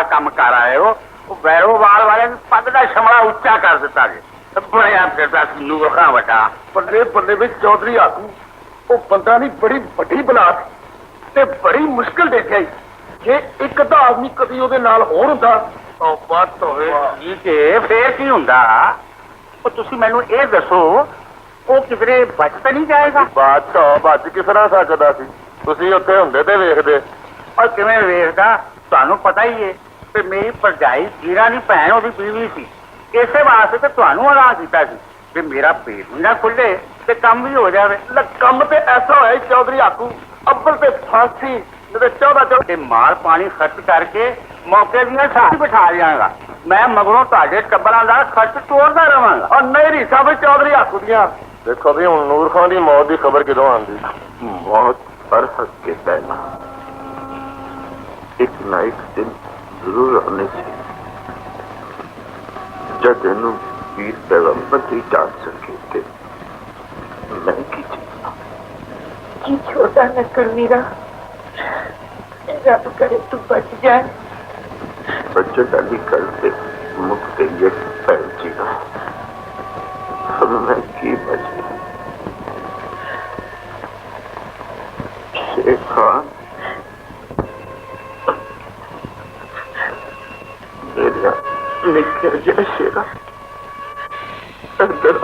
चंगा काम कर आए हो। वैरोवाल वाले पग का शमला उच्चा कर दिता जी। बड़े फिरदा नूर खां वटा बल्ले बल्ले में चौधरी आखू वो बंदा नहीं बड़ी बड़ी बला ते बड़ी मुश्किल देखिया जे एक अद्धा आदमी कभी ओदे नाल होर हुंदा बात होवे ठीक है फिर की हुंदा। तुसी मैनू ये दसो वो किधरे बच तो नहीं जाएगा? बात तो बच किस तरह सकदा सी तुसी उत्थे हुंदे ते वेखदे और किवें वेखदा तुहानू पता ही है कि मेरी भरजाई जीरा दी भैन ओदी बीवी सी। इसे वास्ते तो तुहानू अलाह कीता सी कि मेरा पेट भी ना खुले ते कम भी हो जाए। कम ते ऐसा होया चौधरी आखू अव्वल ते फांसी ते 14 माल पानी खर्च करके मौके दियां सारी बिठा लियांगा। मैं मगरों तुहाडे टब्बरां दा खर्च तोड़दा रवांगा। और नहीं रीसा भी चौधरी आखू दियां देखो भी हुण नूर खां दी मौत दी खबर किदों आंदी? मौत पर हक के पहला एक ना एक दिन जरूर आने से जब इन्हू वीर पैगंबर ही जान सके थे मैं की चीज़ जी छोटा न कर वीरा रब करे तू बच जाए। बच्चे डाली कर से मुक्त ये फैल जीना अब मैं की बचे शेख खान मेरा निकल जा शेरा अंदर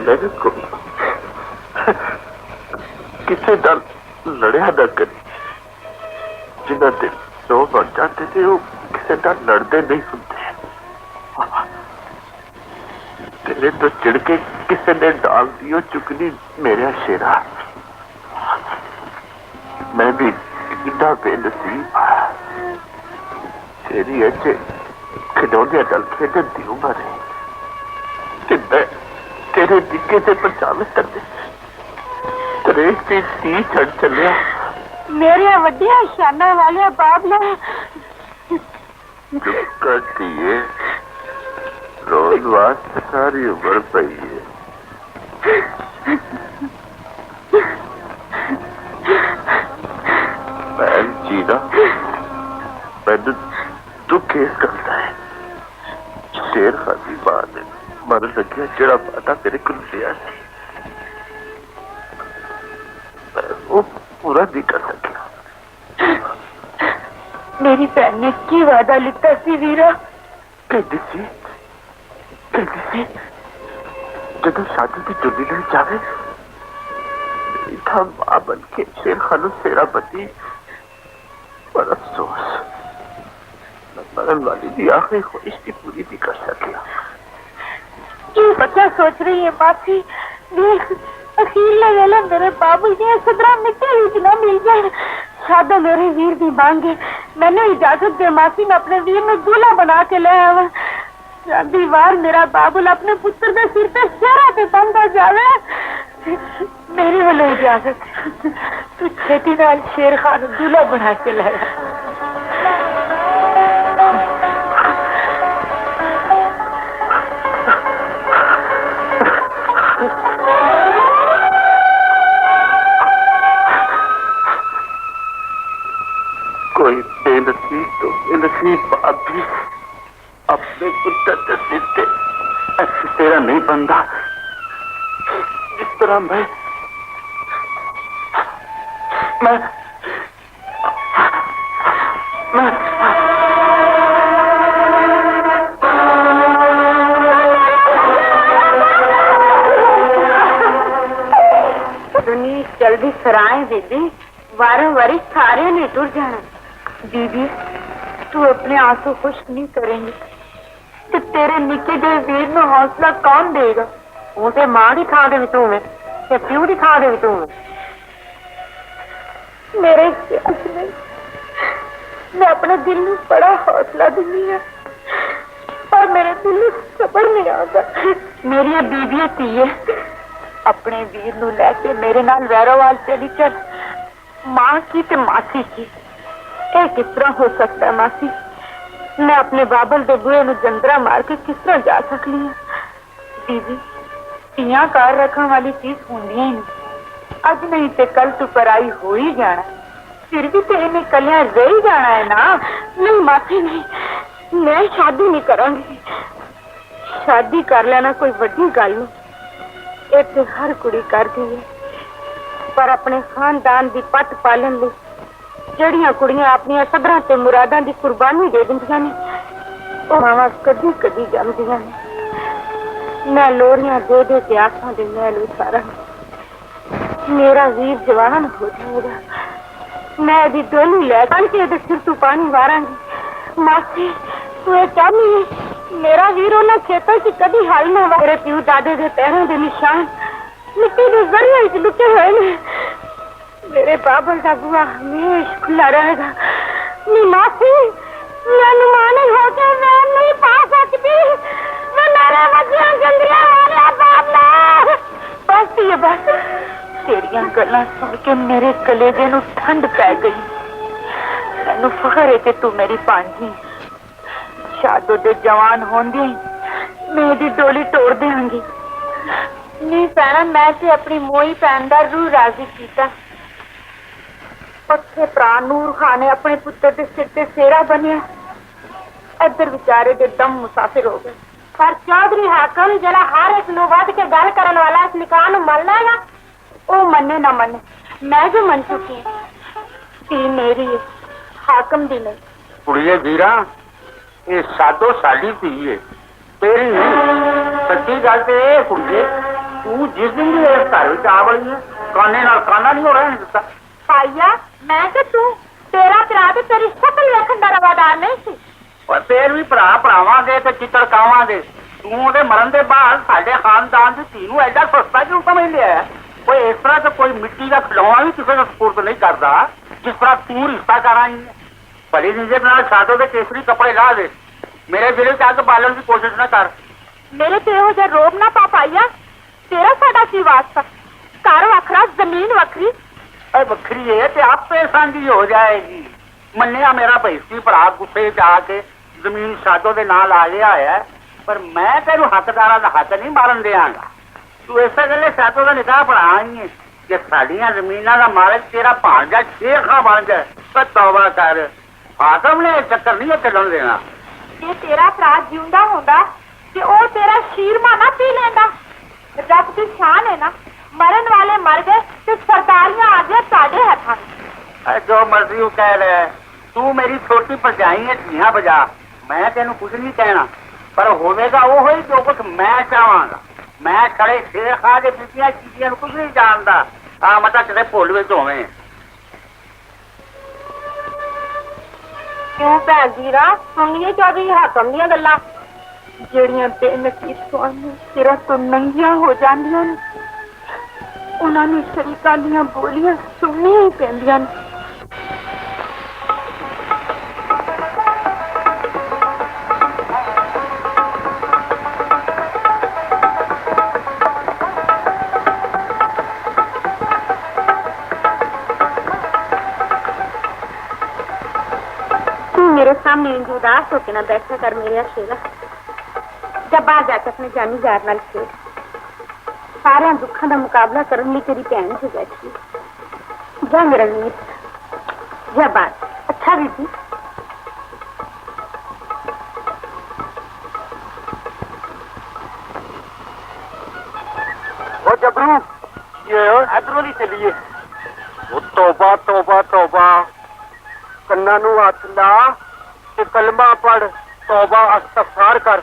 मेरे को किसी दल लड़िया न करी जिन्हें दिल सो बन जाते थे वो किसी दल लड़ते नहीं होते। तेरे तो चिड़के किसी ने डाल दियो चुकनी मेरा शेरा मैं भी इतना बेनसीब तेरी अच्छे खिलौने दल खेल दी उम्र है मैं तेरे दिखे से पचावे करते तेरे से ती छड़ चलिया मेरे वड्डिया शाना वाले बाबला चुप करती है रोज वास्ते सारी उम्र पई है। मैं जीना मैंने तू केस करता है शेर खादी बात मर लगिया जरा बाता तेरे को लिया वो पूरा नहीं कर सकिया। मेरी बहन ने की वादा लिखा सी वीरा कहती सी जब शादी की चुनी नहीं जावे था मां बन के शेर खानू सेरा बची पर अफसोस मरण वाली भी आखिरी ख्वाहिश की पूरी भी कर सकिया। ये बच्चा सोच रही है मासी देख अखीरले वेले मेरे बाबू जी सदरा मिट्टी ही ना मिल जाए शादा मेरे वीर दी मांगे मैंने इजाजत दे मासी मैं अपने वीर में दूल्हा बना के ले आवा शादी वार मेरा बाबुल अपने पुत्र के सिर पे शेरा पे बंधा जावे मेरी वाले इजाजत तू छेती नाल शेर खान दूल्हा बना के ले कोई बेनसीब तो बेनसीब बाप भी अपने पुत्र के सिर पे ऐसे तेरा नहीं बंधा जिस तरह मैं दुनी जल्दी सराय दीदी वारों वरिश सारे ने टूट जाना। दीदी तू अपने आंसू खुश्क नहीं करेंगी तो तेरे निके गए वीर में हौसला कौन देगा? उसे मां की खा दे तू में या प्यू की खा दे तू में मेरे में मैं अपने दिल में बड़ा हौसला दिनी है पर मेरे दिल में सबर नहीं आता। मेरी बीबी थी है अपने वीर नू लैके मेरे नाल वैरोवाल चली चल मां की ते मासी की किस तरह हो सकता है मासी? मैं अपने बाबल दे बुए नू जंदरा मार के किस तरह जा सकती है? दीदी तियां कार रखने वाली चीज होंगी ही नहीं अज नहीं ते कल तू पराई हो ही जाना फिर भी तो इन्हें कलियां रह ही जाना है ना। नहीं मासी नहीं, मैं शादी नहीं करांगी। शादी कर लेना कोई बड़ी गल नहीं, ये तो हर कुड़ी करती है, पर अपने खानदान की पट पालन ਲਈ ਜਿਹੜੀਆਂ ਕੁੜੀਆਂ ਆਪਣੀਆਂ ਸਬਰਾਂ ਤੇ ਮੁਰਾਦਾਂ ਦੀ ਕੁਰਬਾਨੀ ਦੇ ਦਿੰਦੀਆਂ ਨੇ, ਉਹ ਮਾਵਾਂ ਕਦੀ ਕਦੀ ਜਾਂਦੀਆਂ ਨੇ। ਮੈਂ ਲੋਰੀਆਂ ਦੇ ਦੇ ਕੇ ਆਸਾਂ ਦੇ ਮਹਿਲ ਉਤਾਰਾਂਗੀ। ਮੇਰਾ ਵੀਰ ਜਵਾਨ ਹੋ ਜਾਏਗਾ, मैं दी डोली ले के सिर तू पानी वारांगी। मासी तू ये चाहनी है मेरा वीर उन्हें खेतों से कभी हल न हो। मेरे प्यू दादे के पैरों के निशान मिट्टी के जरिए लुटे हुए ने। मेरे बाबल का बुआ हमेशा खुला रहेगा। नी मासी मैं माने हो के मैं नहीं पा सकती, मैं मेरे बच्चियां गंदियां वाले बाप ने बस ये बस। तेरिया गल्लां सुन के मेरे कलेजे नूं ठंड पै गई। मैनूं फखर है कि तू मेरी भांजी। शादो दे जवान होंदे मैं दी डोली तोड़ देंगी। नहीं भैणा, मैं ते अपनी मोई भैन दा रूह राजी कीता। पक्के भरा नूर खान ने अपने पुत्र दे सिर ते सेरा बनिया, इधर बेचारे दे दम मुसाफिर हो गए। पर चौधरी हाकम जरा हर एक नूं वध के गल करन वाला इस निकाह नूं मन्नना है, ओ मन्ने ना मन्ने, मैं जो मन चुकी थी मेरी है, हाकम दी नहीं। कुड़िए वीरा, ये सादो साडी धी है, तेरी नहीं। सच्ची गल तो ये कुड़िए, तू जिस दिन भी इस घर में आ वही है, काने नाल काना नहीं हो रहा है। पाइया मैं ते तू तेरा भरा ते तेरी शकल वेखण दा रवादार नहीं सी। और फिर भी भरा भरावांगे ते चित्तर कावांगे। तू ओदे मरण दे बाद साडे खानदान दी धी नूं एडा सस्ता क्यों समझ लिया है? कोई इस तरह तो कोई मिट्टी का खिलौना भी किसी का सपोर्ट नहीं करता, जिस तरह तू रिश्ता कर रही है। बड़ी निजे नाल सादो के केसरी कपड़े ला दे, मेरे दिल च अग बालन की कोशिश न कर। मेरे ते हो जा रोब ना पा पाइया, तेरा साडा की वास्ता। घर वखरा जमीन वखरी। वखरी है ते आपे सांझी हो जाएगी। मन्निया मेरा भैसी भरा गुस्से च आके जमीन सादो के नाल आ गया है, पर मैं तेनू हकदारा का हक नहीं मारन देंगा। तू इस गले सातों का निकाह पढ़ा ही है कि साड़ियां जमीना का मालिक तेरा भांजा शेर खां बन जाए। तो तौबा कर, हाकम ने चक्कर नहीं चलन देना। जे तेरा भरा जिंदा होंदा ते ओ तेरा शीरमा ना पी लेंदा। रब की शान है ना, मरन वाले मर गए ते सरदारियां आ गए साडे हथां। जो मर्जी वो कह रहे, तू मेरी छोटी भरजाई है, धीया बजा, मैं तेन कुछ नहीं कहना, पर होवेगा वो ही जो कुछ मैं चाहवांगा। मैं खड़े शेर खा के बीतियां चीजियां कुछ नहीं जानता। आ मता किते भुल विच होवे। क्यों भैन जीरा सुनिए चौधरी हाकम दी गल्लां ਜਿਹੜੀਆਂ ਬੇਨਸੀਬ ਤੁਹਾਨੂੰ ਸਿਰਾਂ ਤੋਂ ਨੰਗੀਆਂ ਹੋ ਜਾਂਦੀਆਂ ਨੇ, ਉਹਨਾਂ ਨੂੰ ਸ਼ਰੀਕਾਂ ਦੀਆਂ ਬੋਲੀਆਂ ਸੁਣਨੀਆਂ ਹੀ ਪੈਂਦੀਆਂ ਨੇ। मेरे सामने उदास होके ना बैठा कर मेरे शेरा। जब बाहर जाके अपने जानी यार नाल खेल, सारे दुखों का मुकाबला करने लिए तेरी भैन से बैठी। जा मेरा वीर, जा बात। अच्छा बीबी वो जबरू ये इधरों नहीं चलिए। वो तौबा तौबा तौबा, कन्ना नू हथ ला ते कलमा पढ़, तौबा इस्तगफार कर।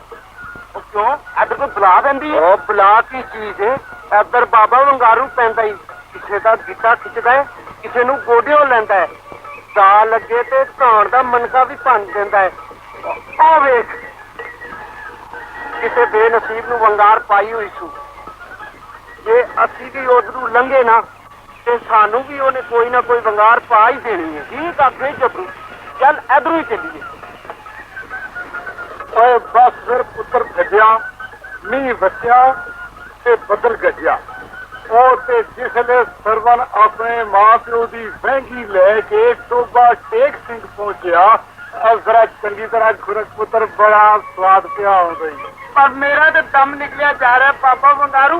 क्यों इधर कोई बुला देंदी है? बुला की चीज है? इधर बाबा वंगारू पैंदा ही, किसी का गिट्टा खिंचदा है, किसी नू गोडियों लैंदा है, दा लगे ते धान दा मनका भी भन देंदा है। आ वेख किसी बेनसीब नू वंगार पाई हुई सू। जे असी भी उधरू लंघे ना ते सानू भी उन्हें कोई ना कोई वंगार पा ही देनी है। ठीक आखे जबरू, चल इधरों ही चलिए। ओए बस फिर पुत्र गजया, मीह वस्या ते बदल गजया। और ते जिसले सरवन अपने मां प्यो की वहंगी लैके टोबा टेक सिंह पहुंचया जरा चंगी तरह खुरक पुत्र बड़ा स्वाद पिया हो गई पर मेरा तो दम निकलिया जा रहा है पापा बंगारू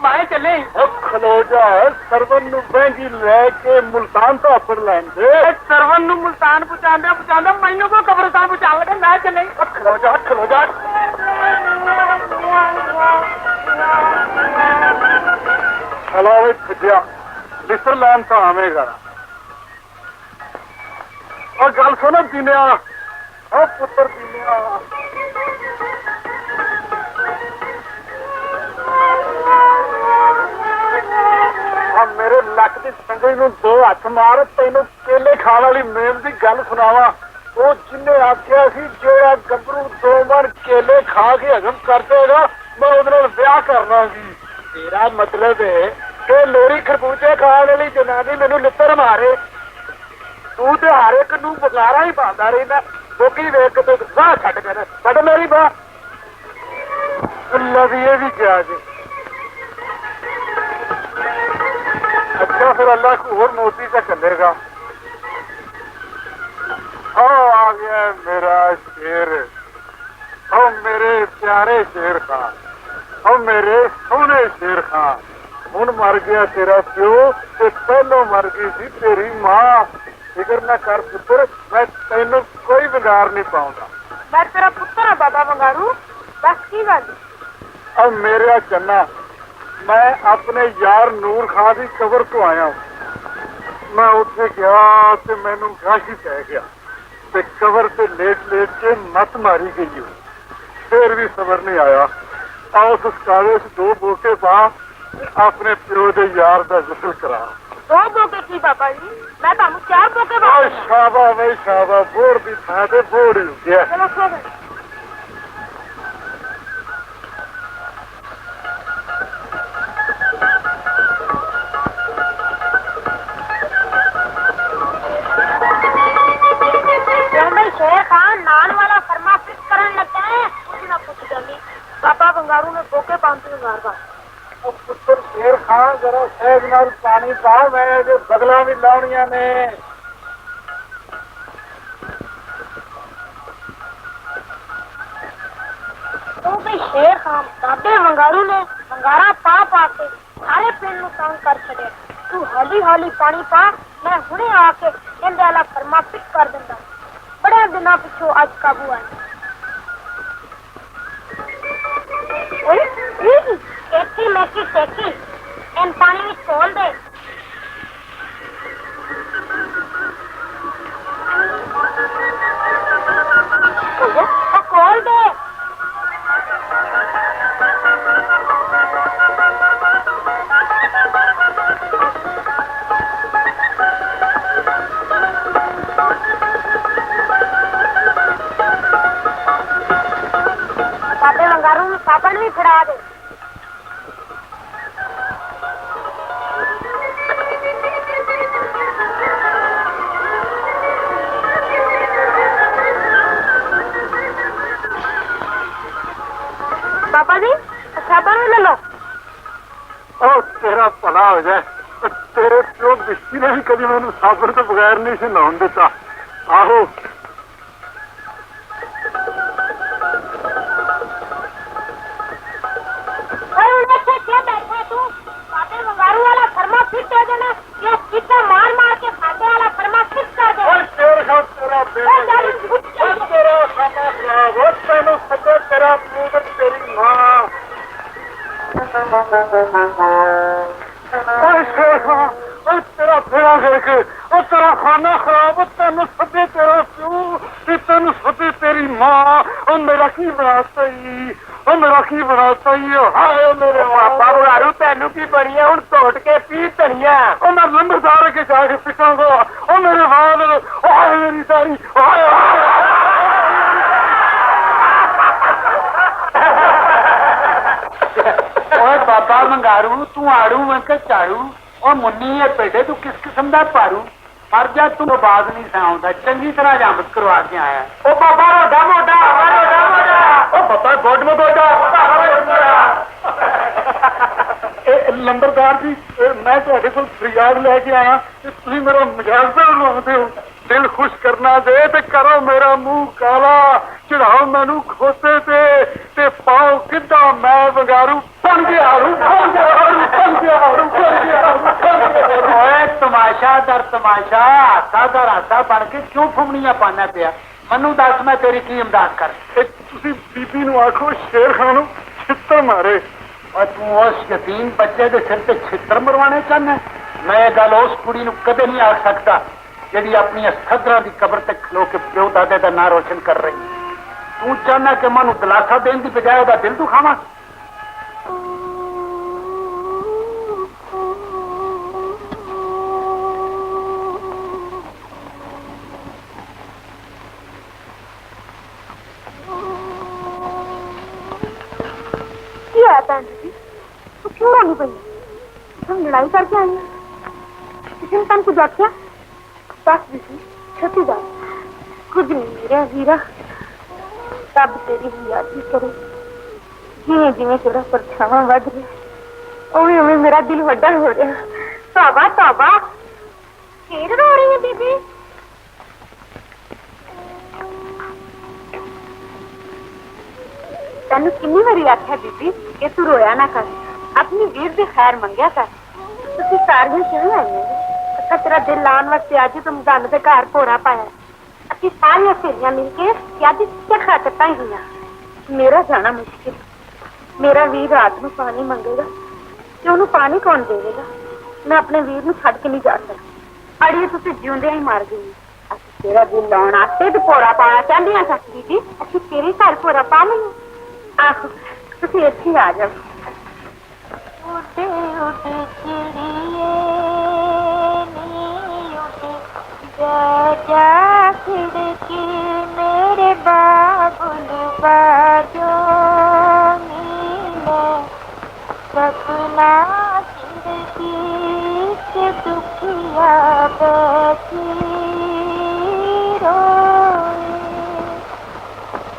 माए चले खलो जा सरवन नु बहंगी लेके मुल्तान तो अपड़ लेंगे सरवन नु मुल्तान पहुंचांदा मैनू को कब्रिस्तान पहुंचा लगे मैं चले खलो जा हलो वे खजिया लिस्टर लैन तो आवेगा और गल सुनो दीनिया ओ पुत्र दीनिया मेरे लक की संगली नूं दो हथ मार तेनों केले खाने वाली मेम की गल सुनावा वो जिन्हें आख्या सी जेड़ा गभरू 2 मन केले खा के हजम कर देगा मैं उहदे नाल ब्याह करना सी तेरा मतलब है कि लोरी खरबूजे खाने वाली जनानी मैनू लित्तर मारे तू तो हर एक नूं बगारा ही पाता रहिंदा बोकी वेख के बाह छड्ड मेरी बाह लविए भी क्या जी अच्छा फिर अल्लाह को और मोती का चलेगा ओ आ गया मेरा शेर ओ मेरे प्यारे शेर खान ओ मेरे सोने शेर खान हुण मर गया तेरा प्यो ते पहलों मर गई सी तेरी मां फिक्र ना कर पुत्र मैं तेनों कोई बिगाड़ नहीं पाऊंगा मैं तेरा पुत्र हाँ बाबा बंगारू बस की गल अब मेरा चन्ना मैं अपने यार नूर खां की कबर तो आया हूं मैं उत्थे गया ते मैनू गाशी पै गया ते कबर से लेट के मत मारी गई हूं फिर भी सबर नहीं आया आओ उस काले 2 बोके पा अपने प्यो दे यार दा गुसल करा 2 बोके की बाबा जी मैं तुहानू 4 बोके शाबा भाई शाबा बोर दी थां ते बोर ही गया चलो सो गए शेर खान नाल वाला फरमा फिट करन लगा है कुछ ना कुछ जल्दी बाबा बंगारू ने बोके पांती मारगा पुत्र शेर खान जरा सहज नाल पानी पा मैं जो बगला भी लाउणियां ने तो भी शेर खान बाबे बंगारू ने बंगारा पा के सारे पिंड नूं तंग कर छड़िया तू हौली पानी पा मैं हुणे आके इहदे वाला फरमा फिट कर दिंदा बड़े दिनों पिछों आज काबू आया टेकी मैकी टेकी इन पानी में खोल दे खोल दे पापे बंगारू में पापा ने भी खड़ा दे पापा जी साबन ले लो ओ तेरा भला हो जाए तेरे प्यो बिस्ती ने भी कभी मैंने साबन तो बगैर नहीं से नहाउन दिता आहो मार के फाटे वाला फरमा फिट कर दे तेरा तेरा तेरी मां तेरा फेरा करके और तेरा खाना खराब तेन सदे तेरा प्यो तेन सदे तेरी मां और मेरा की बनाता ही और मेरा की बनाता ही हाय मेरे पापा बगारू तेन की बनी है हुण तोड़ के पी धनिया और मैं लंबरदार के जाके पिटांगा और मेरे बाल हाय मेरी सारी हाय और बाबा मंगारू तू आड़ू मैं के झाड़ू और मुन्नी है पेटे तू किस किस्म का पारू मर जा तू आवाज नहीं सुनाऊंगा चंगी तरह जामत करवा के आया ओ बाबा मोटा मोटा ओ बाबा गोड में गोडा लंबरदार जी मैं ਤੁਹਾਡੇ ਕੋਲ ਫਰਿਆਦ ਲੈ ਕੇ ਆਇਆ ਕਿ ਤੁਸੀਂ ਮੇਰਾ ਮਜ਼ਾਕ ਤਾਂ ਉਡਾਉਂਦੇ ਹੋ ਦਿਲ ਖੁਸ਼ ਕਰਨਾ ਦੇ ਤੇ ਕਰੋ ਮੇਰਾ ਮੂੰਹ ਕਾਲਾ ਚੜਾਓ ਮੈਨੂੰ ਖੋਤੇ ਤੇ ਪਾਓ ਕਿੱਦਾਂ ਮੈਂ ਵੰਗਾਰੂ ਬਣ ਗਿਆ ਰੂ ਬਣ ਗਿਆ ਰੂ ਬਣ ਗਿਆ ਰੂ ਬਣ ਗਿਆ ਰੂ ਓਏ ਤਮਾਸ਼ਾ ਦਰ ਤਮਾਸ਼ਾ ਹਾਸਾ ਦਰ ਹਾਸਾ ਬਣ ਕੇ ਕਿਉਂ ਫੁੰਮਣੀਆਂ ਪਾਣਾ ਪਿਆ ਮੈਨੂੰ ਦੱਸ ਮੈਂ ਤੇਰੀ ਕੀ ਇਮਦਾਦ ਕਰ ਤੁਸੀਂ ਬੀਬੀ ਨੂੰ ਆਖੋ ਸ਼ੇਰ ਖਾਨ ਨੂੰ ਛਿੱਤਰ ਮਾਰੇ और तू उस यतीम बच्चे के सिर पे छित्र मरवाने चाहना मैं ये गल उस कुड़ी नूं कदे नहीं आख सकता जिहड़ी अपनी सदरा की कबर ते खलो के प्यो दादे का नां रोशन कर रही तू चाहना कि मैं दिलासा देने की बजाय उसका दिल दुखावा क्यों रोनी पई हम लड़ाई करके आई हैं किसी ने तन कुछ आख्या बस दीदी छती बात कुछ नहीं मेरा हीरा तब तेरी भी याद ही करे जिवें जिवें तेरा परछावां वध रहा उवें उवें मेरा दिल वड्डा हो रहा तौबा तौबा फिर रो रही है दीदी तेन किन्नी बारी आख्या दीदी कि तू रोया ना कर अपनी वीर की खैर मंगया कर तुसी सारियां क्यों आईਆਂ अच्छा तेरा दिल लाने वास्ते अज तुम गंद के घर भोरा पाया असी सारियां सहेलियां मिलके अज चखा चटाई हुई मेरा जाना मुश्किल मेरा वीर रात में पानी मंगेगा ते ओनू पानी कौन देगा मैं अपने वीर नू छड़ के नहीं जा सकती अड़िए तुसी जिउंदे ही मार गई असी तेरा दिल लाने वास्ते ते भोरा पाना चाहंदियां सा दीदी असी तेरे घर भोरा पा लईए आहो तुसी इत्थे आ जाओ उड़ उड़ चिड़िए नी उड़ जा खिड़की मेरे बाबुल बाजो नीले सपना खिड़की से दुखिया बैठी रोए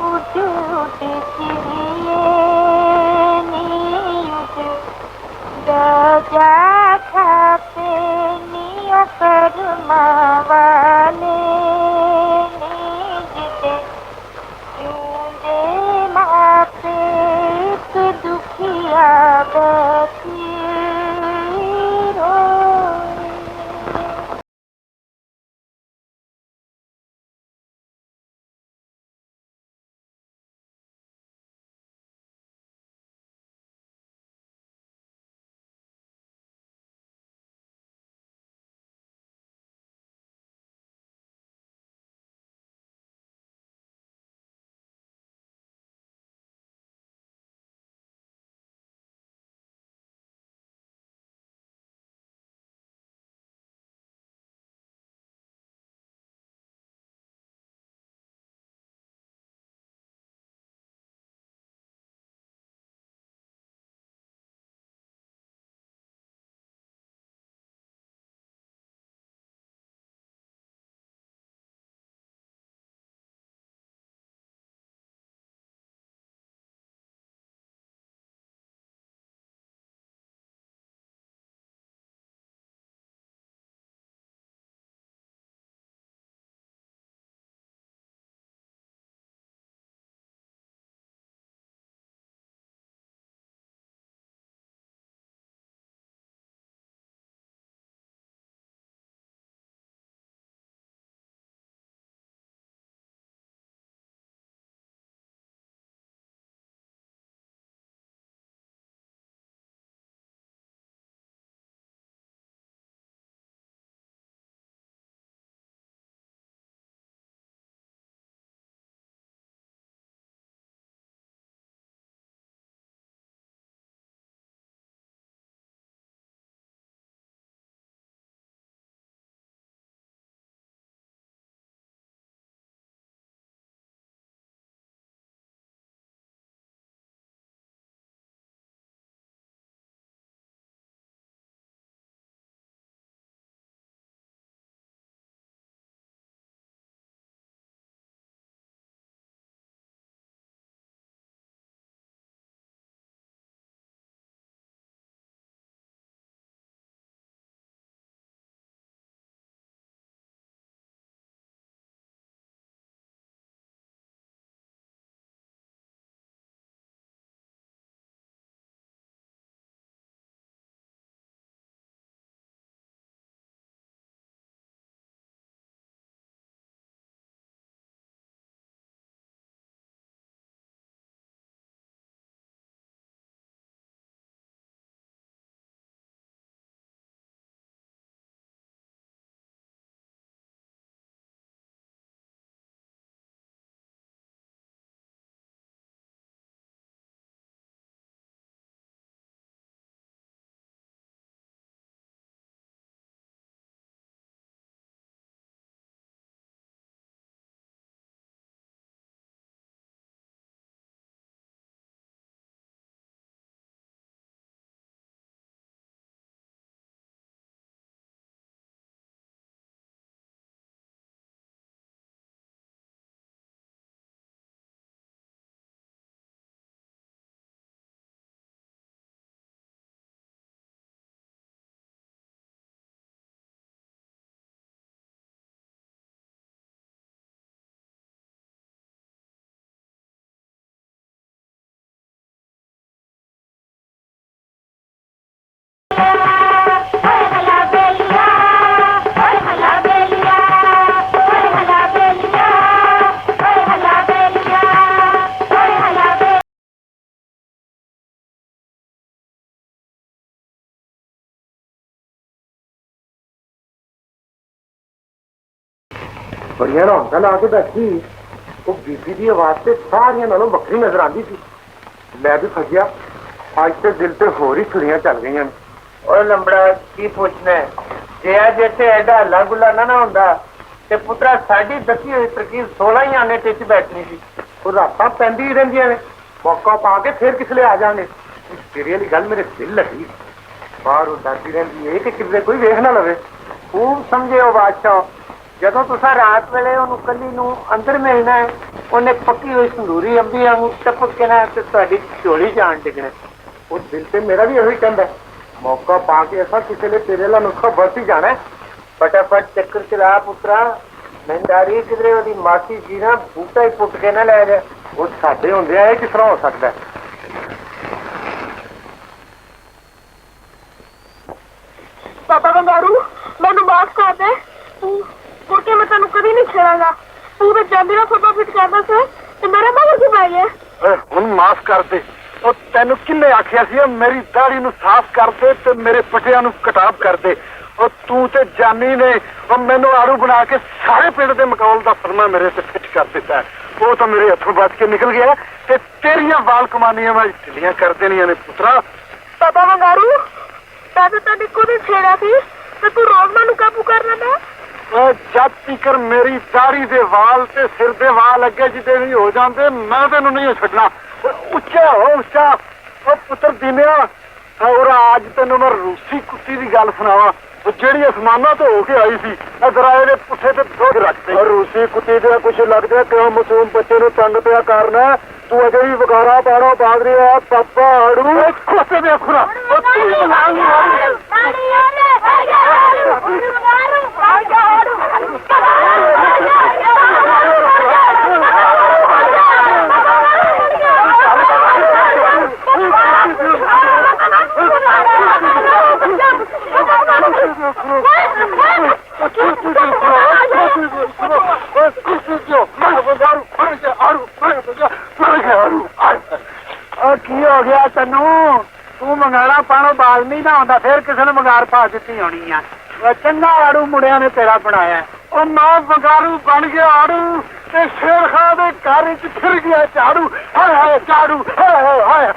उड़ उड़ चिड़िए जा खाते नियो कर्मा वाले नीजते जूंदे मापे दुखिया बैठी ਬੜੀਆਂ ਰੌਣਕਾਂ ਲਾ ਕੇ ਬੈਠੀ ਉਹ ਬੀਬੀ ਦੀ ਆਵਾਜ਼ ਤੇ ਸਾਰੀਆਂ ਨਾਲੋਂ ਵੱਖਰੀ ਨਜ਼ਰ ਆਉਂਦੀ ਸੀ। ਮੈਂ ਵੀ ਫਸਿਆ। ਅੱਜ ਤੇ ਦਿਲ ਤੇ ਹੋਰ ਹੀ ਛੁਰੀਆਂ ਚੱਲ ਗਈਆਂ ਨੇ। ਉਹ ਲੰਬੜਾ ਕੀ ਪੁੱਛਣਾ ਹੈ? ਜੇ ਅੱਜ ਇੱਥੇ ਐਡਾ ਹੱਲਾ ਗੁੱਲਾ ਨਾ ਹੁੰਦਾ ਤੇ ਪੁੱਤਰਾ ਸਾਡੀ ਦੱਸੀ ਹੋਈ ਤਰਕੀਬ 16 ਹੀ ਆਨੇ ਟਿੱਚ ਬੈਠਣੀ ਸੀ। ਉਹ ਰਾਤਾਂ ਪੈਂਦੀ ਹੀ ਰਹਿੰਦੀਆਂ ਨੇ, ਮੌਕਾ ਪਾ ਕੇ ਫੇਰ ਕਿਸ ਲਈ ਆ ਜਾਣਗੇ। ਤੇਰੀ ਵਾਲੀ ਗੱਲ ਮੇਰੇ ਦਿਲ ਲੱਗੀ। ਬਾਹਰ ਉਹ ਡਰਦੀ ਰਹਿੰਦੀ ਹੈ ਕਿ ਕਿਤੇ ਕੋਈ ਵੇਖ ਨਾ ਲਵੇ। ਖੂਬ ਸਮਝੇ ਉਹ ਬਾਦਸ਼ਾਹ, ਜਦੋਂ ਤੁਸੀਂ ਰਾਤ ਵੇਲੇ ਉਹਨੂੰ ਕੱਲੀ ਨੂੰ ਅੰਦਰ ਮਿਲਣਾ ਹੈ, ਉਹਨੇ ਪੱਕੀ ਹੋਈ ਸੰਦੂਰੀ ਅੰਬੀ ਵਾਂਗੂ ਟਪਕ ਕੇ ਨਾ ਤੇ ਤੁਹਾਡੀ ਝੋਲੀ ਜਾਣ ਡਿੱਗਣਾ। ਉਹ ਦਿਲ ਤੇ ਮੇਰਾ ਵੀ ਇਹੋ ਹੀ ਕਹਿੰਦਾ, ਮੌਕਾ ਪਾ ਕੇ ਅਸਾਂ ਕਿਸੇ ਲਈ ਤੇਰੇ ਵਾਲਾ ਨੁਸਖਾ ਵਰਤ ਹੀ ਜਾਣਾ। ਫਟਾਫਟ ਚੱਕਰ ਚਲਾ ਪੁੱਤਰਾ, ਮਹਿੰਦਾਰੀ ਕਿਧਰੇ ਉਹਦੀ ਮਾਸੀ ਜੀ ਨਾ ਬੂਟਾ ਹੀ ਪੁੱਟ ਕੇ ਨਾ ਲੈ ਜਾ। ਉਹ ਸਾਡੇ ਹੁੰਦਿਆਂ ਇਹ ਕਿਸ ਤਰ੍ਹਾਂ ਹੋ ਸਕਦਾ? ਪਾਪਾ ਬੰਗਾਰੂ, ਮੈਨੂੰ ਮਾਫ ਕਰ ਦੇ। ਮੁੜ ਕੇ ਮੈਂ ਤੈਨੂੰ ਕਦੀ ਨਹੀਂ ਛੇੜਾਂਗਾ। ਤੂੰ ਤਾਂ ਜਾਂਦੀ ਨਾ ਫੋਟੋ ਫਿਟ ਕਰਦਾ ਸੀ ਤੇ ਮੇਰੇ ਮਗਰ ਕੀ ਪੈ ਗਿਆ? ਹੁਣ ਮਾਫ ਕਰ ਦੇ। ਉਹ ਤੈਨੂੰ ਕਿੰਨੇ ਆਖਿਆ ਸੀ ਮੇਰੀ ਦਾੜੀ ਨੂੰ ਸਾਫ਼ ਕਰ ਦੇ ਤੇ ਮੇਰੇ ਪਟਿਆਂ ਨੂੰ ਕਟਾਬ ਕਰ ਦੇ। ਉਹ ਤੂੰ ਤੇ ਜਾਨੀ ਨੇ ਉਹ ਮੈਨੂੰ ਆੜੂ ਬਣਾ ਕੇ ਸਾਰੇ ਪਿੰਡ ਦੇ ਮਕੌਲ ਦਾ ਫਰਮਾ ਮੇਰੇ ਤੇ ਫਿੱਟ ਕਰ ਦਿੱਤਾ। ਉਹ ਤਾਂ ਮੇਰੇ ਹੱਥੋਂ ਬਚ ਕੇ ਨਿਕਲ ਗਿਆ ਤੇ ਤੇਰੀਆਂ ਵਾਲ ਕਮਾਨੀਆਂ ਮੈਂ ਢਿੱਲੀਆਂ ਕਰ ਦੇਣੀਆਂ ਨੇ ਪੁੱਤਰਾ। ਪਾਪਾ ਬੰਗਾਰੂ, ਮੈਂ ਤਾਂ ਤੈਨੂੰ ਕਦੀ ਛੇੜਿਆ ਸੀ ਤੇ ਤੂੰ ਰੋਜ਼ ਮੈਨੂੰ ਕਾਬੂ ਕਰ ਲੈਂਦਾ। ਜਦ ਤੀਕਰ ਮੇਰੀ ਦਾੜੀ ਦੇ ਵਾਲ ਤੇ ਸਿਰ ਦੇ ਵਾਲ ਅੱਗੇ ਜਿੱਦੇ ਵੀ ਹੋ ਜਾਂਦੇ ਮੈਂ ਤੈਨੂੰ ਨਹੀਂ ਛੱਡਣਾ। ਉੱਚਾ ਹੋ ਉੱਚਾ। ਉਹ ਪੁੱਤਰ ਦੀਨਿਆ, ਔਰ ਅੱਜ ਤੈਨੂੰ ਮੈਂ ਰੂਸੀ ਕੁੱਤੀ ਦੀ ਗੱਲ ਸੁਣਾਵਾਂ ਜਿਹੜੀ ਅਸਮਾਨਾਂ ਤੋਂ ਹੋ ਕੇ ਆਈ ਸੀ। ਜ਼ਰਾ ਇਹਦੇ ਪੁੱਠੇ ਤੇ ਦੁੱਧ ਰੱਖਦੇ। ਰੂਸੀ ਕੁੱਤੀ ਦਾ ਕੁਛ ਲੱਗਦਾ ਕਿਉਂ ਮਾਸੂਮ ਬੱਚੇ ਨੂੰ ਤੰਗ ਪਿਆ ਕਰਨਾ? ਤੂੰ ਅਜੇ ਵੀ ਵਗਾਰਾ ਪਾਣੋ ਬਾਗ ਰਿਹਾ ਪਾਪਾ ਆੜੂ ਖੋਤੇ ਦੇ ਖੁਰਾ। ਕੀ ਹੋ ਗਿਆ ਤੈਨੂੰ? ਤੂੰ ਮੰਗਾਣਾ ਪਾਣੋ ਬਾਲ ਨਹੀਂ ਨਾ ਹੁੰਦਾ, ਫਿਰ ਕਿਸੇ ਨੇ ਮੰਗਾਰ ਪਾ ਦਿੱਤੀ ਹੋਣੀ ਆ। ਚੰਗਾ ਆੜੂ ਮੁੰਡਿਆਂ ਨੇ ਤੇਰਾ ਬਣਾਇਆ। ਉਹ ਨਾ ਮੰਗਾਰੂ ਬਣ ਗਿਆ ਆੜੂ ਤੇ ਸ਼ੇਰ ਖਾਂ ਦੇ ਘਰ ਚ ਫਿਰ ਗਿਆ ਝਾੜੂ। ਹਾਏ ਹਾਏ ਝਾੜੂ, ਹਾਏ ਹਾਏ ਹਾਏ।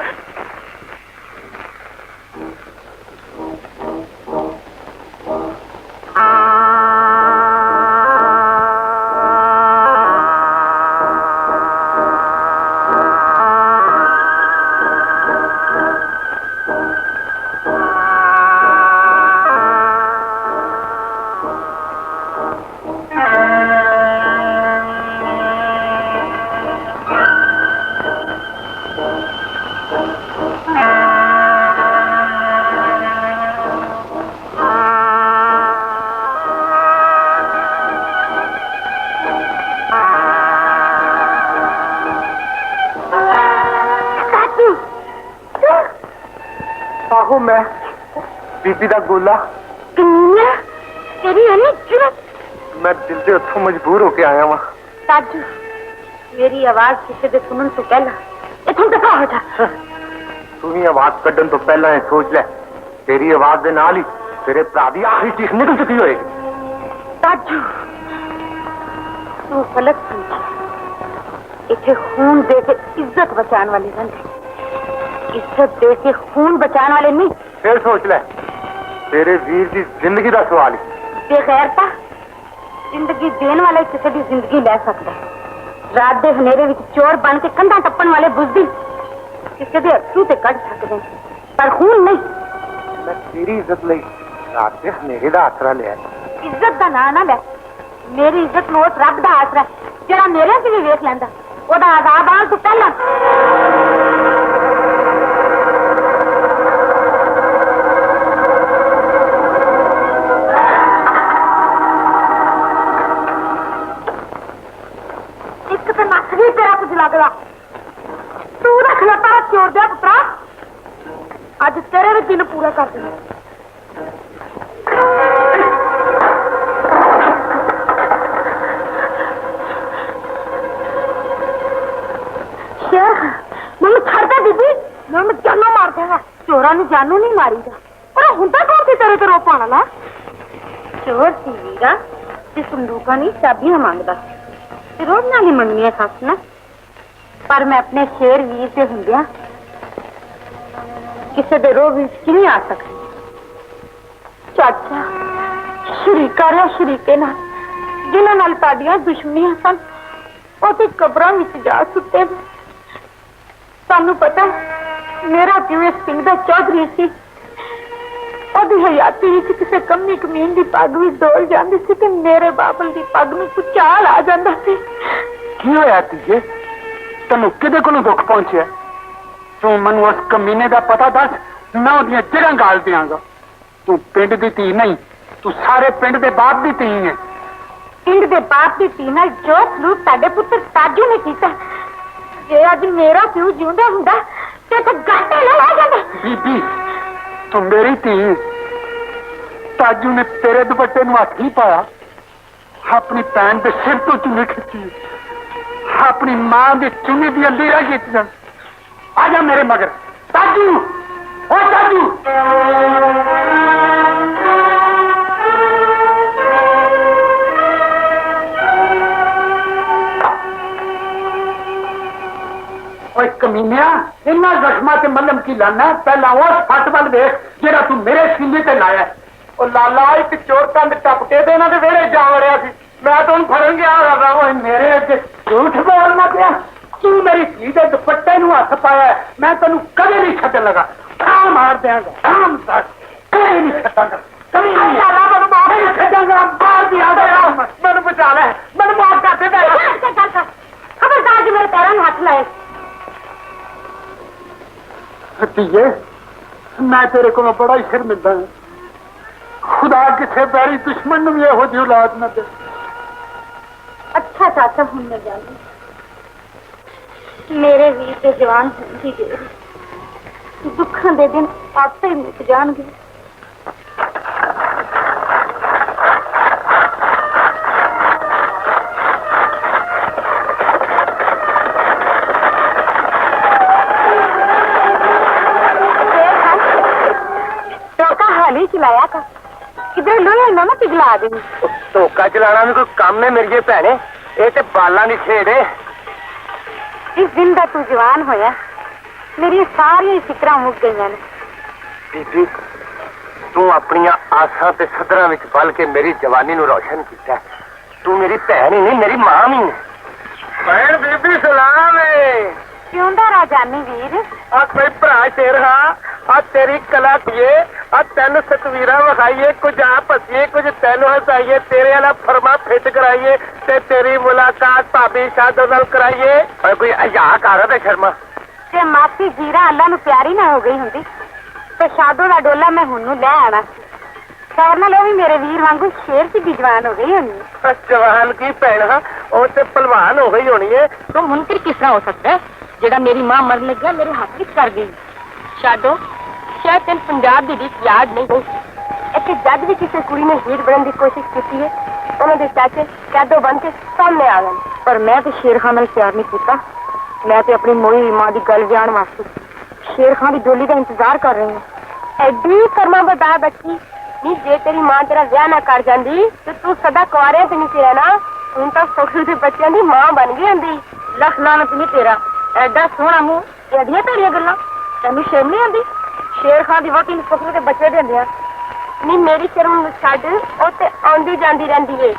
ਆਹੋ ਮੈਂ ਬੀਬੀ ਦਾ ਗੋਲਾ। ਤੇਰੀ ਇੰਨੀ ਜੁਰਤ? ਮੈਂ ਦਿਲ ਦੇ ਉੱਥੋਂ ਮਜਬੂਰ ਹੋ ਕੇ ਆਇਆ ਵਾਂ। ਤਾਜੂ, ਮੇਰੀ ਆਵਾਜ਼ ਕਿਸੇ ਦੇ ਸੁਣਨ ਤੋਂ ਪਹਿਲਾਂ ਇੱਥੋਂ ਦਫਾ ਹੋ ਜਾ। ਤੂੰ ਵੀ ਆਵਾਜ਼ ਕੱਢਣ ਤੋਂ ਪਹਿਲਾਂ ਇਹ ਸੋਚ ਲੈ, ਤੇਰੀ ਆਵਾਜ਼ ਦੇ ਨਾਲ ਹੀ ਤੇਰੇ ਭਰਾ ਦੀ ਆਖਰੀ ਚੀਖ ਨਿਕਲ ਚੁੱਕੀ ਹੋਏਗੀ। ਤਾਜੂ, ਤੂੰ ਗਲਤ ਸਮਝਾ। ਇੱਥੇ ਖੂਨ ਦੇ ਕੇ ਇੱਜ਼ਤ ਬਚਾਉਣ ਵਾਲੇ ਰਹਿੰਦੇ, ਇੱਜ਼ਤ ਦੇ ਕੇ ਖੂਨ ਬਚਾਉਣ ਵਾਲੇ ਨਹੀਂ। ਫਿਰ ਸੋਚ ਲੈ, ਤੇਰੇ ਵੀਰ ਦੀ ਜ਼ਿੰਦਗੀ ਦਾ ਸਵਾਲ ਹੀ। ਬੇਗੈਰਤਾ, ਜ਼ਿੰਦਗੀ ਦੇਣ ਵਾਲੇ ਕਿਸੇ ਦੀ ਜ਼ਿੰਦਗੀ ਲੈ ਸਕਦਾ। ਰਾਤ ਦੇ ਹਨੇਰੇ ਵਿੱਚ ਚੋਰ ਬਣ ਕੇ ਕੰਧਾਂ ਟੱਪਣ ਵਾਲੇ ਬੁੱਝਦੀ ਕਿਸੇ ਦੇ ਅੱਥਰੂ ਤੇ ਕੱਢ ਸਕਦੇ, ਪਰ ਖੂਨ ਨਹੀਂ। ਮੈਂ ਤੇਰੀ ਇੱਜ਼ਤ ਲਈ ਰਾਤ ਦੇ ਹਨੇਰੇ ਦਾ ਆਸਰਾ ਲਿਆ। ਇੱਜ਼ਤ ਦਾ ਨਾਂ ਨਾ ਲੈ। ਮੇਰੀ ਇੱਜ਼ਤ ਨੂੰ ਉਸ ਰੱਬ ਦਾ ਆਸਰਾ ਜਿਹੜਾ ਮੇਰੇ ਤੇ ਵੀ ਵੇਖ ਲੈਂਦਾ। ਉਹਦਾ ਆਜ਼ਾਦ ਆਉਣ ਤੋਂ ਪਹਿਲਾਂ ਇੱਕ ਤੇ ਨੱਕ ਵੀ ਤੇਰਾ ਕੁਝ ਲੱਗਦਾ। ਤੂੰ ਰੱਖ ਲੈ ਤਾਰਾ ਚੋਰ ਦਿਆ ਪੁੱਤਰਾ। ਅੱਜ ਤੇਰੇ ਵੀ ਦਿਨ ਪੂਰਾ ਕਰ ਦੇਣਾ। ਮੈਨੂੰ ਛੱਡ ਦੇ ਬੀਬੀ, ਮੈਂ ਜਾਨੋਂ ਮਾਰ ਦੇਗਾ। ਚੋਰਾਂ ਨੂੰ ਜਾਨੋਂ ਨਹੀਂ ਮਾਰੀਦਾ। ਪਰ ਹੁੰਦਾ ਕੌਣ ਸੀ ਤੇਰੇ ਤੇ ਰੋਕ ਪਾਉਣ ਵਾਲਾ? ਚੋਰ ਸੀ ਵੀਰਾ, ਤੇ ਸੰਦੂਕਾਂ ਦੀ ਚਾਬੀਆਂ ਮੰਗਦਾ ਤੇ ਰੋਜ਼ ਨਾਲ ਹੀ ਮੰਗਣੀਆਂ ਸੱਸ ਨਾ। ਪਰ ਮੈਂ ਆਪਣੇ ਸ਼ੇਰ ਵੀਰ ਦੇ ਹੁੰਦਿਆਂ ਕਿਸੇ ਦੇ ਰੋਹ ਵਿੱਚ ਨਹੀਂ ਆ ਸਕਦੀ। ਚਾਚਾ ਸ਼ਰੀਕਾ ਰਿਹਾ ਸ਼ਰੀਕੇ ਨਾਲ ਜਿਨ੍ਹਾਂ ਨਾਲ ਤੁਹਾਡੀਆਂ ਦੁਸ਼ਮਣੀਆਂ ਸਨ, ਉਹ ਤੇ ਕਬਰਾਂ ਵਿੱਚ ਜਾ ਸੁੱਤੇ ਨੇ। ਸਾਨੂੰ ਪਤਾ ਮੇਰਾ ਪਿਓ ਇਸ ਪਿੰਡ ਦਾ ਚੌਧਰੀ ਸੀ। ਉਹਦੀ ਹਯਾਤੀ ਵਿੱਚ ਕਿਸੇ ਕਮੀ ਕਮੀਨ ਦੀ ਪੱਗ ਵੀ ਡੋਲ ਜਾਂਦੀ ਸੀ ਤੇ ਮੇਰੇ ਬਾਬਲ ਦੀ ਪੱਗ ਨੂੰ ਭੁਚਾਲ ਆ ਜਾਂਦਾ ਸੀ। ਕੀ ਹੋਇਆ ਧੀਏ? ਤੈਨੂੰ ਕਿਹਦੇ ਕੋਲੋਂ ਦੁੱਖ ਪਹੁੰਚਿਆ? ਤੂੰ ਮੈਨੂੰ ਉਸ ਕਮੀਨੇ ਦਾ ਪਤਾ ਦੱਸ, ਮੈਂ ਉਹਦੀਆਂ ਜੜ੍ਹਾਂ ਗਾਲ ਦਿਆਂਗਾ। ਤੂੰ ਪਿੰਡ ਦੀ ਧੀ ਨਹੀਂ, ਤੂੰ ਸਾਰੇ ਪਿੰਡ ਦੇ ਬਾਪ ਦੀ ਧੀ ਹੈ। ਪਿੰਡ ਦੇ ਬਾਪ ਦੀ ਧੀ ਨਾਲ ਜੋ ਸਲੂਕ ਤੁਹਾਡੇ ਪੁੱਤਰ ਤਾਜੂ ਨੇ ਕੀਤਾ, ਜੇ ਅੱਜ ਮੇਰਾ ਪਿਓ ਜਿਉਂਦਾ ਹੁੰਦਾ ਤੇ ਗਾਟੇ ਲਾ ਜਾਂਦਾ। ਬੀਬੀ ਤੂੰ ਮੇਰੀ ਧੀ, ਤਾਜੂ ਨੇ ਤੇਰੇ ਦੁਪੱਟੇ ਨੂੰ ਹੱਥ ਨਹੀਂ ਪਾਇਆ, ਆਪਣੀ ਭੈਣ ਦੇ ਸਿਰ ਤੋਂ ਚੁੰਨੀ ਖਿੱਚੀ, ਆਪਣੀ ਮਾਂ ਦੀ ਚੁੰਨੀ ਦੀਆਂ ਲੀਰਾਂ ਖਿੱਚੀਆਂ। ਆ ਜਾ ਮੇਰੇ ਮਗਰ ਤਾਜੂ, ਓ ਤਾਜੂ। ਓਏ ਕਮੀਨਿਆ, ਇੰਨਾ ਜ਼ਖਮਾਂ ਤੇ ਮੱਲਮ ਕੀ ਲਾਣਾ? ਪਹਿਲਾਂ ਉਸ ਫੱਟ ਵੱਲ ਵੇਖ ਜਿਹੜਾ ਤੂੰ ਮੇਰੇ ਸੀਨੇ ਤੇ ਲਾਇਆ। ਉਹ ਲਾਲਾ ਇੱਕ ਚੋਰ ਕੰਧ ਟੱਪ ਕੇ ਤੇ ਇਹਨਾਂ ਦੇ ਵਿਹੜੇ ਜਾ ਵੜਿਆ ਸੀ। ਮੈਂ ਤਾਂ ਉਹਨੂੰ ਫੜਨ ਗਿਆ ਕਰਦਾ। ਓਏ ਮੇਰੇ ਅੱਗੇ ਝੂਠ ਬੋਲਣਾ ਪਿਆ। ਤੂੰ ਮੇਰੀ ਧੀ ਦੇ ਦੁਪੱਟੇ ਨੂੰ ਹੱਥ ਪਾਇਆ, ਮੈਂ ਤੈਨੂੰ ਕਦੇ ਨਹੀਂ ਛੱਡਣ ਲੱਗਾ। ਠਾਂ ਮਾਰ ਦਿਆਂਗਾ, ਸ਼ਾਮ ਤੱਕ ਕਦੇ ਨਹੀਂ ਛੱਡਾਂਗਾ, ਕਦੇ ਨਹੀਂ। ਮੈਨੂੰ ਮਾਰ ਨਹੀਂ ਛੱਡਾਂਗਾ, ਬਾਹਰ ਦੀ ਆ ਗਿਆ। ਮੈਨੂੰ ਬਚਾ ਲੈ, ਮੈਨੂੰ ਮਾਰ ਕਰਦੇ ਪੈ। ਖਬਰਦਾਰ ਜੀ ਮੇਰੇ ਪੈਰਾਂ ਨੂੰ ਹੱਥ ਲਾਏ। ਧੀਏ ਮੈਂ ਤੇਰੇ ਕੋਲੋਂ ਬੜਾ ਹੀ ਸਿਰ ਮਿਲਦਾ ਹਾਂ। ਖੁਦਾ ਕਿਸੇ ਪੈਰੀ ਦੁਸ਼ਮਣ ਨੂੰ ਵੀ ਇਹੋ ਜਿਹੀ ਔਲਾਦ ਨਾ ਦੇ। ਅੱਛਾ ਚਾਚਾ, ਹੁਣ ਮੈਂ ਜਾਣੀ ਮੇਰੇ ਵੀਰ ਦੇ ਜਵਾਨ ਹੋਣ ਦੀ ਦੇਰ, ਦੁੱਖਾਂ ਦੇ ਦਿਨ ਆਪੇ ਹੀ ਮੁੱਕ ਜਾਣਗੇ। ਹਾਲੀ ਚਲਾਇਆ ਕਰ, ਕਿਧਰ ਲੋਹੇ ਨਾ ਪਿਘਲਾ ਦੇ। ਧੋਖਾ ਚਲਾਣਾ ਵੀ ਕੋਈ ਕੰਮ ਹੈ ਮੇਰੀਏ ਭੈਣੇ? ਇਹ ਤੇ ਬਾਲਾਂ ਦੀ ਖੇਡ ਹੈ। ਜਿਸ ਦਿਨ ਦਾ ਤੂੰ ਜਵਾਨ ਹੋਇਆ ਮੇਰੀਆਂ ਸਾਰੀਆਂ ਫਿਕਰਾਂ ਮੁੱਕ ਗਈਆਂ ਨੇ। ਬੀਬੀ ਤੂੰ ਆਪਣੀਆਂ ਆਸਾਂ ਤੇ ਸਦਰਾਂ ਵਿੱਚ ਬਲ ਕੇ ਮੇਰੀ ਜਵਾਨੀ ਨੂੰ ਰੌਸ਼ਨ ਕੀਤਾ। ਤੂੰ ਮੇਰੀ ਭੈਣ ਹੀ ਨਹੀਂ, ਮੇਰੀ ਮਾਂ ਵੀ ਹੈ। ਭੈਣ ਬੀਬੀ ਸਲਾਮ ਹੈ। ਕਿਉਂਦਾ ਰਾਜਾਨੀ ਵੀਰ। ਆ ਕੋਈ ਭਰਾ ਸ਼ੇਰ ਹਾਂ, ਆ ਤੇਰੀ ਕਲਾ ਕੀਏ, ਆ ਤੈਨੂੰ ਤਸਵੀਰਾਂ ਵਿਖਾਈਏ, ਕੁਝ ਆਪ ਹੱਸੀਏ, ਕੁਝ ਤੈਨੂੰ ਹਸਾਈਏ, ਤੇਰੇ ਵਾਲਾ ਫਰਮਾ ਫਿੱਟ ਕਰਾਈਏ ਤੇ ਤੇਰੀ ਮੁਲਾਕਾਤ ਭਾਬੀ ਸ਼ਾਦੋ ਨਾਲ ਕਰਾਈਏ। ਕੋਈ ਅਜਾ ਕਰ ਤੇ ਸ਼ਰਮਾ। ਜੇ ਮਾਸੀ ਜੀਰਾ ਅੱਲਾ ਨੂੰ ਪਿਆਰੀ ਨਾ ਹੋ ਗਈ ਹੁੰਦੀ ਤੇ ਸ਼ਾਦੋ ਦਾ ਡੋਲਾ ਮੈਂ ਹੁਣ ਨੂੰ ਲੈ ਆਣਾ। ਖੈਰ ਨਾਲ ਉਹ ਵੀ ਮੇਰੇ ਵੀਰ ਵਾਂਗੂ ਸ਼ੇਰ ਦੀ ਜਵਾਨ ਹੋ ਗਈ ਹੋਣੀ। ਜਵਾਨ ਕੀ ਭੈਣ, ਉਹ ਤੇ ਪਹਿਲਵਾਨ ਹੋ ਗਈ ਹੋਣੀ ਹੈ। तो मुनकर किस तरह हो सकता है जेड़ा मेरी मां मरन लगा मेरे हाथ विच कर गई। शादो शायद तेन पंजाब दी रीत याद नहीं गई। इत्थे जद भी किसी कुड़ी ने हीर बनने की कोशिश की है उन्होंने चाचे कैदो बन के सामने आ गए, पर मैं तो शेर खान नाल प्यार नहीं किया। मैं तो अपनी मोई मां की गल जान वास्ते शेर खान की डोली का इंतजार कर रही हूँ। एडी फरमा बता बच्ची नहीं, जे तेरी मां तेरा विआह ना कर जाती तो तू सदा कुआरियां च नहीं सी रहना। हूं तो सुख दे बच्चों की मां बन गई होंदी। लख लानत नहीं तेरा, एडा सोहना मुंह, एडियां भैड़ियां गल्लां, तैनूं शर्म नहीं आंदी? शेर खान की वोटी सुख दे बच्चे देंदे नहीं। मेरी शर्म छड्ड, ओ ते आंदी जांदी रहिंदी है।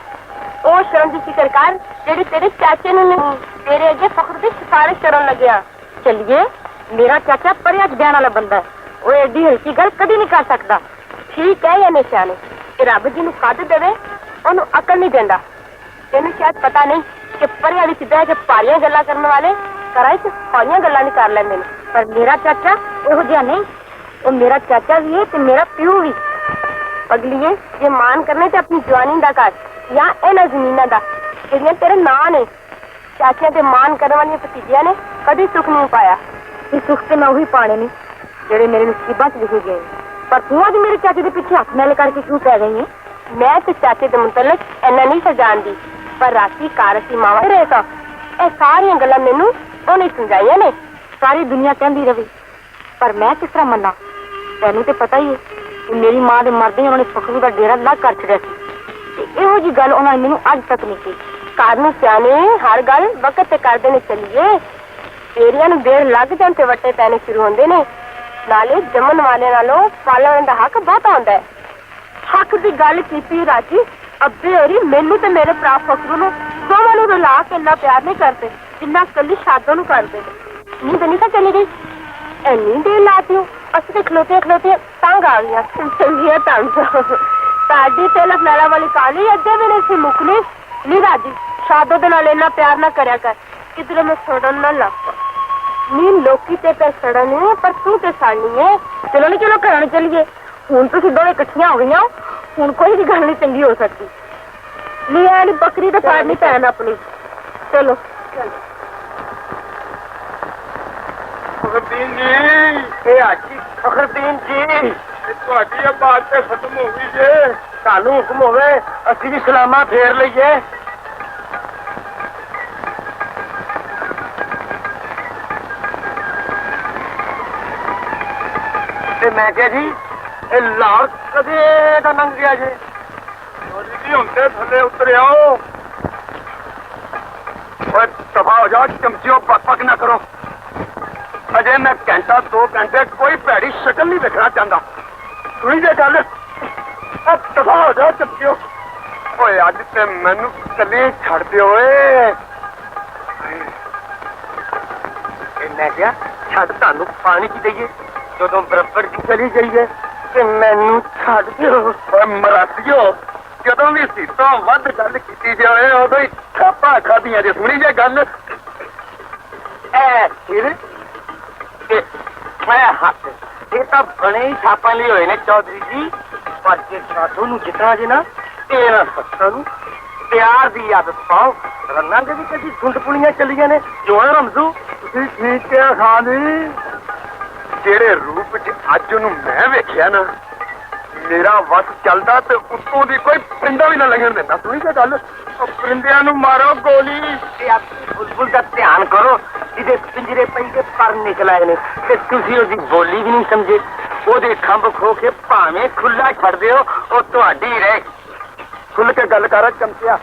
ओ शर्म की फिक्र कर जेड़ी तेरे चाचे नूं नहीं, तेरे अगे फखर दी सिफारिश करन लग्या। चलिए मेरा चाचा परिया जाण वाला बंदा है, वो एडी हल्की गल कदी नहीं कर सकता। ठीक है या निशाने कि रब जी नूं कद देवे ओनूं अकल नहीं देंदा। तेनूं शायद पता नहीं कि परिया विच बह के भारियां गल्लां करन वाले घरां च हौलियां गल्लां नहीं कर लैंदे ने, पर मेरा चाचा इहो जिहा नहीं। वो मेरा चाचा भी है ते मेरा प्यो भी। अगलीए जे मान करने ते अपनी जवानी दा कर या इन्हां जमीनां दा ਜਿਹੜੀਆਂ तेरे नां ने। चाचियां ते मान करने वाली भतीजियां ने कभी सुख नहीं पाया। ये सुख ते मैं उही पाने ने जेड़े मेरे नसीबां च लिखे गए। पर तू अज मेरे चाचे दे पीछे हथ नाल करके क्यों कह गई है? मैं ते चाचे दे मुतलक इन्ना नहीं सजानदी, पर राती कारसी मावा रहे तो ये सारियां गल्लां मैनूं उन्हें समझाइयां ने। सारी दुनिया कहंदी रही पर मैं किस तरह मन्ना? तैनूं ते पता ही है कि मेरी मां दे मरदे उन्होंने फखरू दा डेरा लग कर छड़िया सी। ਇਹੋ ਜੀ ਗੱਲ ਉਹਨਾਂ ਨੇ ਮੈਨੂੰ ਅੱਜ ਤੱਕ ਨਹੀਂ ਕੀਤੀ। ਘਰ ਨੂੰ ਸਿਆਣੇ ਹਰ ਗੱਲ ਵਕਤ ਤੇ ਕਰਦੇ ਨੇ ਚੱਲੀਏ। ਤੇਰੀਆਂ ਨੂੰ ਦੇਰ ਲੱਗ ਜਾਣ ਤੇ ਵੱਟੇ ਪੈਣੇ ਸ਼ੁਰੂ ਹੁੰਦੇ ਨੇ। ਨਾਲੇ ਜੰਮਣ ਵਾਲੇ ਨਾਲੋਂ ਪਾਲਣ ਦਾ ਹੱਕ ਬਹੁਤ ਆਉਂਦਾ ਹੈ। ਹੱਕ ਦੀ ਗੱਲ ਕੀਤੀ ਰਾਜੀ, ਅੱਬੇ ਹੋਰੀ ਮੈਨੂੰ ਤੇ ਮੇਰੇ ਭਰਾ ਫਕਰੂ ਨੂੰ ਦੋਵਾਂ ਨੂੰ ਰਲਾ ਕੇ ਇੰਨਾ ਪਿਆਰ ਨਹੀਂ ਕਰਦੇ ਜਿੰਨਾ ਕੱਲੀ ਸ਼ਾਦੋਂ ਨੂੰ ਕਰਦੇ ਨੇ। ਨੀਂਦ ਨਹੀਂ ਤਾਂ ਚਲੀ ਗਈ, ਇੰਨੀ ਦੇਰ ਲਾਤੀ ਹੋ। ਅਸੀਂ ਤੇ ਖਲੋਤੇ ਖਲੋਤੇ ਤੰਗ ਆ ਗਈਆਂ। ਚੰਗੀਆਂ ਤੰਗ ਸਾਡੀ ਤੇ ਲਖਨਾਲਾ ਵਾਲੀ ਕਾਲੀ ਅੱਗੇ ਵੀ ਨਹੀਂ ਸੀ ਮੁੱਕਣੀ। ਨੀ ਰਾਜੀ, ਸ਼ਾਦੋ ਦੇ ਨਾਲ ਇੰਨਾ ਪਿਆਰ ਨਾ ਕਰਿਆ ਕਰ, ਕਿਧਰੇ ਮੈਂ ਸੜਨ ਨਾ ਲੱਗ। ਨੀ ਲੋਕੀ ਤੇ ਪੈ ਸੜਨ ਪਰ ਤੂੰ ਤੇ ਸੜਨੀ ਹੈ। ਚਲੋ ਨੀ ਚਲੋ ਘਰਾਂ ਨੂੰ ਚੱਲੀਏ। ਹੁਣ ਤੁਸੀਂ ਦੋਵੇਂ ਇਕੱਠੀਆਂ ਹੋ ਗਈਆਂ, ਹੁਣ ਕੋਈ ਵੀ ਗੱਲ ਨਹੀਂ ਚੰਗੀ ਹੋ ਸਕਦੀ। ਨੀ ਐ ਨੀ ਬੱਕਰੀ ਤੇ ਫਾੜਨੀ ਪੈਣ ਆਪਣੀ। ਚਲੋ ਫਖਰਦੀਨ ਜੀ, ਇਹ ਆਜੀ ਫਖਰਦੀਨ ਜੀ, ਤੁਹਾਡੀ ਇਹ ਬਾਤ ਤੇ ਖਤਮ ਹੋ ਗਈ ਜੇ। ਤੁਹਾਨੂੰ ਹੁਕਮ ਹੋਵੇ ਅਸੀਂ ਵੀ ਸਲਾਮਾਂ ਫੇਰ ਲਈਏ। ਤੇ ਮੈਂ ਕਿਹਾ ਜੀ ਇਹ ਲਾਲ ਕਦੇ ਦਾ ਲੰਘ ਗਿਆ ਜੇ। ਜੀ ਹੁਣ ਤੇ ਥੱਲੇ ਉਤਰ ਆਓ। ਓਏ ਤਬਾਹ ਹੋ ਜਾ ਚਮਚਿਓ, ਪਕ ਨਾ ਕਰੋ। ਅਜੇ ਮੈਂ ਘੰਟਾ 2 ਘੰਟੇ ਕੋਈ ਭੈੜੀ ਸ਼ਕਲ ਨਹੀਂ ਵੇਖਣਾ ਚਾਹੁੰਦਾ। ਸੁਣੀ ਜੇ ਗੱਲ, ਤਬਾਹ ਹੋ ਜਾ ਚਮਚਿਓ। ਓਏ ਅੱਜ ਤੇ ਮੈਨੂੰ ਕੱਲੇ ਛੱਡ ਦਿਓ ਓਏ। ਮੈਂ ਕਿਹਾ ਛੱਡ ਤੁਹਾਨੂੰ ਪਾਣੀ ਕੀ ਦਈਏ ਜਦੋਂ ਬਰਫੜ ਦੀ ਚਲੀ ਜਾਈਏ ਤੇ ਮੈਨੂੰ ਛੱਡ ਦਿਓ। ਓਏ ਮਰਾਸੀਓ, ਜਦੋਂ ਵੀ ਸੀਤੋਂ ਵੱਧ ਗੱਲ ਕੀਤੀ ਜਾਵੇ ਉਦੋਂ ਹੀ ਛਾਪਾਂ ਖਾਧੀਆਂ ਜੇ। ਸੁਣੀ ਜੇ ਗੱਲ, ਐ ਫਿਰ ਮੈਂ ਹੱਥ ਇਹ ਤਾਂ ਬਣੇ ਹੀ ਛਾਪਾਂ ਲਈ ਹੋਏ ਨੇ ਚੌਧਰੀ ਜੀ। ਪਰ ਜੇ ਸਾਧੂ ਨੂੰ ਜਿੱਤਣਾ ਜੇ ਨਾ, ਤੇਰਾ ਸੱਤਾਂ ਨੂੰ ਪਿਆਰ ਦੀ ਆਦਤ ਪਾਓ। ਰੰਨਾਂ ਦੇ ਵੀ ਕਦੀ ਸੁੰਡ ਪੁਣੀਆਂ ਚੱਲੀਆਂ ਨੇ। ਜੋ ਹੈ ਰਮਜ਼ੂ, ਤੁਸੀਂ ਠੀਕ ਕਿਹਾ ਖਾਨ ਜੀ। ਜਿਹੜੇ ਰੂਪ ਚ ਅੱਜ ਉਹਨੂੰ ਮੈਂ ਵੇਖਿਆ ਨਾ, ਮੇਰਾ ਵਸ ਚੱਲਦਾ ਤੇ ਉੱਤੋਂ ਦੀ ਕੋਈ ਪਰਿੰਦਾ ਵੀ ਨਾ ਲੱਗਣ ਦਿੰਦਾ। ਸੁਣੀ ਤੇ ਗੱਲ, ਉਹ ਪਰਿੰਦਿਆਂ ਨੂੰ ਮਾਰੋ ਗੋਲੀ। ਤੇ ਆਪਣੀ ਬੁਲਬੁਲ ਦਾ ਧਿਆਨ ਕਰੋ, ਜਿਹਦੇ ਪਿੰਜਰੇ ਪਈ ਦੇ ਪਰ ਨਿਕਲ ਆਏ ਨੇ ਤੇ ਤੁਸੀਂ ਉਹਦੀ ਬੋਲੀ ਵੀ ਨਹੀਂ ਸਮਝੇ। ਉਹਦੇ ਖੰਭ ਖੋ ਕੇ ਭਾਵੇਂ ਖੁੱਲਾ ਛੱਡ ਦਿਓ, ਉਹ ਤੁਹਾਡੀ ਰਹੇ। ਖੁੱਲ ਕੇ ਗੱਲ ਕਰ ਚਮਚਿਆ।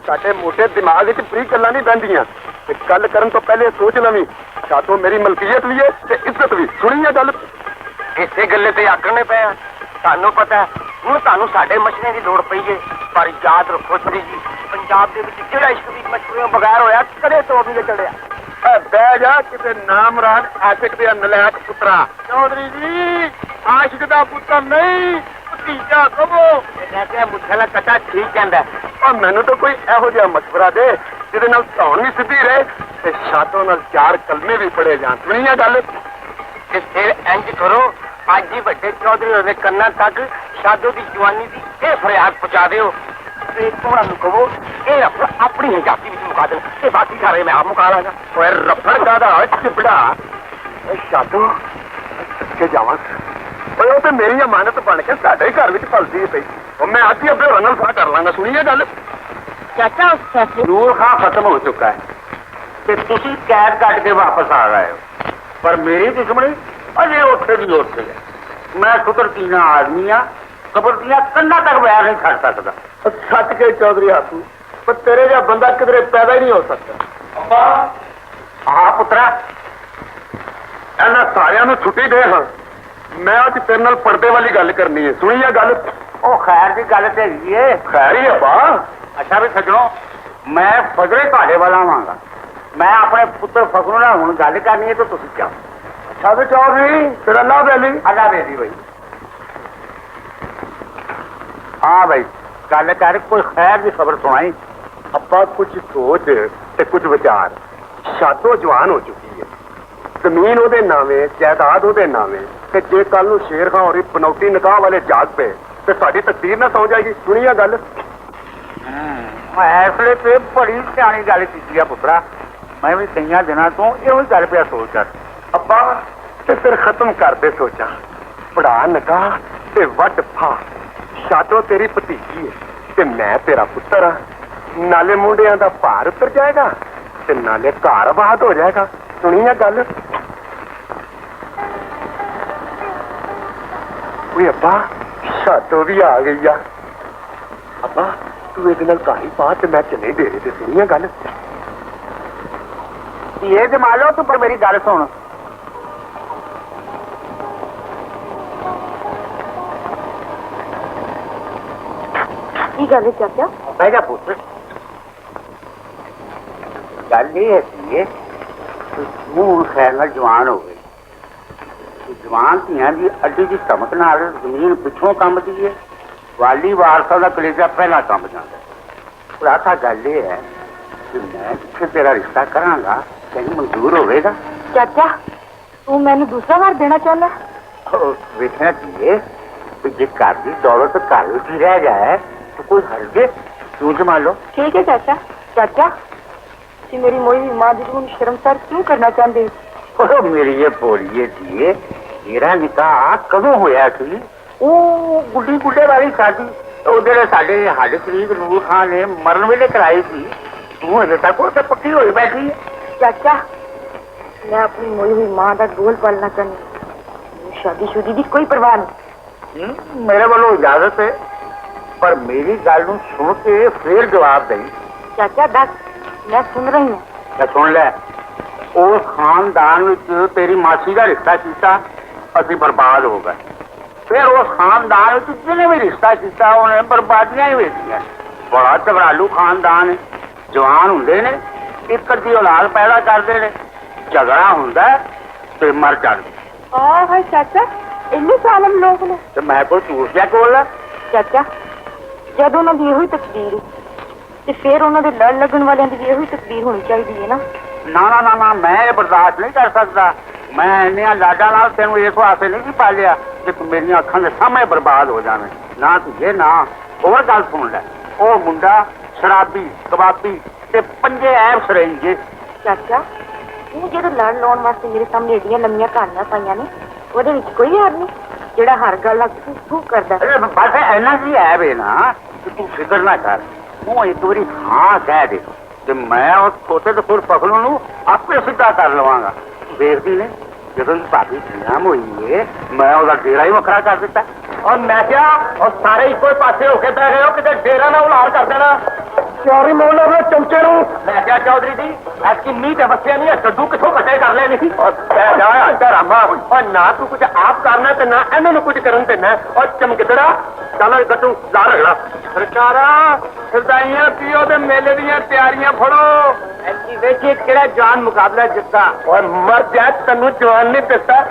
ਸਾਡੇ ਮੋਟੇ ਦਿਮਾਗ ਵਿੱਚ ਫਰੀ ਗੱਲਾਂ ਨਹੀਂ ਬਹਿੰਦੀਆਂ ਤੇ ਗੱਲ ਕਰਨ ਤੋਂ ਪਹਿਲੇ ਸੋਚ ਲਵੀਂ। ਸਾਥੋਂ ਮੇਰੀ ਮਲਕੀਅਤ ਵੀ ਹੈ ਤੇ ਇੱਜ਼ਤ ਵੀ। ਸੁਣੀ ਇਹ ਗੱਲ, ਇਸੇ ਗੱਲੇ ਤੇ ਆਕੜਨੇ ਪਏ ਆ। ਤੁਹਾਨੂੰ ਪਤਾ ਹੁਣ ਤੁਹਾਨੂੰ ਸਾਡੇ ਮਛਲੀਆਂ ਦੀ ਲੋੜ ਪਈ ਹੈ। ਪਰ ਯਾਦ ਰੱਖੋ ਜੀ, ਪੰਜਾਬ ਦੇ ਵਿੱਚ ਜਿਹੜਾ ਇਸ਼ਕ ਦੀ ਮਛਲੀਆਂ ਬਗੈਰ ਹੋਇਆ ਕਦੇ ਤੋੜ ਨਹੀਂ ਚੜਿਆ। ਬਹਿ ਜਾ ਕਿਤੇ ਨਾਮ ਰਾਨ ਆਸ਼ਿਕ ਦੇ ਨਲਾਇਕ ਪੁੱਤਰਾ। ਚੌਧਰੀ ਜੀ, ਆਸ਼ਿਕ ਦਾ ਪੁੱਤਰ ਨਹੀਂ, ਭਤੀਜਾ ਕਹੋ। ਮੈਂ ਕਿਹਾ ਮੁੱਠਾ ਕਟਾ ਠੀਕ ਕਹਿੰਦਾ। ਪਰ ਮੈਨੂੰ ਤਾਂ ਕੋਈ ਇਹੋ ਜਿਹਾ ਮਸ਼ਵਰਾ ਦੇ ਜਿਹਦੇ ਨਾਲ ਧੌਣ ਵੀ ਸਿੱਧੀ ਰਹੇ ਤੇ ਸ਼ਾਦੋਂ ਨਾਲ 4 ਕਲਮੇ ਵੀ ਪੜੇ ਜਾਣ। ਸੁਣੀ ਇਹ ਗੱਲ, ਤੇ ਫਿਰ ਇੰਜ ਕਰੋ, ਅੱਜ ਹੀ ਵੱਡੇ ਚੌਧਰੀ ਦੇ ਕੰਨਾਂ ਤੱਕ ਸ਼ਾਦੋ ਦੀ ਜਵਾਨੀ ਦੀ ਇਹ ਫਰਿਆਦ ਪਹੁੰਚਾ ਦਿਓ ਤੇ ਉਹਨਾਂ ਨੂੰ ਕਹੋ ਇਹ ਆਪਣੀ ਜਾਤੀ ਵਿੱਚ ਮੁਕਾ ਦੇਣ ਤੇ ਬਾਕੀ ਸਾਰੇ ਮੈਂ ਆਪ ਮੁਕਾ ਲਾਂਗਾ। ਓਏ ਰੱਫੜ ਦਾ ਚਿਪੜਾ ਸ਼ਾਦੋ ਕੇ ਜਾਵਾਂ। ਓਏ ਉਹ ਤੇ ਮੇਰੀ ਅਮਾਨਤ ਬਣ ਕੇ ਸਾਡੇ ਘਰ ਵਿੱਚ ਪਲਦੀ ਪਈ। ਉਹ ਮੈਂ ਅੱਜ ਹੀ ਆਪਣੇ ਰਨਲ ਸਾਹ ਕਰ ਲਾਂਗਾ। ਸੁਣੀ ਇਹ ਗੱਲ, ਚਾਚਾ ਉਸ ਫੈਸਲੇ ਨੂਰ ਖਾਂ ਖਤਮ ਹੋ ਚੁੱਕਾ ਹੈ ਤੇ ਤੁਸੀਂ ਕੈਦ ਕੱਟ ਕੇ ਵਾਪਸ ਆ ਗਏ ਹੋ। ਪਰ ਮੇਰੀ ਦੁਸ਼ਮਣੀ ਅਜੇ ਉੱਥੇ ਦੀ ਉੱਥੇ ਹੈ। ਮੈਂ ਕੁਦਰਤੀ ਆਦਮੀ ਆ, ਕਬਰ ਦੀਆਂ ਕੰਨਾਂ ਤੱਕ ਵੈਰ ਨਹੀਂ ਛੱਡ ਸਕਦਾ। ਸੱਚ ਕੇ ਚੌਧਰੀ ਹਾਥੂ, ਪਰ ਤੇਰੇ ਜਿਹਾ ਬੰਦਾ ਕਿਧਰੇ ਪੈਦਾ ਹੀ ਨਹੀਂ ਹੋ ਸਕਦਾ। ਅੱਬਾ, ਹਾਂ ਪੁੱਤਰਾ, ਇਹਨਾਂ ਸਾਰਿਆਂ ਨੂੰ ਛੁੱਟੀ ਦੇ ਹਾਂ। ਮੈਂ ਅੱਜ ਤੇਰੇ ਨਾਲ ਪਰਦੇ ਵਾਲੀ ਗੱਲ ਕਰਨੀ ਹੈ। ਸੁਣੀ ਇਹ ਗੱਲ, ਉਹ ਖੈਰ ਦੀ ਗੱਲ ਤੇ ਹੈਗੀ ਏ। ਖੈਰ ਹੀ ਅੱਬਾ। ਅੱਛਾ ਵੀ ਸੱਜਣੋ, ਮੈਂ ਫਜਰੇ ਤੁਹਾਡੇ ਵੱਲ ਆਵਾਂਗਾ। ਮੈਂ ਆਪਣੇ ਪੁੱਤਰ ਫਖਰੂ ਨਾਲ ਹੁਣ ਗੱਲ ਕਰਨੀ ਹੈ ਤੇ ਤੁਸੀਂ ਕਿਹਾ ਅੱਛਾ ਚੌਧਰੀ, ਫਿਰ ਅੱਲਾ ਬੈਲੀ। ਅੱਲਾ ਬੇਦੀ ਬਈ। ਹਾਂ ਬਈ, ਗੱਲ ਕਰ, ਕੋਈ ਖੈਰ ਦੀ ਖਬਰ ਸੁਣਾਈ। ਅੱਬਾ ਕੁਝ ਸੋਚ ਤੇ ਕੁਝ ਵਿਚਾਰ। ਸ਼ਾਦੋ ਜਵਾਨ ਹੋ ਚੁੱਕੀ ਹੈ, ਜ਼ਮੀਨ ਉਹਦੇ ਨਾਵੇਂ, ਜਾਇਦਾਦ ਉਹਦੇ ਨਾਵੇਂ, ਤੇ ਜੇ ਕੱਲ ਨੂੰ ਸ਼ੇਰ ਖਾਂ ਹੋਰੀ ਬਨੌਟੀ ਨਿਕਾਹ ਵਾਲੇ ਜਾਗ ਪਏ ਤੇ ਸਾਡੀ ਤਕਦੀਰ ਨਾ ਸੌ ਜਾਏਗੀ। ਸੁਣੀ ਇਹ ਗੱਲ, ਇਸ ਵੇਲੇ ਤੇ ਬੜੀ ਸਿਆਣੀ ਗੱਲ ਕੀਤੀ ਆ ਪੁੱਤਰਾ। ਮੈਂ ਵੀ ਕਈਆਂ ਦਿਨਾਂ ਤੋਂ ਇਹੋ ਹੀ ਗੱਲ ਪਿਆ ਸੋਚ ਕਰ। ਅੱਬਾ ਤੇ ਫਿਰ ਖਤਮ ਕਰਦੇ ਸੋਚਾਂ। ਪੜਾ ਨਿਕਾਹ ਤੇ ਵੱਡ ਫਾ। ਸ਼ਾਦੋ ਤੇਰੀ ਭਤੀਜੀ ਹੈ ਤੇ ਮੈਂ ਤੇਰਾ ਪੁੱਤਰ ਆ। ਨਾਲੇ ਮੁੰਡਿਆਂ ਦਾ ਭਾਰ ਉਤਰ ਜਾਏਗਾ ਤੇ ਨਾਲੇ ਘਰ ਆਬਾਦ ਹੋ ਜਾਏਗਾ। ਸੁਣੀ ਇਹ ਗੱਲ, ਓਏ ਅੱਬਾ ਸ਼ਾਦੋ ਵੀ ਆ ਗਈ ਆ। ਅੱਬਾ ਤੂੰ ਇਹਦੇ ਨਾਲ ਕਹਾਣੀ ਪਾ ਤੇ ਮੈਂ ਚਲੇ ਡੇਰੇ ਤੇ ਸੁਣੀਆਂ ਗੱਲ ਇਹ ਜਮਾ ਲਓ ਤੂੰ, ਪਰ ਮੇਰੀ ਗੱਲ ਸੁਣ। ਕੀ ਗੱਲ ਹੈ ਚਾਚਾ? ਬਹਿ ਜਾ ਪੁੱਤ। ਗੱਲ ਇਹ ਹੈ ਕਿ ਤੂੰ ਖੈਰ ਨਾਲ ਜਵਾਨ ਹੋ ਗਏ। ਜਵਾਨ ਧੀਆਂ ਦੀ ਅੱਡੀ ਦੀ ਧਮਕ ਨਾਲ ਜ਼ਮੀਨ ਪਿੱਛੋਂ ਕੰਬਦੀ ਹੈ, ਵਾਲੀ ਵਾਰਸਾਂ ਦਾ ਕਲੇਜਾ ਪਹਿਲਾਂ ਕੰਬ ਜਾਂਦਾ। ਪੁਰਾਤਾ ਗੱਲ ਇਹ ਹੈ ਕਿ ਮੈਂ ਜਿੱਥੇ ਤੇਰਾ ਰਿਸ਼ਤਾ ਕਰਾਂਗਾ ਤੈਨੂੰ ਮਨਜ਼ੂਰ ਹੋਵੇਗਾ? ਚਾਚਾ ਤੂੰ ਮੈਨੂੰ ਦੂਸਰਾ ਵਾਰ ਦੇਣਾ ਚਾਹੁੰਦਾ? ਵੇਖਣਾ ਚਾਹੀਏ ਕਿ ਜੇ ਘਰ ਦੀ ਦੌਲਤ ਘਰ ਵਿੱਚ ਹੀ ਰਹਿ ਜਾਏ ਤਾਂ ਕੋਈ ਹਰਜ ਤੂੰ ਜਮਾ ਲਓ। ਠੀਕ ਹੈ ਚਾਚਾ। ਚਾਚਾ ਤੁਸੀਂ ਮੇਰੀ ਮੋਈ ਦੀ ਮਾਂ ਦੀ ਨੂੰ ਸ਼ਰਮਸਾਰ ਕਿਉਂ ਕਰਨਾ ਚਾਹੁੰਦੇ ਹੋ? ਉਹ ਮੇਰੀ ਇਹ ਬੋਲੀਏ ਧੀਏ, ਮੇਰਾ ਨਿਕਾਹ ਕਦੋਂ ਹੋਇਆ ਸੀ? ਉਹ ਗੁੱਡੀ ਗੁੱਡੇ ਵਾਲੀ ਸ਼ਾਦੀ ਉਹ ਜਿਹੜੇ ਸਾਡੇ ਹੱਡ ਸ਼ਰੀਕ ਨੂਰ ਖਾਨ ਨੇ ਮਰਨ ਵੇਲੇ ਕਰਾਈ ਸੀ। ਤੂੰ ਹਜੇ ਤੱਕ ਉੱਥੇ ਪੱਕੀ ਹੋਈ ਬੈਠੀ ਹੈ। ਚਾਚਾ ਮੈਂ ਆਪਣੀ ਮੋਈ हुई मां का गोल पालना चाहती। शादीशुदी की कोई परवाह नहीं। मेरे वालों इजाजत है, पर मेरी गल नूं सुन के फिर जवाब दई। चाचा दस, मैं सुन रही हूँ। मैं सुन ले। उस खानदान विच तेरी मासी का रिश्ता कीता, असीं बर्बाद हो गए। फिर उस खानदान विच जिन्हें भी रिश्ता कीता उन्हें बर्बादियां ही वेचियां। बड़ा झगड़ालू खानदान है, जवान हुंदे ने, एक अद्धी औलाद पैदा करते ने, झगड़ा हुंदा ते मर जांदे। हाय चाचा इन्ने सालम लोग ने ते मैं कोई झूठ क्या बोलना? चाचा जब उन्होंने ये हुई तकदीर ते फिर उन्होंने लड़ लगन वाले की ये हुई तकदीर होनी चाहिए ना। ना ना ना ना मैं ये बर्दाश्त नहीं कर सकता। मैं इन्नियां लाडा नाल तेनू इस वास्ते नहीं पालिया कि तू मेरियां अखां दे सामने बर्बाद हो जावे। ना तुझे ना और गल सुन ले, ओ मुंडा शराबी कबाबी ते पंजे ऐब सरंजे। चाचा तू जो लड़ लाने वास्ते मेरे सामने एडियां लंबियां कहानियां पाइयां ने ਉਹਦੇ ਵਿੱਚ ਕੋਈ ਯਾਦ ਨਹੀਂ ਜਿਹੜਾ ਹਰ ਗੱਲ ਆ ਤੂੰ ਕਰਦਾ। बस इन्ना की ऐब है ना कि तू फिक्र ना कर। तू एक बारी हाँ कह दे ते मैं उस छोटे ते खुर पखलू नू आपे सीधा कर लवांगा। देखदी ने ਜਦੋਂ ਦੀ ਭਾਬੀ ਖਿਆਮ ਹੋਈ ਏ ਮੈਂ ਉਹਦਾ ਡੇਰਾ ਹੀ ਵੱਖਰਾ ਕਰ ਦਿੱਤਾ। ਔਰ ਮੈਂ ਕਿਹਾ ਔਰ ਸਾਰੇ ਇੱਕੋ ਹੀ ਪਾਸੇ ਹੋ ਕੇ ਬਹਿ ਗਏ ਹੋ, ਕਿਤੇ ਡੇਰਾ ਨਾ ਉਲਾਰ ਕਰ ਦੇਣਾ। ਚੌਰੀ ਮੋਲ ਆਪਣੇ ਚਮਚੇ ਨੂੰ ਮੈਂ ਕਿਹਾ ਚੌਧਰੀ ਜੀ ਐਸਕੀ ਮੀਂਹ ਤੇ ਵਸਿਆ ਨਹੀਂ, ਕੱਦੂ ਕਿੱਥੋਂ ਕੱਟੇ ਕਰ ਲੈ ਨਹੀਂ। ਔਰ ਬਹਿ ਜਾ ਅੰਦਰ ਰਾਮਾ, ਔਰ ਨਾ ਤੂੰ ਕੁਝ ਆਪ ਕਰਨਾ ਤੇ ਨਾ ਇਹਨਾਂ ਨੂੰ ਕੁਝ ਕਰਨ ਦੇਣਾ। ਔਰ ਚਮਕਿਦੜਾ ਚੱਲ ਗੱਟੂ ਲਾ ਰਗੜਾ। ਸਰਕਾਰਾਂ ਸਰਦਾਈਆਂ ਪੀਓ ਤੇ ਮੇਲੇ ਦੀਆਂ ਤਿਆਰੀਆਂ ਫੜੋ। ਐਸੀ ਵੇਖੀ ਕਿਹੜਾ ਜਾਨ ਮੁਕਾਬਲਾ ਜਿੱਤਾ। ਔਰ ਮਰ ਜਾ ਤੈਨੂੰ ਜਵਾਨ ਨਹੀਂ ਦਿੱਤਾ।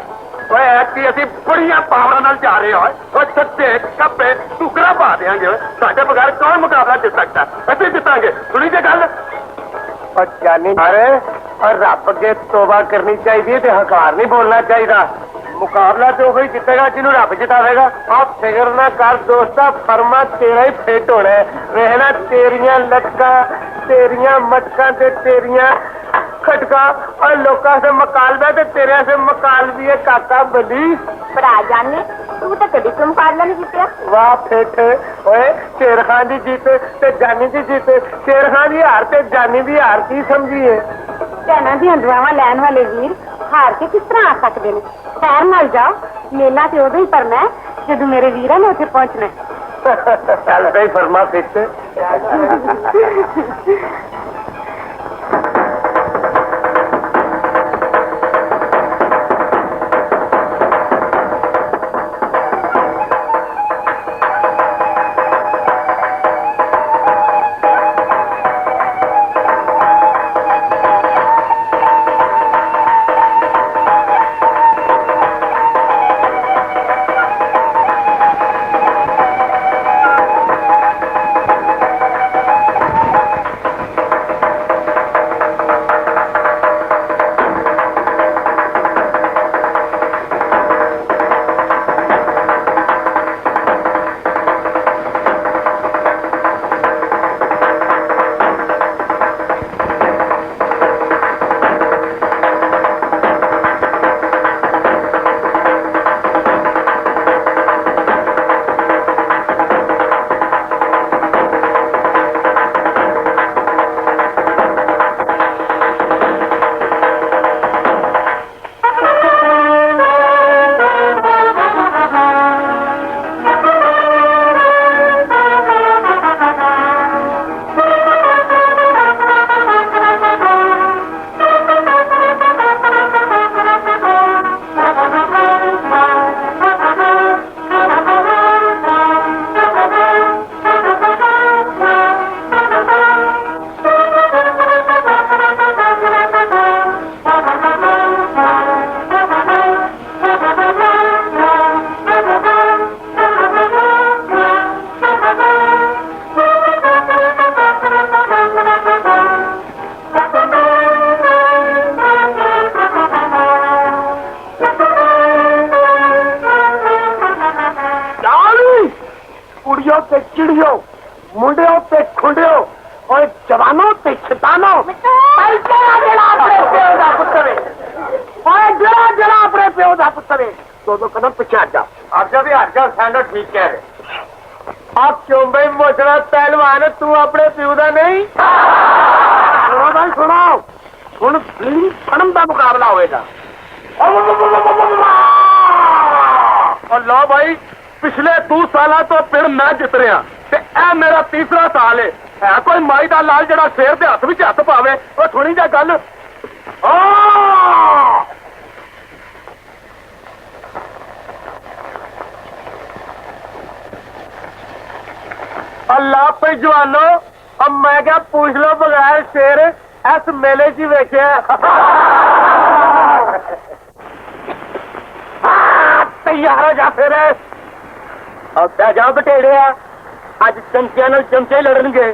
ਓਏ ਐਸੀ ਅਸੀਂ ਬੜੀਆਂ ਪਾਵਰਾਂ ਨਾਲ ਜਾ ਰਹੇ ਹਾਂ। ਓ ਛੱਤੇ ਕੱਪੇ ਟੁਕੜਾ ਪਾ ਦੇਾਂਗੇ। ਸਾਡੇ ਬਗੈਰ ਕੌਣ ਮੁਕਾਬਲਾ ਜਿੱਤ ਸਕਦਾ? ਅਸੀਂ ਜਿੱਤਾਂਗੇ। ਸੁਣੀ ਤੇ ਗੱਲ। ਔਰ ਜਾਨੀ ਮਾਰੇ ਔਰ ਰੱਬ ਅੱਗੇ ਤੋਬਾ ਕਰਨੀ ਚਾਹੀਦੀ ਹੈ ਤੇ ਹੰਕਾਰ ਨਹੀਂ ਬੋਲਣਾ ਚਾਹੀਦਾ। ਮੁਕਾਬਲਾ ਤੇ ਉਹੀ ਜਿੱਤੇਗਾ ਜਿਹਨੂੰ ਰੱਬ ਜਿਤਾਵੇਗਾ। ਆਪ ਫਿਕਰ ਨਾ ਕਰ ਦੋਸਤਾ, ਫਰਮਾ ਤੇਰਾ ਹੀ ਫਿੱਟ ਹੋਣਾ। ਰਹਿਣਾ ਤੇਰੀਆਂ ਲੱਕਾਂ ਤੇਰੀਆਂ ਮਟਕਾਂ ਤੇ ਤੇਰੀਆਂ खटका और लोका से मुकालबा ते तेरे से मुकालबी है काका बली। भरा जाने तू तो कभी तुम मुकाबला नहीं जीतया। वाह फिट ओए शेर खान दी जीते ते जानी दी जीते। शेर खान दी हार ते जानी दी हार की समझिए। भैनों दी हंडवावां लैन वाले वीर हार के किस तरह आ सकते हैं? खैर नाल जाओ, मेला ते उदों ही भरना है जदों मेरे वीरां ने उत्थे पहुंचना। चल भाई फरमा फिट। कुड़ियों ते चिड़ियों, मुंडियों ते खुंडियों और जवानों ते शैतानों, भाई जड़ा जड़ा अपने प्यो दा पुत्तर है, और जड़ा जड़ा अपने प्यो दा पुत्तर है। दो कदम पीछे हट जा। हट जा सैंडो ठीक कह रहे। आप क्यों भाई मोचड़ा पहलवान तू अपने प्यो दा नहीं? सुनो भाई सुनो, हुण फिल्म फड़न दा मुकाबला होएगा। और लो भाई पिछले 2 साल तो पिंड मैं जित रहा ते ए मेरा तीसरा साल है कोई माई दा लाल जड़ा शेर दे हथ विच हथ पावे ओ थोड़ी जा गल अल्लाह पे जवानो, अब मैं क्या पूछ लो बगैर शेर इस मेले च वेख्या तैयार हो जा फिर अब जाओ बटेड़े अज चमचिया नाल चमचे लड़नगे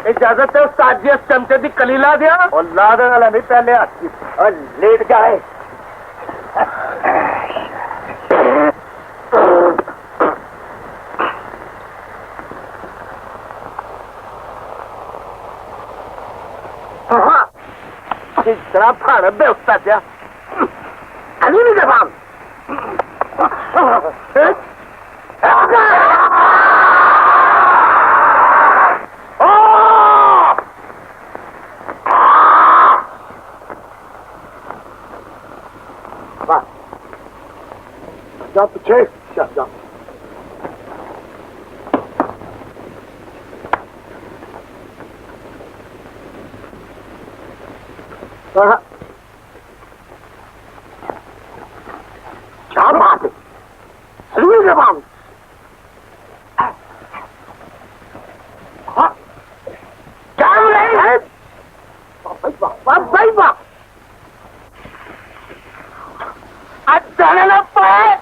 इजाजत है उस्ताद जी इस चमचे की कली ला दिया और ला देने वाला नहीं पहले हाथ और लेट जाए इतना भारत दे उस्ताद जी कली नहीं जवाब जा पीछे जा जा क्या बात है सही जवाब क्या नहीं है भाई वाह आज जाने ना पाए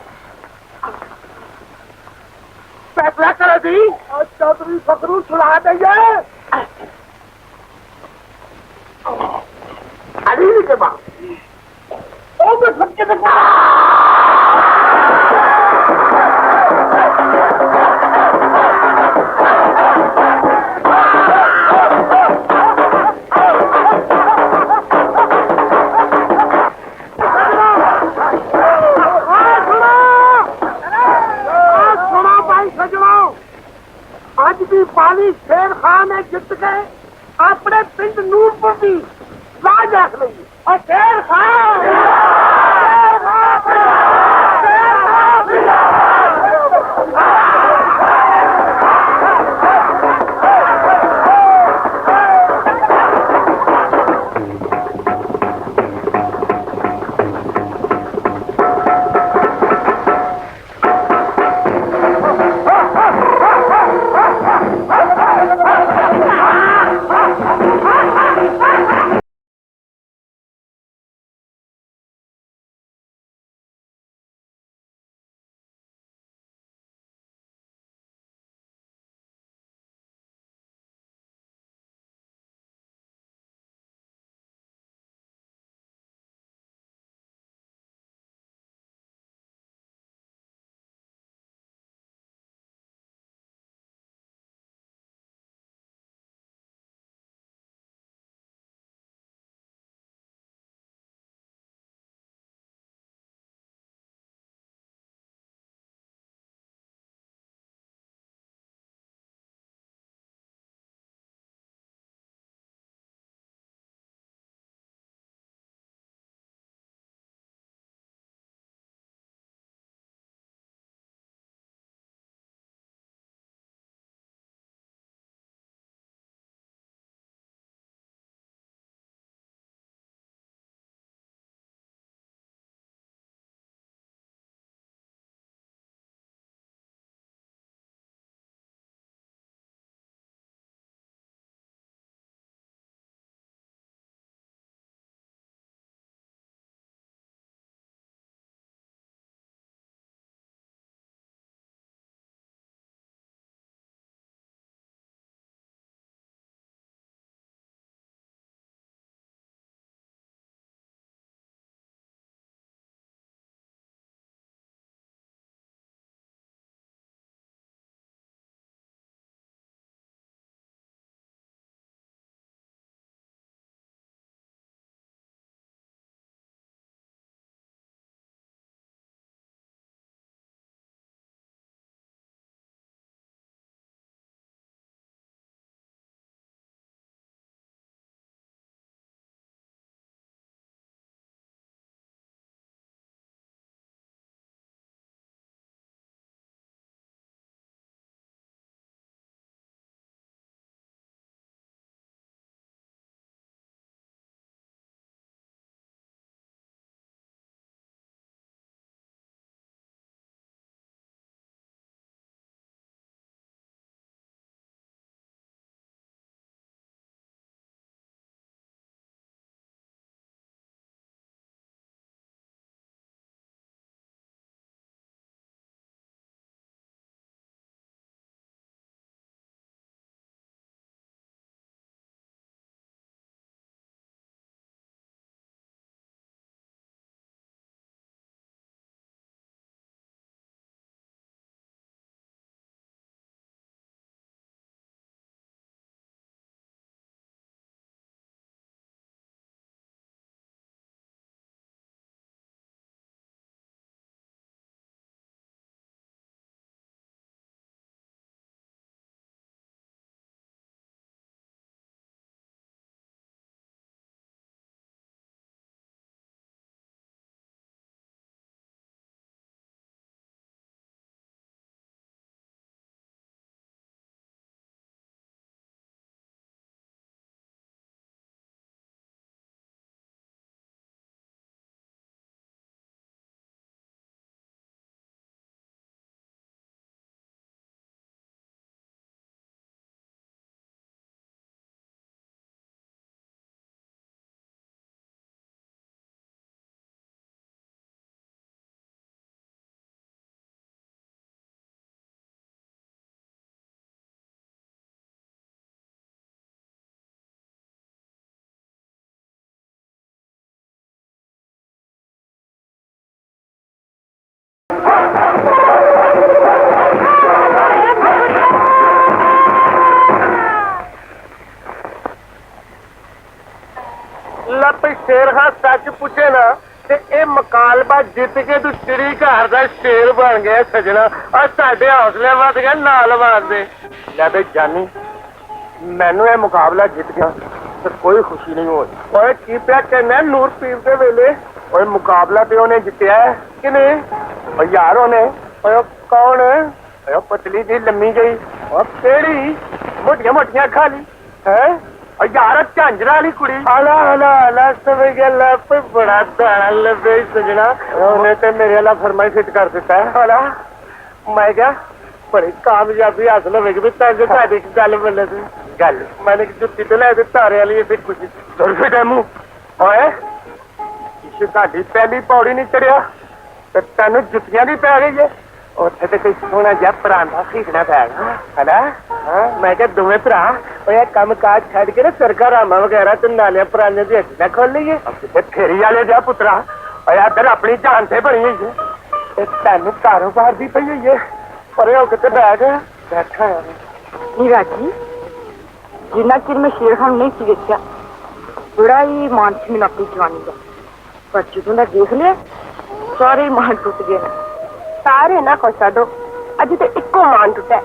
फैसला करो दी और चौधरी फकरू छुड़ा देंगे अली के बाद ओ मैं आज भी पानी शेर खान ने जित गए अपने पिंड नूरपुर की राज रख ली और शेर ਸ਼ੇਰ ਖਾਨ ਸੱਚ ਪੁੱਛੇ ਨਾ ਤੇ ਇਹ ਮੁਕਾਲਮਾ ਜਿੱਤ ਕੇ ਤੂੰ ਚਿੜੀ ਘਰ ਦਾ ਸ਼ੇਰ ਬਣ ਗਿਆ ਸਜਣਾ। ਆ ਸਾਡੇ ਹੌਸਲੇ ਵੱਧ ਗਏ ਨਾਲ ਮਾਰਦੇ। ਲੈ ਬੇ ਜਾਨੀ ਮੈਨੂੰ ਇਹ ਮੁਕਾਬਲਾ ਜਿੱਤ ਗਿਆ ਤੇ ਕੋਈ ਖੁਸ਼ੀ ਨਹੀਂ ਹੋਈ। ਓਏ ਕੀ ਪਿਆ ਕਹਿੰਦਾ ਨੂਰ ਪੀਰ ਦੇ ਵੇਲੇ? ਓਏ ਮੁਕਾਬਲਾ ਤੇ ਉਹਨੇ ਜਿੱਤਿਆ ਕਿ ਨਹੀਂ? ਓ ਯਾਰ ਉਹਨੇ ਓਏ ਕੌਣ? ਓਏ ਪਤਲੀ ਜੀ ਲੰਮੀ ਗਈ। ਓ ਕਿਹੜੀ? ਮੋਟੀਆਂ ਮੋਟੀਆਂ ਖਾਲੀ ਹੈ? ਓ ਯਾਰ ਝਾਂਜਰਾ ਵਾਲੀ ਕੁੜੀ। ਹਲਾ ਹਲਾ ਹਲਾ ਸਮਝ ਗਿਆ। ਲੈ ਬੜਾ ਦਾਣਾ ਲੱਭੇ ਸਜਣਾ। ਉਹਨੇ ਤੇ ਮੇਰੇ ਵਾਲਾ ਫਰਮਾਈ ਫਿੱਟ ਕਰ ਦਿੱਤਾ ਹੈ। ਹਲਾ ਮੈਂ ਕਿਹਾ ਬੜੀ ਕਾਮਯਾਬੀ ਹਾਸਲ ਹੋਵੇਗੀ ਵੀ ਤਾਂ ਤੁਹਾਡੀ ਇੱਕ ਗੱਲ ਬੋਲੇ ਤੇ ਗੱਲ ਮੈਨੇ ਜੁੱਤੀ ਤੇ ਲੈ ਦੇ ਤਾਰੇ ਵਾਲੀ ਇੱਥੇ ਕੁਝ ਦੁਰਫੇ ਟੈਮੂ। ਓਏ ਇਸ ਤੁਹਾਡੀ ਪਹਿਲੀ ਪੌੜੀ ਨਹੀਂ ਚੜਿਆ ਤੇ ਤੈਨੂੰ ਜੁੱਤੀਆਂ ਦੀ ਪੈ ਗਈ ਹੈ। ਉੱਥੇ ਤੇ ਕੋਈ ਸੋਹਣਾ ਜਿਹਾ ਪਰਾਂਦਾ ਖਰੀਦਣਾ ਪੈ ਗਿਆ ਹਨਾ। ਹਾਂ ਮੈਂ ਕਿਹਾ ਦੋਵੇਂ ਭਰਾ ਓਏ ਕੰਮ ਕਾਜ ਛੱਡ ਕੇ ਨਾ ਸਰਕਾਰਾਮਾ ਵਗੈਰਾ ਤੇ ਨਾਲਿਆਂ ਪੁਰਾਣੇ ਦੀ ਹੱਟੀ ਨਾ ਖੋਲ ਲਈਏ ਤੇ ਫੇਰੀ ਵਾਲੇ ਜਿਹਾ ਪੁੱਤਰਾ। ਓਏ ਇੱਧਰ ਆਪਣੀ ਜਾਨ ਤੇ ਬਣੀ ਹੋਈ ਹੈ ਤੇ ਤੈਨੂੰ ਕਾਰੋਬਾਰ ਦੀ ਪਈ ਹੋਈ ਹੈ। ਪਰੇ ਹੋ ਕੇ ਤੇ ਬੈਠਾ ਆ ਨਹੀਂ ਰਾਜੀ, ਜਿੰਨਾ ਚਿਰ ਮੈਂ ਸ਼ੇਰ ਖਾਨ ਨਹੀਂ ਸੀ ਵੇਖਿਆ ਬੜਾ ਹੀ ਮਾਨ ਸੀ ਮੈਨੂੰ ਆਪਣੀ ਜਵਾਨੀ ਦਾ, ਪਰ ਜਦੋਂ ਦਾ ਦੇਖ ਲਿਆ ਸਾਰੇ ਮਾਨ ਟੁੱਟ ਗਏ ਨੇ। ਸਾਰੇ ਨਾ ਖੁਸ਼ ਛੱਡੋ, ਅੱਜ ਤੇ ਇੱਕੋ ਮਾਨ ਟੁੱਟਾ।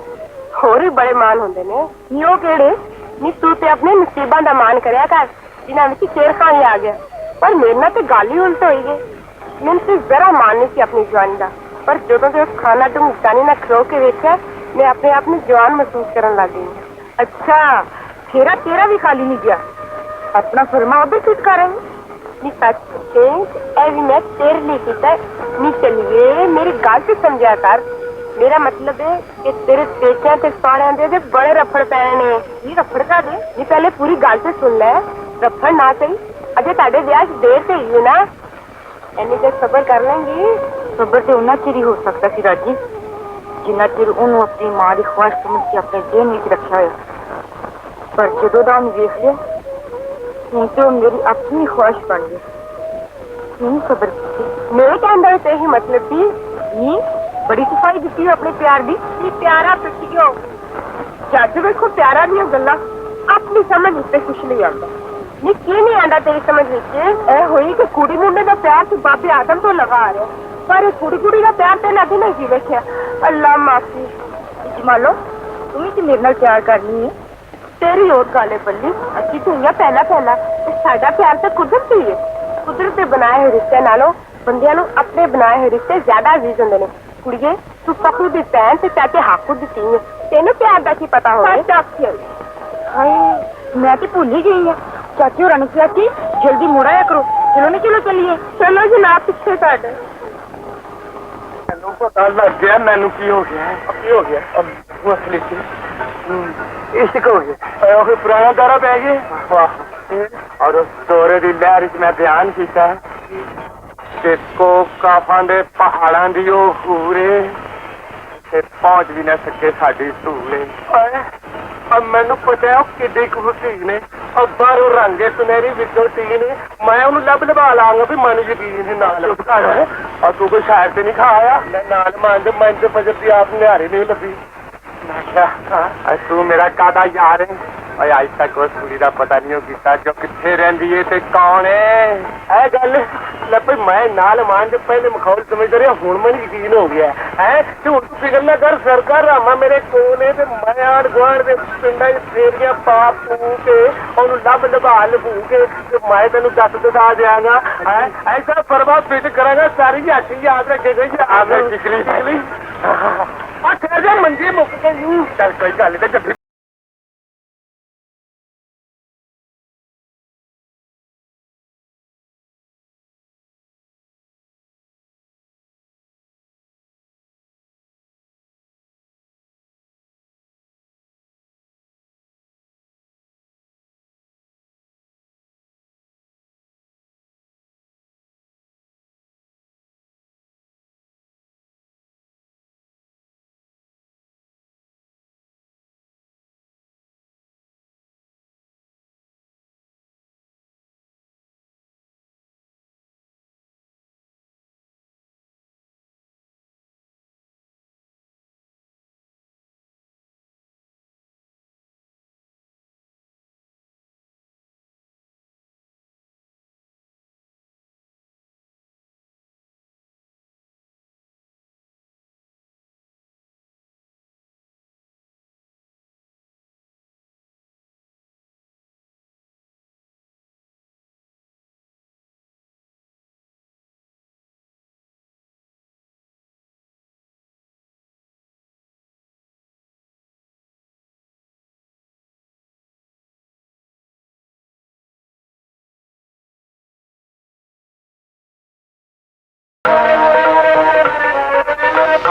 ਹੋਰ ਵੀ ਬੜੇ ਮਾਨ ਹੁੰਦੇ ਨੇ। ਨੀ ਉਹ ਕਿਹੜੇ? ਨੀ ਤੂੰ ਤੇ ਆਪਣੇ ਨਸੀਬਾਂ ਦਾ ਮਾਨ ਕਰਿਆ ਕਰ ਜਿਨ੍ਹਾਂ ਵਿੱਚ ਸ਼ੇਰ ਖਾਨ ਹੀ ਆ ਗਿਆ। ਪਰ ਮੇਰੇ ਨਾਲ ਤੇ ਗੱਲ ਹੀ ਉਲਟ ਹੋਈ ਗਈ। ਮੈਨੂੰ ਤੇ ਜ਼ਰਾ ਮਾਨ ਨਹੀਂ ਸੀ ਆਪਣੀ ਜਵਾਨੀ ਦਾ, ਪਰ ਜਦੋਂ ਤੇ ਉਸ ਖਾਨਾ ਢੂੰਗਾਨੀ ਨਾਲ ਖਲੋ ਕੇ ਵੇਖਿਆ ਮੈਂ ਆਪਣੇ ਆਪ ਨੂੰ ਜਵਾਨ ਮਹਿਸੂਸ ਕਰਨ ਲੱਗ ਗਈ। ਅੱਛਾ ਤੇਰਾ ਵੀ ਖਾਲੀ ਨਹੀਂ ਗਿਆ, ਆਪਣਾ ਫਰਮਾ ਉਧਰ ਫਿੱਟ ਕਰ ਰਹੀ। ਨੀ ਸੱਚ ਪੁੱਛੇ ਇਹ ਵੀ ਮੈਂ ਤੇਰੇ ਲਈ ਕੀਤਾ। ਨੀ ਚੱਲੀਏ ਮੇਰੀ ਗੱਲ ਤੇ ਸਮਝਿਆ ਕਰ। ਮੇਰਾ ਮਤਲਬ ਹੈ ਕਿ ਤੇਰੇ ਪੇਕਿਆਂ ਤੇ ਸਾਰਿਆਂ ਦੇ ਬੜੇ ਰਫੜ ਪੈਣੇ ਨੇ। ਇਹ ਰਫੜ ਕਾ ਦੇ? ਨੀ ਪਹਿਲੇ ਪੂਰੀ ਗੱਲ ਤੇ ਸੁਣ ਲੈ। ਰਫੜ ਨਾ ਸਹੀ, ਅਜੇ ਤੁਹਾਡੇ ਵਿਆਹ 'ਚ ਦੇਰ ਤੇ ਹੀ ਨਾ। ਇੰਨੀ ਦੇਰ ਸਬਰ ਕਰ ਲੈਂਗੀ। ਸਬਰ ਤੇ ਉਹਨਾਂ ਚਿਰ ਹੀ ਹੋ ਸਕਦਾ ਸੀ ਰਾਜੀ ਜਿੰਨਾ ਚਿਰ ਉਹਨੂੰ ਆਪਣੀ ਮਾਂ ਦੀ ਖੁਆਇਸ਼ ਸਮਝ ਕੇ ਆਪਣੇ ਦੇਨ ਵਿੱਚ ਰੱਖਿਆ ਹੋਇਆ। ਪਰ ਜਦੋਂ ਦਾ ਉਹਨੂੰ ਵੇਖ ਲਿਆ ਹੁਣ ਤੇ ਉਹ ਮੇਰੀ ਆਪਣੀ ਖੁਆਇਸ਼ ਬਣ ਗਈ। ਨਹੀਂ ਸਬਰ ਕੀਤੀ। ਮੇਰੇ ਕਹਿਣ ਦਾ ਤੇ ਇਹੀ ਮਤਲਬ ਸੀ। ਨਹੀਂ ਬੜੀ ਸਫਾਈ ਦਿੱਤੀ ਆਪਣੇ ਪਿਆਰ ਦੀ। ਨੀ ਪਿਆਰਾ ਪੁੱਛਿਓ ਜੱਜ ਵੇਖੋ ਪਿਆਰਾ ਦੀਆਂ ਗੱਲਾਂ ਆਪਣੀ ਸਮਝ ਉੱਤੇ ਕੁਛ ਨਹੀਂ ਆਉਂਦਾ। ਨੀ ਕੀ ਨਹੀਂ ਆਉਂਦਾ ਤੇਰੀ ਸਮਝ ਵਿੱਚ? ਇਹ ਹੋਈ ਕਿ ਕੁੜੀ ਮੁੰਡੇ ਦਾ ਪਿਆਰ ਤੇ ਬਾਬੇ ਆਦਮ ਤੋਂ ਲਗਾ ਆ ਰਿਹਾ, ਪਰ ਇਹ ਕੁੜੀ ਦਾ ਪਿਆਰ ਤੇ ਲੱਗ ਨਹੀਂ ਸੀ ਵੇਖਿਆ। ਅੱਲਾ ਮਾਫੀ। ਜਮਾਲੋ ਤੂੰ ਵੀ ਤੇ ਮੇਰੇ ਨਾਲ ਪਿਆਰ ਕਰਨੀ ਹੈ। ਤੇਰੀ ਹੋਰ ਗੱਲ ਹੈ ਬੱਲੀ, ਅਸੀਂ ਧੀਆਂ ਪਹਿਲਾ ਤੇ ਸਾਡਾ ਪਿਆਰ ਤਾਂ ਕੁਦਰਤੀ ਹੈ। ਕੁਦਰਤ ਦੇ ਬਣਾਏ ਹੋਏ ਰਿਸ਼ਤੇ ਨਾਲੋਂ ਬੰਦਿਆਂ ਨੂੰ ਆਪਣੇ ਬਣਾਏ ਹੋਏ ਰਿਸ਼ਤੇ ਜ਼ਿਆਦਾ ਅਜ਼ੀਜ਼ ਹੁੰਦੇ ਨੇ। ਕੁੜੀਏ ਤੂੰ ਫਖਰੂ ਦੀ ਭੈਣ ਤੇ ਚਾਚੇ ਹਾਕੂ ਦੀ ਧੀ ਹੈ, ਤੈਨੂੰ ਪਿਆਰ ਦਾ ਕੀ ਪਤਾ ਹੋਵੇ? ਹਾਏ ਮੈਂ ਤੇ ਭੁੱਲ ਹੀ ਗਈ ਆ। ਚਾਚੀ ਹੋਰਾਂ ਨੇ ਕਿਹਾ ਕਿ ਜਲਦੀ ਮੁੜ ਆਇਆ ਕਰੋ। ਚਲੋ ਨਹੀਂ ਚਲੋ ਚੱਲੀਏ। ਚਲੋ ਜੀ ਨਾ ਪਿੱਛੇ ਤੁਹਾਡੇ। ਮੈਨੂੰ ਪਤਾ ਲੱਗ ਗਿਆ ਮੈਨੂੰ ਕੀ ਹੋ ਗਿਆ। ਕੀ ਹੋ ਗਿਆ? ਅਸਲੀ ਸੀ ਇਸ਼ਕ ਹੋ ਗਿਆ। ਉਹ ਪੁਰਾਣਾ ਦਾਰਾ ਪੈ ਗਿਆ। ਵਾਹ। ਔਰ ਉਸ ਦੌਰੇ ਦੀ ਲਹਿਰ 'ਚ ਮੈਂ ਬਿਆਨ ਕੀਤਾ ਤੇ ਕਾਫਾਂ ਦੇ ਪਹਾੜਾਂ ਦੀ ਉਹ ਹੂਰੇ ਤੇ ਪਹੁੰਚ ਵੀ ਨਾ ਸਕੇ ਸਾਡੀ ਸੂਲੇ। ਅਬ ਮੈਨੂੰ ਪਤਾ ਉਹ ਕਿੱਡੇ ਕੁ ਹਸੀਨ ਨੇ। ਉਹ ਬਾਹਰੋਂ ਰੰਗੇ ਸੁਨਹਿਰੀ ਵਿੱਚੋਂ ਟੀ ਨੇ। ਮੈਂ ਉਹਨੂੰ ਲੱਭਾ ਲਾਂਗਾ ਵੀ ਮਨ ਯਕੀਨ ਨਾਲ ਔਰ ਤੂੰ ਕੋਈ ਸ਼ਾਇਰ ਤੇ ਨਹੀਂ ਖਾਇਆ ਨਾਲ ਮੰਨ ਤੇ ਫਜਰ ਦੀ ਆਪ ਨਿਹਾਰੀ ਨਹੀਂ ਲੱਭੀ। ਮੈਂ ਕਿਹਾ ਤੂੰ ਮੇਰਾ ਕਾਦਾ ਯਾਰ ਹੈ। ਓਏ ਅੱਜ ਤੱਕ ਉਸ ਕੁੜੀ ਦਾ ਪਤਾ ਨਹੀਂ ਕੀਤਾ ਜੋ ਕਿੱਥੇ ਰਹਿੰਦੀ ਏ ਤੇ ਕੌਣ ਏ। ਇਹ ਗੱਲ ਲੈ ਭਈ ਮੈਂ ਨਾਲ ਮਾਨ ਦੇ ਪਹਿਲੇ ਮਖੌਲ ਸਮਝਦਾ ਰਿਹਾ, ਹੁਣ ਮੈਨੂੰ ਯਕੀਨ ਹੋ ਗਿਆ ਹੈ। ਤੇ ਹੁਣ ਤੂੰ ਫਿਕਰ ਨਾ ਕਰ, ਸਰਕਾਰ ਰਾਮਾ ਮੇਰੇ ਕੋਲ ਏ ਤੇ ਮੈਂ ਆੜ ਗੁਆੜ ਦੇ ਪਿੰਡਾਂ 'ਚ ਫੇਰੀਆਂ ਪਾ ਪੂ ਕੇ ਉਹਨੂੰ ਲਭੂ ਕੇ ਤੇ ਮੈਂ ਤੈਨੂੰ ਦੱਸ ਦਿਆਂਗਾ। ਐਸਾ ਫਰਮਾ ਫਿੱਟ ਕਰਾਂਗਾ ਸਾਰੀ ਝਾਟੀ ਯਾਦ ਰੱਖੇਗਾ ਜੀ। ਆਵੇ ਚਿਕਲੀ ਆ ਠਹਿਰ ਜਾ ਮੰਜੀ ਮੁੱਕ ਗਈ। ਚੱਲ ਕੋਈ ਗੱਲ ਨਹੀਂ ਤੇ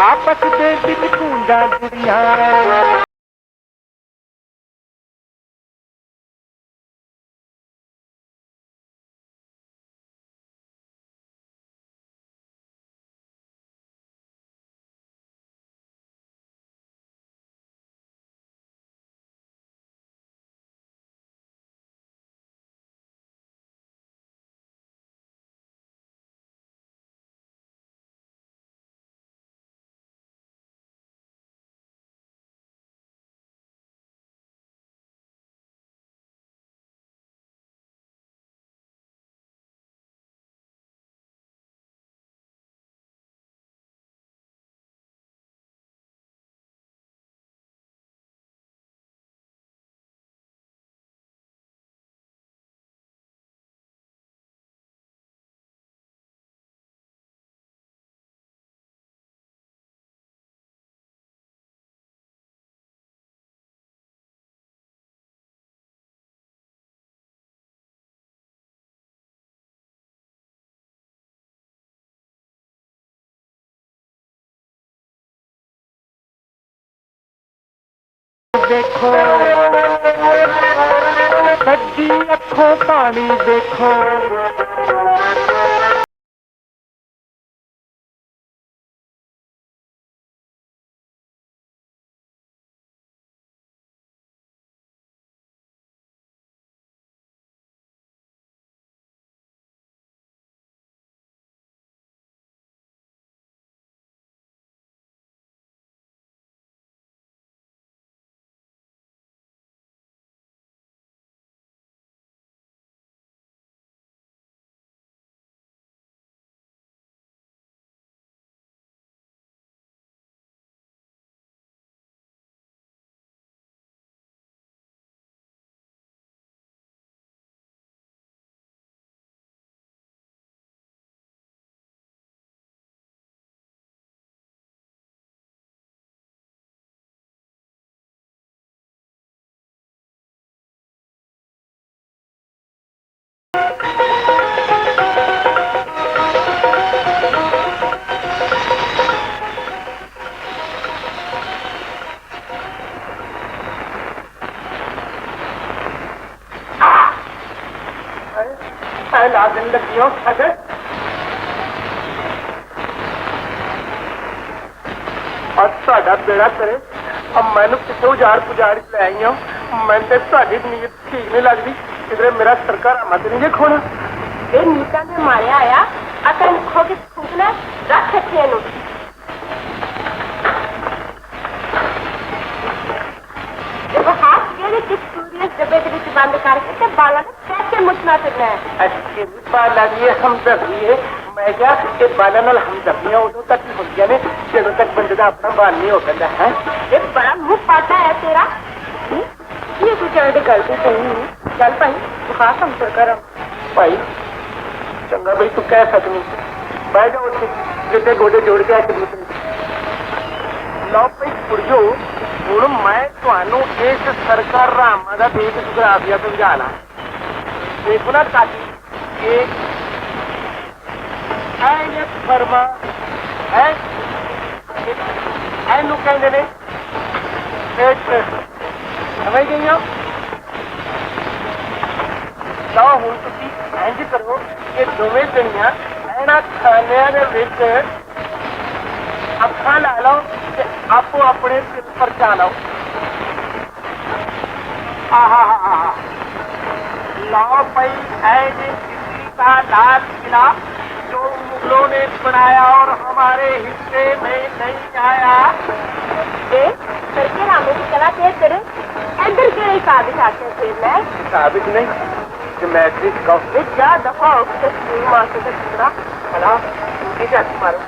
ਆਪਸ ਦੇ ਵਿੱਚ ਕੂੰਜਾਂ ਜੁੜੀਆਂ देखो सज्जी अखों पानी देखो लाजन लगी हो खजर साडा बेड़ा करे मैनू कितों उजाड़ पुजाड़ लै आई हो मैं नीयत ठीक नहीं लगती किधरे मेरा सरकार मत नहीं जे खोना ये नीता ने मारिया आया अकल खो के फूकना रख रखे नु देखो हाथ के किस सूर्य डब्बे के बीच बंद करके ते बाला ने कैसे मुछना फिरना है अच्छी बाला ये हम है मैं क्या ये बाला नाल हम दबियां उदों तक ही होंदियां ने ਜਦੋਂ तक बंदे ਦਾ अपना बाल नहीं हो पाता है ये बड़ा मुंह पाटा है तेरा ये कुछ ऐसी गलती तो नहीं चल भाई बुखार समझ कर भाई चंगा भाई तू कह सकनी बैठ जाओ उत्थे जिते गोडे जोड़ के आके लो भाई कुड़ियो ਹੁਣ ਮੈਂ ਤੁਹਾਨੂੰ ਇਸ ਸਰਕਾਰ ਰਾਮਾਂ ਦਾ ਦੇਖ ਜਗਰਾਫੀਆ ਸਮਝਾ ਲਾਂ ਦੇਖੋ ਨਾ ਕਾਜੀ ਇਹ ਇਹ ਫਰਮਾ ਹੈ ਇਹਨੂੰ ਕਹਿੰਦੇ ਨੇ ਇੱਕ ਸਮਝ ਗਈਆਂ ਤਾਂ ਹੁਣ ਤੁਸੀਂ ਇੰਜ ਕਰੋ ਕਿ ਦੋਵੇਂ ਜਣੀਆਂ ਇਹਨਾਂ ਖਾਨਿਆਂ ਦੇ ਵਿੱਚ ਅੱਖਾਂ ਲਾ ਲਓ ਤੇ ਆਪੋ ਆਪਣੇ ਦਿਲ ਪਰ ਜਾ ਲਓ लाओ भाई ऐसे दिल्ली का लाल किला जो मुगलों ने बनाया और हमारे हिस्से में नहीं आया करके रामू की कला तेज करे इधर के साबित आते थे मैं साबित नहीं कि मैट्रिक कब क्या दफा उसके स्कूल मास्टर का टुकड़ा खड़ा ठीक है मारो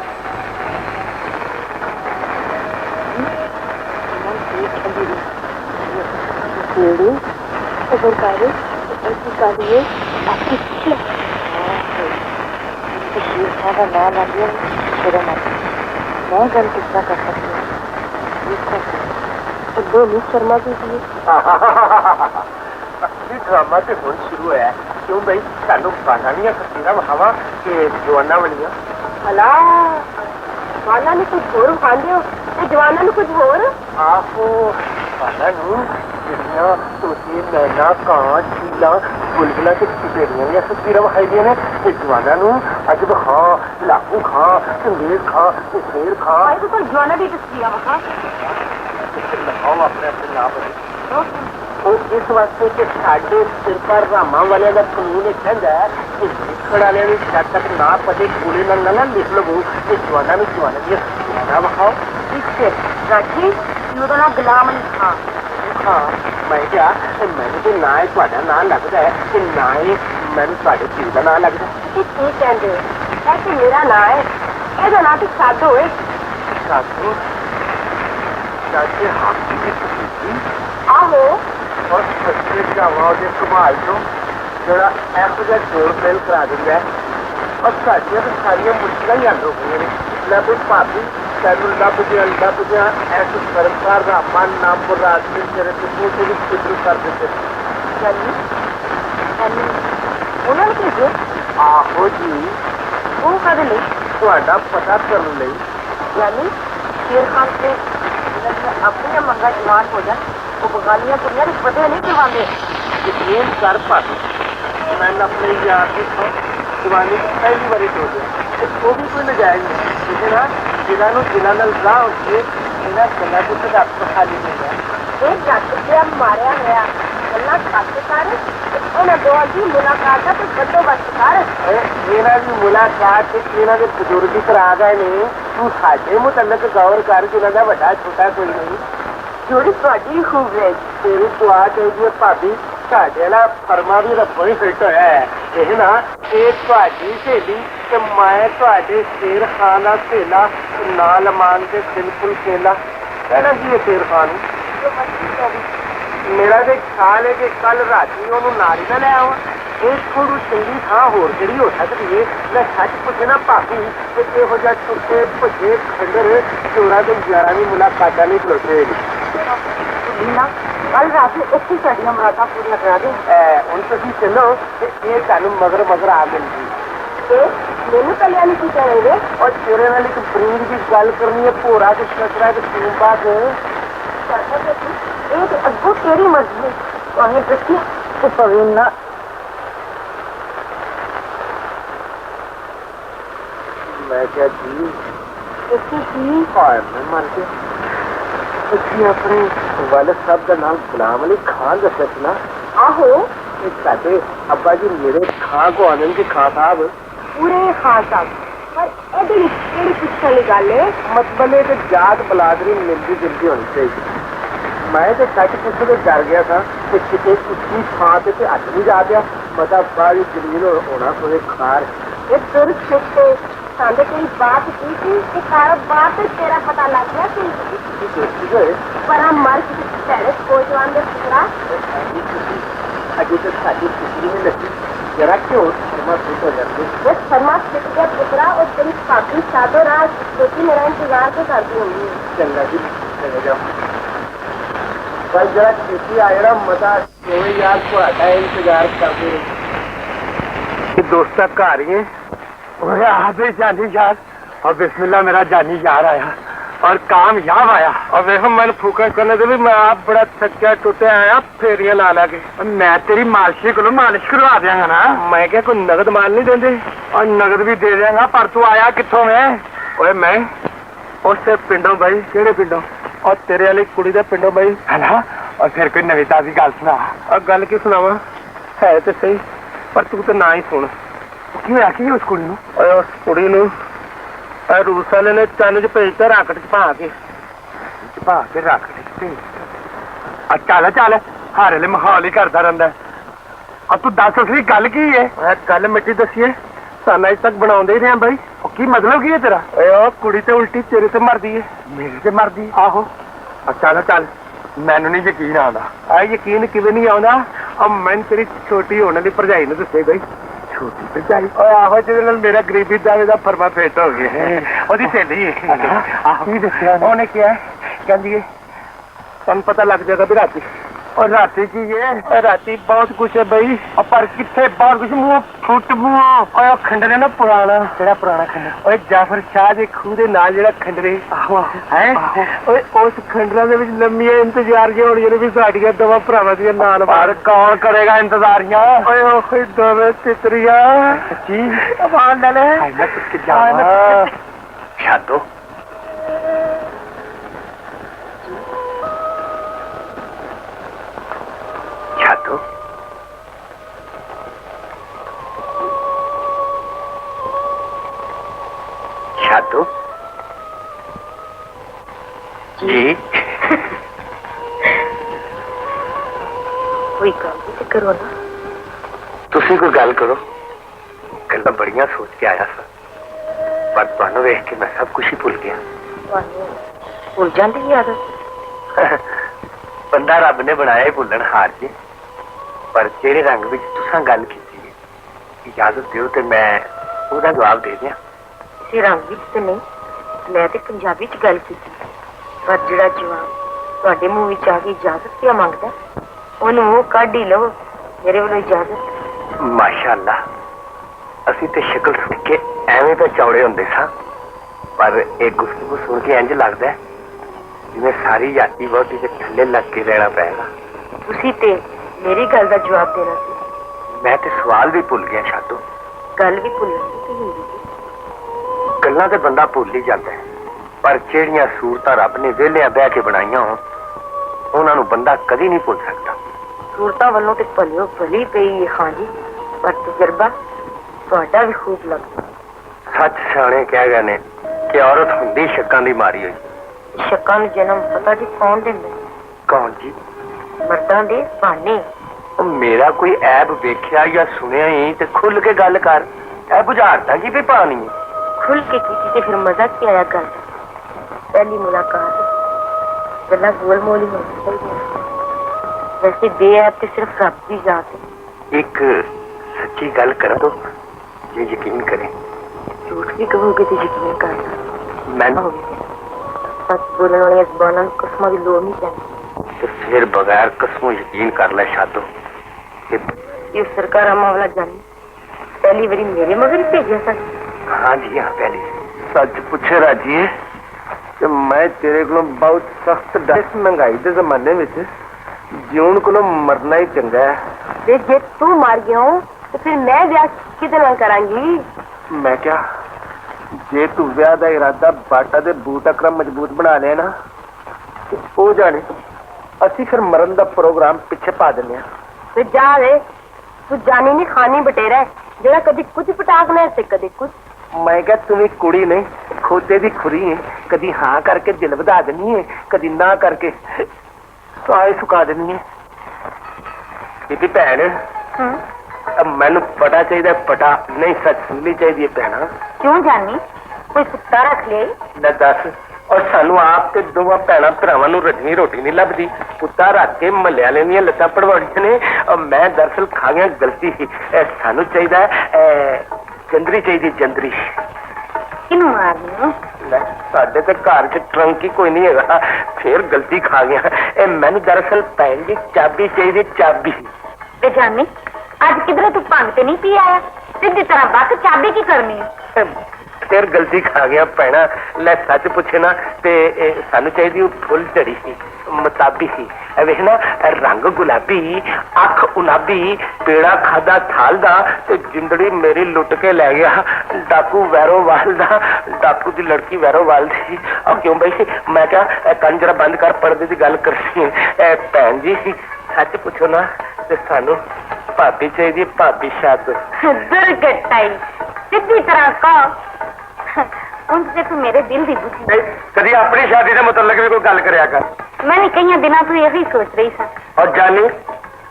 सरकारी ऐसी करिए आपकी का नाम आ गया मेरा नाम मैं गल कितना कर सकती हूँ दो मिस शर्मा भी दिए ड्रामा तो हम शुरू है क्यों भाई सानू बानानिया तस्वीर वहावा के जवाना वालिया भला जवाना ने कुछ होर खांदे हो ते जवाना ने कुछ होर आहो वाला नु जिन्ना तोते नैना कां चीला बुलबुला ते चिड़ियां ने सिर वहाई ने ते जवाना नु अज बखा लाकू खा संदेर खा ते शेर खा भाई तो जवाना भी तस्वीर वखा लगाओ अपने अपने नाम और इस वास्ते कि साडे सिर पर रामा वाले का कानून कहता है कि लिखण वाले भी जब तक ना पते कूड़े ना लिख लवो ये जवाना भी जवाना दी जवाना वखाओ ठीक है राजी ਉਹਦਾ ਨਾਮ ਗੁਲਾਮ ਅਲੀ ਖਾਨ हाँ मैं क्या मैंने तो ना ही ਤੁਹਾਡਾ ਨਾਂ ਲੱਗਦਾ ਹੈ ਕਿ ਨਾ ਹੀ ਮੈਨੂੰ ਤੁਹਾਡੇ ਧੀ ਦਾ ਨਾਂ ਲੱਗਦਾ ਤੁਸੀਂ ਕੀ ਕਹਿੰਦੇ ਹੋ ਇਹ ਕਿ ਮੇਰਾ ਨਾਂ ਹੈ ਇਹਦਾ ਨਾਂ ਤੇ ਸਾਧੂ ਹੈ ਸਾਧੂ ਸਾਧੇ ਹਾਕੀ ਦੀ ਕੁੜੀ ਆਹੋ ਔਰ ਸੱਚੇ ਜਾਵਾ ਦੇ ਕਮਾਲ ਤੋਂ ਜਿਹੜਾ ਇਹੋ ਜਿਹਾ ਜੋੜ ਮੇਲ ਕਰਾ ਦਿੰਦਾ ਹੈ ਔਰ ਸਾਡੀਆਂ ਤਾਂ ਸਾਰੀਆਂ ਮੁਸ਼ਕਲਾਂ ਹੀ ਹੱਲ ਹੋ ਗਈਆਂ ਨੇ ਲੈ ਬਈ ਭਾਬੀ ਤੈਨੂੰ ਲੱਭ ਗਿਆ ਐਸ ਸਰਕਾਰ ਦਾ ਮਨ ਨਾਮ ਮੁਰਾਦ ਦੇ ਤੇਰੇ ਤੇ ਕੋਈ ਵੀ ਫਿਕਰ ਕਰ ਦਿੱਤੇ ਜਾਨੀ ਉਹਨਾਂ ਨੂੰ ਭੇਜੋ ਆਹੋ ਜੀ ਉਹ ਕਦੇ ਲਈ ਤੁਹਾਡਾ ਪਤਾ ਕਰਨ ਲਈ यानी शेर खान से अपनी मंगा जवान हो जाए वो बंगालियां दुनिया के पते नहीं करवाते यकीन कर पाते मैंने अपने यार के जवानी की पहली बारी हो गया वो भी कोई नजायज नहीं लेकिन हाँ जिन्होंने जिन्होंने राह होती है इन्हें गला कुछ आपको खाली मिल गया एक जाते मारिया गया गल्ला खाते कर उन्हें दो की मुलाकात का तो बंदोबस्त कर ਇਹਨਾਂ ਦੀ ਮੁਲਾਕਾਤ ਤੇ ਇਹਨਾਂ ਦੇ ਬਜ਼ੁਰਗ ਕਰਾ ਗਏ ਨੇ ਤੂੰ ਸਾਡੇ ਮੁਤਲਕ ਗੌਰ ਕਰ ਜਿਨ੍ਹਾਂ ਦਾ ਵੱਡਾ ਛੋਟਾ ਕੋਈ ਨਹੀਂ जोड़ी थोड़ी खूब है ਤੇਰੀ ਦੁਆ ਚਾਹੀਦੀ ਹੈ ਭਾਬੀ ਸਾਡੇ ਨਾਲ ਫਰਮਾ ਵੀ ਰੱਬੋ ਹੀ ਫਿੱਟ ਹੋਇਆ ਹੈ ਇਹ ਨਾ ਇਹ ਤੁਹਾਡੀ ਸਹੇਲੀ ਤੇ ਮੈਂ ਤੁਹਾਡੇ ਸ਼ੇਰ ਖਾਨ ਦਾ ਸਹੇਲਾ ਨਾਲ ਮਾਨ ਕੇ ਬਿਲਕੁਲ ਸਹੇਲਾ ਕਹਿਣਾ ਕੀ ਹੈ ਸ਼ੇਰ ਖਾਨ ਨੂੰ जो मर्जी करी ਮੇਰਾ ਤੇ ਖਿਆਲ ਹੈ ਕਿ ਕੱਲ ਰਾਤੀ ਉਹਨੂੰ ਨਾਰੀ ਨਾ ਲੈ ਆਵਾਂ ਇਹ ਥੋੜੂ ਚੰਗੀ ਥਾਂ ਹੋਰ ਕਿਹੜੀ ਹੋ ਸਕਦੀ ਹੈ ਮੈਂ ਸੱਚ ਪੁੱਛਣਾ ਭਾਬੀ ਕਿ ਇਹੋ ਜਿਹਾ ਟੁੱਟੇ ਭੱਜੇ ਖੰਡਰ ਚੋਰਾਂ ਦੇ ਯਾਰਾਂ ਦੀ ਮੁਲਾਕਾਤਾਂ ਨਹੀਂ ਖਲੋਤੇ लीला कल रात में एक ही साड़ियां मुरादा पूरी करा दे ਹੁਣ ਤੁਸੀਂ ਚੱਲੋ ਤੇ ਇਹ ਤੁਹਾਨੂੰ ਮਗਰ ਆ ਮਿਲਦੀ मैनू कल्याण की करेंगे ਔਰ ਤੇਰੇ ਨਾਲ ਇੱਕ ਬਰੀਡ ਦੀ ਗੱਲ ਕਰਨੀ ਹੈ ਭੋਰਾ ਤੇ ਕਚਰਾ ਤੇ ਟੂੰਬਾ ਤੇ एक अगो तेरी मर्जी है दसी तो पवीन ना ਮੈਂ ਕਿਹਾ ਜੀ दसी की ਹਾਏ ਮੈਂ ਮਰ ਗਿਆ ਤੁਸੀਂ ਆਪਣੇ ਵਾਲਦ ਸਾਹਿਬ ਦਾ ਨਾਮ ਗੁਲਾਮ ਅਲੀ ਖਾਨ ਦੱਸਿਆ ਸੀ ਨਾ आहो ਇਹ ਸਾਡੇ ਅੱਬਾ ਜੀ ਮੇਰੇ ਖਾਂ ਕੋ ਆਨੰਦ ਕੇ ਖਾਂ ਸਾਹਿਬ पूरे खान साहब पर एदे केड़ी पुछण वाली गल है ਮਤਬਲੇ ਤੇ ਜਾਤ ਬਲਾਦਰੀ ਮਿਲਦੀ ਜੁਲਦੀ ਹੋਣੀ ਚਾਹੀਦੀ ਮੈਂ ਤੇ ਸੱਚ ਪੁੱਛ ਕੇ ਡਰ ਗਿਆ ਸਾਂ ਕਿ ਕਿਤੇ ਉੱਚੀ ਥਾਂ ਤੇ ਹੱਥ ਨਹੀਂ ਜਾ ਪਿਆ ਮਤਾ ਬਾਹਰ ਜ਼ਮੀਨ ਹੋਣਾ ਕੋਈ ਖਾਰ एक दुर छुट्टे सांदे कोई बात की थी कि कारोबार तो तेरा पता लग गया कि ਕੀ ਦੋਸਤੀ ਹੋਏ पर हम मर के पहले कोई जवान दे पुत्रा अभी तक साडी फिक्री में लगी जरा क्यों फरमा फिट हो जाते वो शर्मा छिट गया पुत्रा और तेरी काफी सादो रात बेटी मेरा इंतजार तो करती होंगी चंगा जी चले जाओ भाई जरा खेती आएगा मता कोई यार को आता है इंतजार करते रहे दोस्ता घर ही ओए आबे जानी यार और बिस्मिल्लाह मेरा जानी यार आया और कामयाब आया और देखो मैंने फूका करने दे भी मैं आप बड़ा थक्या टूटे आया फेरियां ला ला के मैं तेरी मालिश को मालिश करवा देंगा ना मैं क्या कोई नगद माल नहीं देंगे और नगद भी दे देंगा पर तू आया कित्थों है ओए मैं उस पिंडों भाई केड़े पिंडों और तेरे वाली कुड़ी दे पिंडों भाई है ना और फिर कोई नवी ताजी गल सुना और गल की सुनावा है तो सही पर तू तो ना ही सुन क्यों आखी उस कुड़ी नूं और उस कुड़ी नूं रूस वाले ने चन्न च भेजता राकट च पा के छुपा के रख दी चल चल हर वेले माहौल ही करता रहिंदा और तू दस असली गल की है गल मिट्टी दसीए सन अज तक बनाउंदे ही रहे भाई की मतलब की है तेरा ओए कुड़ी ते उल्टी तेरे ते मरदी है मेरे ते मरदी आहो चल चल मैनू नहीं यकीन आंदा आ यकीन किवें नहीं आउंदा और मैं तेरी छोटी होने दी भरजाई ने दसे गई छोटी भरजाई ओए आहो जिहदे नाल मेरा गरीबी दावे दा फरमा फेट हो गया है ओदी सहेली की दस्सिया ਉਹਨੇ ਕਿਹਾ ਕਹਿੰਦੀ ਹੈ ਤੁਹਾਨੂੰ ਪਤਾ ਲੱਗ ਜਾਏਗਾ ਵੀ ਰਾਤੀ और राती की ये राती बहुत कुछ है भाई पर कितने बहुत कुछ मुंह फुट मुंह और खंडर है ना पुराना जेड़ा पुराना खंडर और जाफर शाह दे खूह दे नाल जेड़ा खंडर है ओए उस खंडरा दे विच लंबी इंतजार के होनी ने भी साडियां दवा भरावां दी नाल पर कौन करेगा इंतजारियां ओए ओए दवे तितरिया सच्ची मान डाले मैं तुझे जाना शादो शादो शादो जी कोई काम भी करो ना तुसी कोई गल करो गल्लां बड़ियां सोच के आया सा पर तुहानू वेख के मैं सब कुछ ही भुल गया भुल जाती की आदत बंदा रब ने बनाया ही भुलन हार जी पर जेड़े रंग विच तुसां गल कीती है इजाजत दिओ ते मैं ਉਹਦਾ ਜਵਾਬ ਦੇ ਦਿਆਂ इसी रंग विच ते नहीं मैं ते पंजाबी च गल कीती पर जेड़ा जवाब तुहाडे मूंह विच आ के इजाजत पिया मंगदा ਉਹਨੂੰ ਮੂੰਹ ਕੱਢ ਹੀ ਲਓ ਮੇਰੇ ਵੱਲੋਂ ਇਜਾਜ਼ਤ ਮਾਸ਼ਾਅੱਲਾ ਅਸੀਂ ਤੇ ਸ਼ਕਲ ਸੁਣ ਕੇ ਐਵੇਂ ਤਾਂ ਚੌੜੇ ਹੁੰਦੇ ਸਾਂ ਪਰ ਇਹ ਗੁਫ਼ਤਗੂ ਸੁਣ ਕੇ ਇੰਜ ਲੱਗਦਾ ਜਿਵੇਂ ਸਾਰੀ ਯਾਤੀ ਬਹੁਤੀ ਦੇ ਥੱਲੇ ਲੱਗ ਕੇ ਰਹਿਣਾ ਪਏਗਾ ਤੁਸੀਂ ਤੇ ਮੇਰੀ ਗੱਲ ਦਾ ਜਵਾਬ ਦੇਣਾ ਸੀ ਮੈਂ ਤੇ ਸਵਾਲ ਵੀ ਭੁੱਲ ਗਿਆ ਸ਼ਾਦੋ ਗੱਲ ਵੀ ਭੁੱਲਣੀ ਤੇ ਹਿੰਦੀ ਗੱਲਾਂ ਤੇ ਬੰਦਾ ਭੁੱਲ ਹੀ ਜਾਂਦਾ ਪਰ ਜਿਹੜੀਆਂ ਸੂਰਤਾਂ ਰੱਬ ਨੇ ਵਿਹਲਿਆਂ ਬਹਿ ਕੇ ਬਣਾਈਆਂ ਹੋਣ ਉਹਨਾਂ ਨੂੰ ਬੰਦਾ ਕਦੀ ਨਹੀਂ ਭੁੱਲ ਸਕਦਾ ਸੂਰਤਾਂ ਵੱਲੋਂ ਤੇ ਭਲਿਓ ਭਲੀ ਪਈ ਹਾਂ ਜੀ ਪਰ ਤਜਰਬਾ ਤੁਹਾਡਾ ਵੀ ਖੂਬ ਲੱਗਦਾ ਸੱਚ ਸਿਆਣੇ ਕਹਿ ਗਏ ਨੇ ਕਿ ਔਰਤ ਹੁੰਦੀ ਸ਼ੱਕਾਂ ਦੀ ਮਾਰੀ ਹੋਈ ਸ਼ੱਕਾਂ ਨੂੰ ਜਨਮ ਪਤਾ ਜੀ ਕੌਣ ਦਿੰਦਾ ਕੌਣ ਜੀ ਮਰਦਾਂ ਦੇ ਬਹਾਨੇ ਉਹ ਮੇਰਾ ਕੋਈ ਐਬ ਵੇਖਿਆ ਜਾਂ ਸੁਣਿਆ ਹੀ ਤੇ ਖੁੱਲ ਕੇ ਗੱਲ ਕਰ ਇਹ ਬੁਝਾਰਤਾਂ ਕੀ ਵੀ ਪਾਣੀ ਹੈ ਖੁੱਲ ਕੇ ਕੀਤੀ ਤੇ ਫਿਰ ਮਜ਼ਾ ਕੀ ਆਇਆ ਗੱਲ ਪਹਿਲੀ ਮੁਲਾਕਾਤ ਗੱਲਾਂ ਗੋਲ ਮੋਲ ਹੀ ਹੋਣੀ ਚਾਹੀਦੀ ਵੈਸੇ ਬੇਅਬ ਤੇ ਸਿਰਫ ਰੱਬ ਦੀ ਜ਼ਾਤ ਹੈ ਇੱਕ ਸੱਚੀ ਗੱਲ ਕਰ ਦੋ ਜੇ ਯਕੀਨ ਕਰੇ ਝੂਠ ਵੀ ਕਹੋਗੇ ਤੇ ਯਕੀਨ ਕਰਨਾ ਮੈਂ ਸੱਚ ਬੋਲਣ ਵਾਲੀਆਂ ਜ਼ਬਾਨਾਂ ਨੂੰ ਕਸਮਾਂ ਦੀ ਲੋੜ ਨਹੀਂ ਪੈਂਦੀ ਤੇ ਫਿਰ ਬਗੈਰ ਕਸਮੋਂ ਯਕੀਨ ਕਰ ਲੈ ਸ਼ਾਦੋ ਇਹ ਸਰਕਾਰ ਮਾਮਲਾ ਜਾਣੀ ਪਹਿਲੀ ਵਾਰੀ ਮੇਰੇ ਮਗਰ ਭੇਜਿਆ ਸੱਚ हाँ जी हाँ पहले सच पूछे राजी कि मैं तेरे को बहुत सख्त इस महंगाई के जमाने में जीवन को मरना ही चंगा है ते जे तू मर गया हो तो फिर मैं ब्याह किदे नाल करांगी मैं क्या जे तू ब्याह का इरादा बाटा दे बूट अकरम मजबूत बना लिया ना तो हो जाने असी फिर मरन का प्रोग्राम पीछे पा देने ते जा रे तू जानी नहीं खानी बटेरा है जेड़ा कदी कुछ पटाकना है ते कदी कुछ मैं क्या तुम्हें कुड़ी नहीं खोते दी खुरी है कदी हाँ करके दिल बधा देनी है कदी ना करके साए सुका देनी है दीदी भैन अब मैनू पता चाहिए पता नहीं सच सुननी चाहिए भैन क्यों जानी कोई कुत्ता रख ले न दस और सानू आप ते दोवां भैणां भरावां नू रजनी रोटी नहीं लभदी कुत्ता रख के महल्ले वाले दियां लत्तां पड़वाउणियां ने और मैं दरअसल खा गया गलती ही सानू चाहिए जंदरी चाहिए जंदरी किनू मारनी हो साडे ते घर च ट्रंक ही कोई नहीं है फिर गलती खा गया मैनू दरअसल भैन जी चाबी चाहिए चाबी ते जानी आज किधर तू भंग ते नहीं पी आया सीधी तरह बस चाबी की करनी है फिर गलती खा गया भैना ले सच पूछे ना ते सानू चाहिए फुल झड़ी सी मताबी सी वेख ना रंग गुलाबी अख उनाबी पेड़ा खादा थाल दा ते जिंदड़ी मेरी लुट के ले गया डाकू वैरोवाल दा डाकू दी लड़की वैरोवाल दी और क्यों भाई मैं क्या कंन जरा बंद कर पर्दे दी गल करसी भैन जी सच पूछो ना ते सानू भाभी चाहिए भाभी शाद दुर्घटाई सीधी तरह कहो उनसे तू मेरे दिल दी बुझी कभी अपनी शादी का मतलब भी कोई गल करया कर मैंने कई दिनों तो यही सोच रही सा और जानी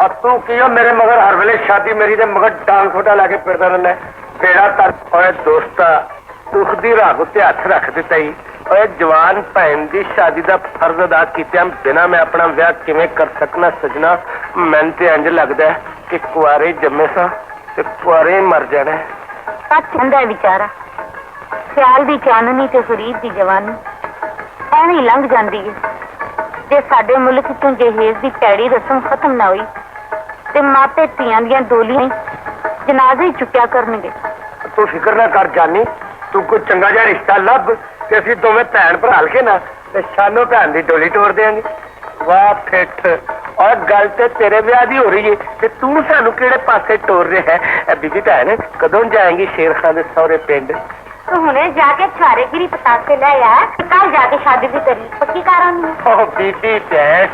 अब तू की मेरे मगर हर वेले शादी मेरी दे मगर डांग छोटा लाके फिरदा रहना बेड़ा तर और दोस्ता दुख दी राह उत्ते हथ रख दिता ही और जवान भैन की शादी का फर्ज अदा कित्या बिना मैं अपना विआह किवें कर सकना सजना मैनूं ते इंज लगदा है कि कुआरे जम्मे सा ते कुआरे मर जाना सच कहंदा है बेचारा ख्याल दी चाननी ते फरीद दी जवानी एवें लंघ जांदी है ਜੇ ਸਾਡੇ ਮੁਲਕ ਤੋਂ ਜਹੇਜ਼ ਦੀ ਪੈੜੀ ਰਸਮ ਖਤਮ ਨਾ ਹੋਈ ਤੇ ਮਾਪੇ ਧੀਆਂ ਦੀਆਂ ਡੋਲੀਆਂ ਜਨਾਜ਼ੇ ਹੀ ਚੁੱਕਿਆ ਕਰਨਗੇ। ਤੂੰ ਫਿਕਰ ਨਾ ਕਰ ਜਾਨੀ, ਤੂੰ ਕੋਈ ਚੰਗਾ ਜਿਹਾ ਰਿਸ਼ਤਾ ਲੱਭ ਤੇ ਅਸੀਂ ਦੋਵੇਂ ਭੈਣ ਭਰਾ ਕੇ ਨਾ ਤੇ ਸ਼ਾਨੋ ਭੈਣ ਦੀ ਡੋਲੀ ਤੋੜ ਦੇਾਂਗੇ। ਵਾਹ ਫਿੱਟ, ਔਰ ਗੱਲ ਤੇ ਤੇਰੇ ਵਿਆਹ ਦੀ ਹੋ ਰਹੀ ਏ ਤੇ ਤੂੰ ਸਾਨੂੰ ਕਿਹੜੇ ਪਾਸੇ ਤੋੜ ਰਿਹਾ ਹੈ? ਬੀਬੀ ਭੈਣ, ਕਦੋਂ ਜਾਏਂਗੀ ਸ਼ੇਰ ਖਾਨ ਦੇ ਸਹੁਰੇ ਪਿੰਡ? ਤੂੰ ਹੁਣੇ ਜਾ ਕੇ ਛਾਰੇਗਿਰੀ ਪਤਾਸੇ ਲੈ ਆ, ਕੱਲ ਜਾ ਕੇ ਸ਼ਾਦੀ ਦੀ ਤਾਰੀਖ ਪੱਕੀ ਕਰਾਂਗੀ। ਓ ਬੀਬੀ ਭੈਣ,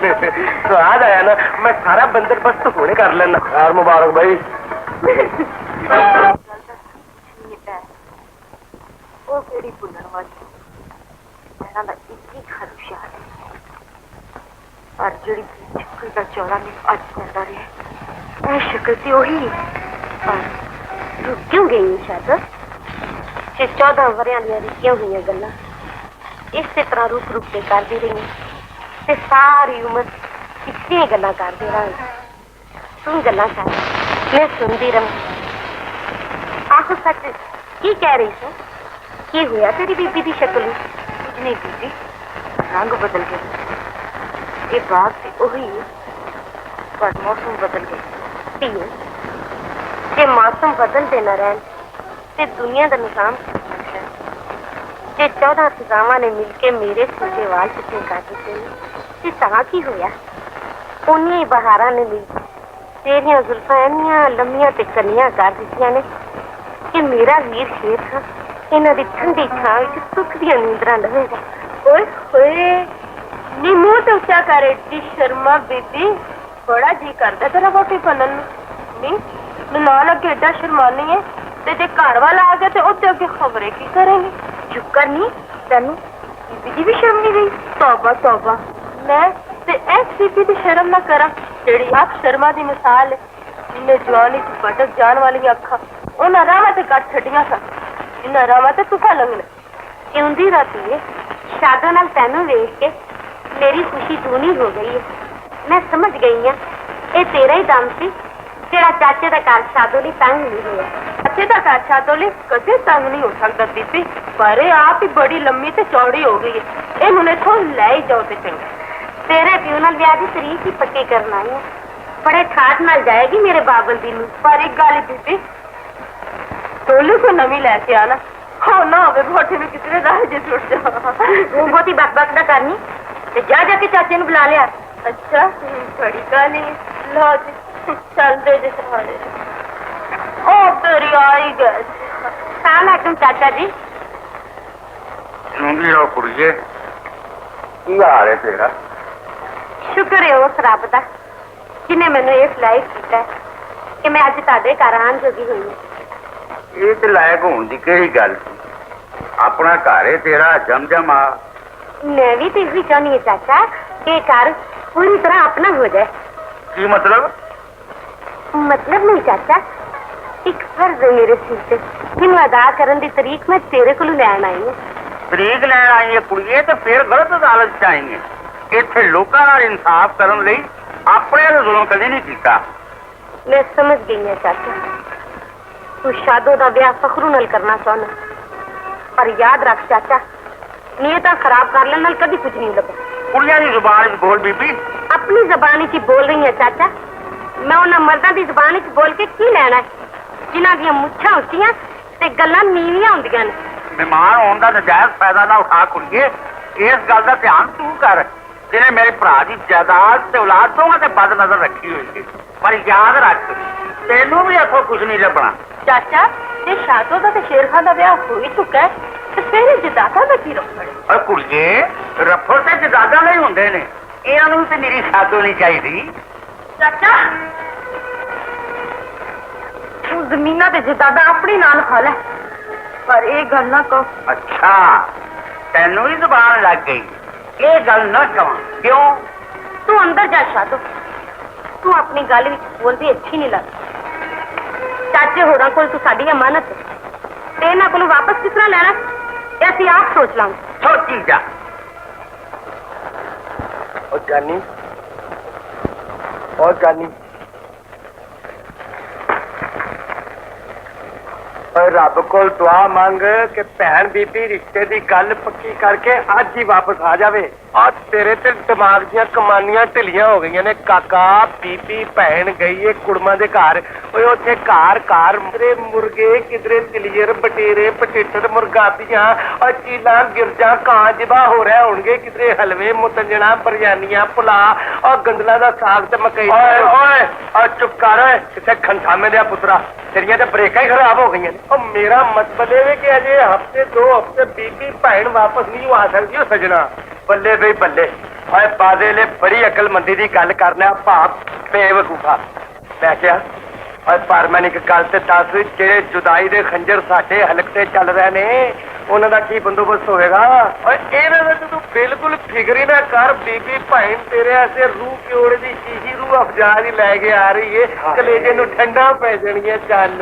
ਸਵਾਦ ਆਇਆ ਨਾ, ਮੈਂ ਸਾਰਾ ਬੰਦੋਬਸਤ ਹੁਣੇ ਕਰ ਲੈਣਾ। ਯਾਰ ਮੁਬਾਰਕ ਬਾਈ। ਉਹ ਕਿਹੜੀ ਭੁੱਲਣ ਵਾਲੀ ਇਹਨਾਂ ਦਾ ਇੱਕ ਹੀ ਖਰਚਾ ਹੈ, ਪਰ ਜਿਹੜੀ ਸ਼ਕਲ ਦਾ ਚੌੜਾ ਨੇ ਅੱਜ ਪੈਂਦਾ ਰਿਹਾ, ਇਹ ਸ਼ਕਲ ਸੀ ਉਹੀ। ਪਰ ਰੁਕ ਕਿਉਂ ਗਈ ਸ਼ਾਇਦ ਜੇ 14 ਵਰਿਆਂ ਦੀਆਂ ਰੁਕੀਆਂ ਹੋਈਆਂ ਗੱਲਾਂ ਇਸੇ ਤਰ੍ਹਾਂ ਰੁਕ ਕੇ ਕਰਦੀ ਰਹੀ ਤੇ ਸਾਰੀ ਉਮਰ ਇੱਥੇ ਗੱਲਾਂ ਕਰਦੇ ਰਹਾਂਗੇ। ਤੂੰ ਗੱਲਾਂ ਕਰ, ਮੈਂ ਸੁਣਦੀ ਰਹਾਂ। ਆਖੋ ਸੱਚ ਕੀ ਕਹਿ ਰਹੀ ਸੀ? ਕੀ ਹੋਇਆ ਤੇਰੀ ਬੀਬੀ ਦੀ ਸ਼ਕਲ ਨੂੰ? ਕੁਝ ਨਹੀਂ ਬੀਬੀ, ਰੰਗ ਬਦਲ ਗਿਆ। ਇਹ ਬਾਤ ਤੇ ਉਹੀ ਹੈ, ਪਰ ਮੌਸਮ ਬਦਲ ਗਿਆ। ਧੀਏ, ਜੇ ਮੌਸਮ ਬਦਲਦੇ ਨਾ ਰਹਿਣ ਤੇ ਦੁਨੀਆ ਦਾ ਨਿਜ਼ਾਮ ਜੇ 14 ਫਿਜ਼ਾਵਾਂ ਨੇ ਮਿਲ ਕੇ ਮੇਰੇ ਸਿੱਧੇ ਵਾਲ ਚਿੱਟੇ ਕਰ ਦਿੱਤੇ ਨੇ ਤੇ ਤਾਂ ਕੀ ਹੋਇਆ? ਉਨੀਆਂ ਹੀ ਬਹਾਰਾਂ ਨੇ ਮਿਲ ਕੇ ਤੇਰੀਆਂ ਜ਼ੁਲਫਾਂ ਇੰਨੀਆਂ ਲੰਮੀਆਂ ਤੇ ਕੰਨੀਆਂ ਕਰ ਦਿੱਤੀਆਂ ਨੇ ਕਿ ਮੇਰਾ ਵੀਰ ਸ਼ੇਰ ਖਾਂ ਇਹਨਾਂ ਦੀ ਠੰਡੀ ਛਾਂ ਵਿੱਚ ਸੁੱਖ ਦੀਆਂ ਨੀਂਦਰਾਂ ਲਵੇਗਾ। ਓਏ ਹੋਏ, ਨੀ ਮੂੰਹ ਤੇ ਉੱਚਾ ਕਰ, ਏਡੀ ਸ਼ਰਮਾ ਬੀਬੀ। ਬੜਾ ਜੀ ਕਰਦਾ ਤੇਰਾ ਵੋਟੀ ਬਣਨ ਨੂੰ। ਨੀ ਨਾ ਲੱਗੇ ਏਡਾ ਸ਼ਰਮਾਨੀ ਹੈ ਤੇ ਜੇ ਘਰ ਵਾਲਾ ਆ ਗਿਆ ਤੇ ਉੱਤੇ ਅੱਗੇ ਖਬਰੇ ਕੀ ਕਰੇਂਗੇ? ਚੁੱਪ ਕਰ, ਨੀ ਤੈਨੂੰ ਬੀਬੀ ਦੀ ਵੀ ਸ਼ਰਮ ਨਹੀਂ ਗਈ? ਤੌਬਾ ਤੌਬਾ, ਮੈਂ ਤੇ ਇਸ ਬੀਬੀ ਦੀ ਸ਼ਰਮ ਨਾ ਕਰਾਂ ਜਿਹੜੀ ਆਪ ਸ਼ਰਮਾ ਦੀ ਮਿਸਾਲ ਹੈ। ਜਿੰਨੇ ਜਵਾਨੀ ਚ ਭਟਕ ਜਾਣ ਵਾਲੀਆਂ ਅੱਖਾਂ ਉਹਨਾਂ ਰਾਵਾਂ ਤੇ ਕੱਟ ਛੱਡੀਆਂ ਸਨ, ਜਿੰਨਾ ਰਾਵਾਂ ਤੇ ਤੁਸਾਂ ਲੰਘਣੇ। ਇਉਂਦੀ ਰਾਤੀ ਸ਼ਾਦੋ ਨਾਲ ਤੈਨੂੰ ਵੇਖ ਕੇ ਮੇਰੀ ਖੁਸ਼ੀ ਦੂਣੀ ਹੋ ਗਈ ਹੈ। ਮੈਂ ਸਮਝ ਗਈ ਹਾਂ ਇਹ ਤੇਰਾ ਹੀ ਦਮ ਸੀ ਜਿਹੜਾ ਚਾਚੇ ਦਾ ਘਰ ਸ਼ਾਦੋ ਲਈ ਤੰਗ ਨਹੀਂ ਹੋਇਆ। ਚਾਚੇ ਦਾ ਘਰ ਸ਼ਾਦੋ ਲਈ ਕਦੇ ਤੰਗ ਨਹੀਂ ਹੋ ਸਕਦਾ ਬੀਬੀ, ਪਰ ਇਹ ਆਪ ਹੀ ਬੜੀ ਲੰਮੀ ਤੇ ਚੌੜੀ ਹੋ ਗਈ ਹੈ। ਇਹਨੂੰ ਇੱਥੋਂ ਲੈ ਹੀ ਜਾਓ ਤੇ ਚੰਗਾ। ਤੇਰੇ ਪਿਓ ਨਾਲ ਵਿਆਹ ਦੀ ਤਰੀਕ ਹੀ ਪੱਕੀ ਕਰਨ ਆਈ ਹਾਂ। ਬੜੇ ਠਾਠ ਨਾਲ ਜਾਏਗੀ ਮੇਰੇ ਬਾਬਲ ਦੀ ਨੂੰ। ਪਰ ਇੱਕ ਗੱਲ ਬੀਬੀ, ਟੋਲੂ ਕੋ ਨਵੀਂ ਲੈ ਕੇ ਆਣਾ, ਹੋ ਨਾ ਹੋਵੇ ਭੋਟੇ ਵਿੱਚ ਕਿਤੇ ਰਾਹ ਜੇ ਟੁੱਟ ਜਾ। ਤੂੰ ਬਹੁਤੀ ਬਕ ਨਾ ਕਰਨੀ ਤੇ ਜਾ ਕੇ ਚਾਚੇ ਨੂੰ ਬੁਲਾ ਲਿਆ। ਅੱਛਾ, ਬੜੀ ਕਾਲੀ ਲੋ ਜੀ, ਚੱਲਦੇ ਜੇ ਸਹਾਰੇ। ਉਹ ਤੇਰੀ ਆਈ ਗਏ। ਸਲਾਮ ਚਾਚਾ ਜੀ। ਸੁਣਦੀ ਰਹੋ ਕੁੜੀਏ, ਕੀ ਹਾਲ ਹੈ ਤੇਰਾ? ਸ਼ੁਕਰ ਹੈ ਉਸ ਰੱਬ ਦਾ ਜਿਹਨੇ ਮੈਨੂੰ ਇਸ ਲਾਇਕ ਕੀਤਾ ਕਿ ਮੈਂ ਅੱਜ ਤੁਹਾਡੇ ਘਰ ਆਉਣ ਜੋਗੀ ਹੋਈ ਹਾਂ। ਇਹ ਤੇ ਲਾਇਕ ਹੋਣ ਦੀ ਕਿਹੜੀ ਗੱਲ ਸੀ? ਆਪਣਾ ਘਰ ਹੈ ਤੇਰਾ, ਜਮ ਆ। ਮੈਂ ਵੀ ਤੇ ਇਹੀ ਚਾਹੁੰਦੀ ਹਾਂ ਚਾਚਾ ਕਿ ਘਰ ਪੂਰੀ ਤਰ੍ਹਾਂ ਆਪਣਾ ਹੋ ਜਾਏ। ਕੀ ਮਤਲਬ? ਮਤਲਬ ਨਹੀਂ ਚਾਚਾ, ਇੱਕ ਫਰਜ਼ ਹੈ ਮੇਰੇ ਸਿਰ ਤੇ ਜਿਹਨੂੰ ਅਦਾ ਕਰਨ ਦੀ ਤਰੀਕ ਮੈਂ ਤੇਰੇ ਕੋਲ ਲੈਣ ਆਈ ਹਾਂ। ਤਰੀਕ ਲੈਣ ਆਈ ਹੈ ਕੁੜੀਏ ਤੇ ਫਿਰ ਗਲਤ ਅਦਾਲਤ ਚ ਆਏਂਗੇ। ਇੱਥੇ ਲੋਕਾਂ ਨਾਲ ਇਨਸਾਫ ਕਰਨ ਲਈ ਆਪਣੇ ਨੂੰ ਜ਼ੁਲਮ ਕਦੇ ਨਹੀਂ ਕੀਤਾ। ਮੈਂ ਸਮਝ ਗਈ ਹਾਂ ਚਾਚਾ, ਤੂੰ ਸ਼ਾਦੋ ਦਾ ਵਿਆਹ ਫਖਰੂ ਨਾਲ ਕਰਨਾ ਚਾਹੁੰਦਾ, ਪਰ ਯਾਦ ਰੱਖ ਚਾਚਾ, ਨੀਅਤਾਂ ਖਰਾਬ ਕਰ ਲੈਣ ਨਾਲ ਕਦੀ ਕੁਝ ਨਹੀਂ ਲੱਗਾ। ਕੁੜੀਆਂ ਦੀ ਜ਼ੁਬਾਨ ਵਿੱਚ ਬੋਲ ਬੀਬੀ। ਆਪਣੀ ਜ਼ਬਾਨ ਵਿੱਚ ਬੋਲ ਰਹੀ ਹਾਂ ਚਾਚਾ। ਮੈਂ ਉਹਨਾਂ ਮਰਦਾਂ ਦੀ ਜ਼ਬਾਨ ਵਿੱਚ ਬੋਲ ਕੇ ਕੀ ਲੈਣਾ ਜਿਨ੍ਹਾਂ ਦੀਆਂ ਮੁੱਛਾਂ ਉੱਚੀਆਂ ਤੇ ਗੱਲਾਂ ਨੀਵੀਆਂ ਹੁੰਦੀਆਂ ਨੇ। ਮਹਿਮਾਨ ਹੋਣ ਦਾ ਨਜਾਇਜ਼ ਫਾਇਦਾ ਨਾ ਉਠਾ ਕੁੜੀਏ। ਇਸ ਗੱਲ ਦਾ ਧਿਆਨ ਤੂੰ ਕਰ ਜਿਹਨੇ ਮੇਰੇ ਭਰਾ ਦੀ ਜਾਇਦਾਦ ਤੇ ਔਲਾਦ ਦੋਵਾਂ ਤੇ ਬਦ ਨਜ਼ਰ ਰੱਖੀ ਹੋਈ ਸੀ। ਪਰ ਯਾਦ ਰੱਖ, ਤੈਨੂੰ ਵੀ ਇੱਥੋਂ ਕੁਝ ਨਹੀਂ ਲੱਭਣਾ। ਚਾਚਾ, ਜੇ ਸ਼ਾਦੋ ਦਾ ਤੇ ਸ਼ੇਰ ਖਾਨ ਦਾ ਵਿਆਹ ਹੋ ਹੀ ਚੁੱਕਾ ਹੈ ਤੇ ਫਿਰ ਜਦਾਦਾ ਦਾ ਕੀ ਰੋਕ ਪੜੇ? ਔਰ ਕੁੜੀਏ, ਰੱਫੜ ਤੇ ਜਦਾਦਾਂ ਨਹੀਂ ਹੁੰਦੇ ਨੇ, ਇਹਨਾਂ ਨੂੰ ਤੇ ਮੇਰੀ ਸ਼ਾਦੋ ਨਹੀਂ ਚਾਹੀਦੀ। ਚਾਚਾ, ਤੂੰ ਜ਼ਮੀਨਾਂ ਤੇ ਜਦਾਦਾ ਆਪਣੀ ਨਾਲ ਖਾ ਲੈ, ਪਰ ਇਹ ਗੱਲ ਨਾ ਕਹੋ। ਅੱਛਾ, ਤੈਨੂੰ ਹੀ ਜ਼ੁਬਾਨ ਲੱਗ ਗਈ। ਇਹ ਗੱਲ ਨਾ ਕਵਾਂ। ਕਿਉਂ? ਤੂੰ ਅੰਦਰ ਜਾ ਸ਼ਾਦੋ, ਤੂੰ ਆਪਣੀ ਗੱਲ ਵਿੱਚ ਬੋਲਦੀ ਅੱਛੀ ਨਹੀਂ ਲੱਗਦੀ। ਚਾਚੇ ਹੋਰਾਂ ਕੋਲ ਤੂੰ ਸਾਡੀ ਅਮਾਨਤ ਤੇ ਇਹਨਾਂ ਕੋਲੋਂ ਵਾਪਸ ਕਿਸ ਤਰ੍ਹਾਂ ਲੈਣਾ ਇਹ ਅਸੀਂ ਆਪ ਸੋਚ ਲਾਂਗੇ। ਸੋਚੀ ਜਾ। ਉਹ ਜਾਨੀ, ਉਹ ਜਾਨੀ, ਰੱਬ ਕੋਲ ਦੁਆ ਮੰਗ ਕਿ ਭੈਣ ਬੀਬੀ ਰਿਸ਼ਤੇ ਦੀ ਗੱਲ ਪੱਕੀ ਕਰਕੇ ਅੱਜ ਹੀ ਵਾਪਸ ਆ ਜਾਵੇ। ਆ ਤੇਰੇ ਤੇ ਦਿਮਾਗ ਦੀਆਂ ਕਮਾਨੀਆਂ ਢਿੱਲੀਆਂ ਹੋ ਗਈਆਂ ਨੇ ਕਾਕਾ। ਬੀਬੀ ਭੈਣ ਗਈ ਏ ਕੁੜਮਾਂ ਦੇ ਘਰ। ਓਏ ਉੱਥੇ ਘਰ ਕਿਧਰੇ ਮੁਰਗੇ, ਕਿਧਰੇ ਦਲੀਰ, ਬਟੇਰੇ, ਪਟੇਟਰ, ਮੁਰਗਾਬੀਆਂ, ਔਰ ਚੀਲਾਂ, ਗਿਰਜਾਂ, ਕਾਂ ਜਿਬਾ ਹੋ ਰਿਹਾ ਹੋਣਗੇ। ਕਿਧਰੇ ਹਲਵੇ, ਮੁਤੰਜਣਾ, ਬਰਿਆਨੀਆਂ, ਪੁਲਾ ਔਰ ਗੰਦਲਾਂ ਦਾ ਸਾਗ ਤੇ ਮਕਈ। ਓਏ ਓਏ ਆ ਚੁੱਪ ਕਰ ਓਏ, ਕਿੱਥੇ ਖੰਸਾਮੇ ਦਾ ਪੁੱਤਰਾ, ਤੇਰੀਆਂ ਤੇ ਬ੍ਰੇਕਾਂ ਹੀ ਖਰਾਬ ਹੋ ਗਈਆਂ ਨੇ। ਉਹ ਮੇਰਾ ਮਤਲਬ ਇਹ ਕਿ ਅਜੇ ਹਫਤੇ 2 ਹਫਤੇ ਬੀਬੀ ਭੈਣ ਵਾਪਸ ਨਹੀਂ ਆ ਸਕਦੀ। ਉਹ ਸਜਣਾ ਬੱਲੇ ਬਈ ਬੱਲੇ। ਓਏ ਬਾਦੇ ਨੇ ਬੜੀ ਅਕਲਮੰਦੀ ਦੀ ਗੱਲ ਕਰਨਾ ਭਾਪ ਬੇਵਕੂਫਾ। ਮੈਂ ਕਿਹਾ ਓਏ ਪਰ ਮੈਨੂੰ ਇੱਕ ਗੱਲ ਤੇ ਦੱਸ, ਜਿਹੜੇ ਜੁਦਾਈ ਦੇ ਖੰਜਰ ਸਾਡੇ ਹਲਕ ਤੇ ਚੱਲ ਰਹੇ ਨੇ ਉਹਨਾਂ ਦਾ ਕੀ ਬੰਦੋਬਸਤ ਹੋਵੇਗਾ? ਓਏ ਇਹਨਾਂ ਦਾ ਤੂੰ ਬਿਲਕੁਲ ਫਿਕਰ ਹੀ ਨਾ ਕਰ। ਬੀਬੀ ਭੈਣ ਤੇਰੇ ਵਾਸਤੇ ਰੂਹ ਪਿਓੜੇ ਦੀ ਸ਼ੀਸ਼ੀ ਰੂਹ ਅਫਜਾ ਦੀ ਲੈ ਕੇ ਆ ਰਹੀ ਏ। ਕਲੇਜੇ ਨੂੰ ਠੰਡਾ ਪੈ ਜਾਣੀਆਂ। ਚੱਲ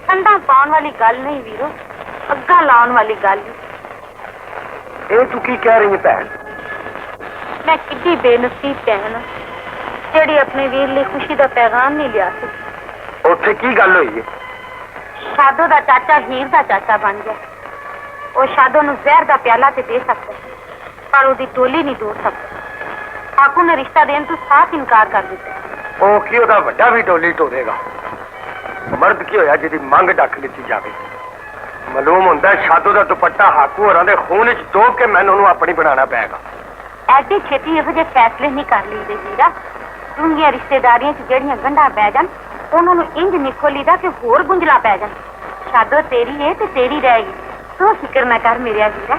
ਠੰਡਾ ਪਾਉਣ ਵਾਲੀ ਗੱਲ ਨਹੀਂ ਵੀਰੋ, ਅੱਗਾ ਲਾਉਣ ਵਾਲੀ ਗੱਲ। ਇਹ ਤੂੰ ਕੀ ਕਹਿ ਰਹੀ ਹੈ ਭੈਣ? ਮੈਂ ਕਿੱਡੀ ਬੇਨਸੀਬ ਭੈਣ ਜਿਹੜੀ ਆਪਣੇ ਵੀਰ ਲਈ ਖੁਸ਼ੀ ਦਾ ਪੈਗਾਮ ਨਹੀਂ ਲਿਆ ਸਕੀ। ਉੱਥੇ ਕੀ ਗੱਲ ਹੋਈ ਹੈ? ਸ਼ਾਦੋ ਦਾ ਚਾਚਾ ਹੀਰ ਦਾ ਚਾਚਾ ਬਣ ਗਿਆ। ਉਹ ਸ਼ਾਦੋ ਨੂੰ ਜ਼ਹਿਰ ਦਾ ਪਿਆਲਾ ਤੇ ਦੇ ਸਕਦਾ, ਪਰ ਉਹਦੀ ਟੋਲੀ ਨਹੀਂ ਤੋੜ ਸਕਦਾ। ਆਕੂ ਨੇ ਰਿਸ਼ਤਾ ਦੇਣ ਤੋਂ ਸਾਫ਼ ਇਨਕਾਰ ਕਰ ਦਿੱਤਾ। ਉਹ ਕੀ ਉਹਦਾ ਵੱਡਾ ਵੀ ਟੋਲੀ ਟੋੜੇਗਾ? ਮਰਦ ਕੀ ਹੋਇਆ ਜਿਹਦੀ ਮੰਗ ਡੱਕ ਲਿੱਤੀ ਜਾਵੇ? ਮਾਲੂਮ ਹੁੰਦਾ ਸ਼ਾਦੋ ਦਾ ਦੁਪੱਟਾ ਹਾਕੂ ਹੋਰਾਂ ਦੇ ਖੂਨ ਵਿੱਚ ਡੋਬ ਕੇ ਮੈਨੂੰ ਉਹਨੂੰ ਆਪਣੀ ਬਣਾਉਣਾ ਪਏਗਾ। ਐਡੀ ਛੇਤੀ ਇਹੋ ਜਿਹੇ ਫੈਸਲੇ ਨਹੀਂ ਕਰ ਲਈਦੇ ਵੀਰਾ। ਡੂੰਘੀਆਂ ਰਿਸ਼ਤੇਦਾਰੀਆਂ 'ਚ ਜਿਹੜੀਆਂ ਗੰਢਾਂ ਪੈ ਜਾਣ ਉਹਨਾਂ ਨੂੰ ਇੰਜ ਨਹੀਂ ਖੋਲੀਦਾ ਕਿ ਹੋਰ ਗੁੰਝਲਾਂ ਪੈ ਜਾਣ। ਸ਼ਾਦੋ ਤੇਰੀ ਏ ਤੇ ਤੇਰੀ ਰਹੇਗੀ, ਤੂੰ ਫਿਕਰ ਨਾ ਕਰ ਮੇਰਿਆ ਵੀਰਾ।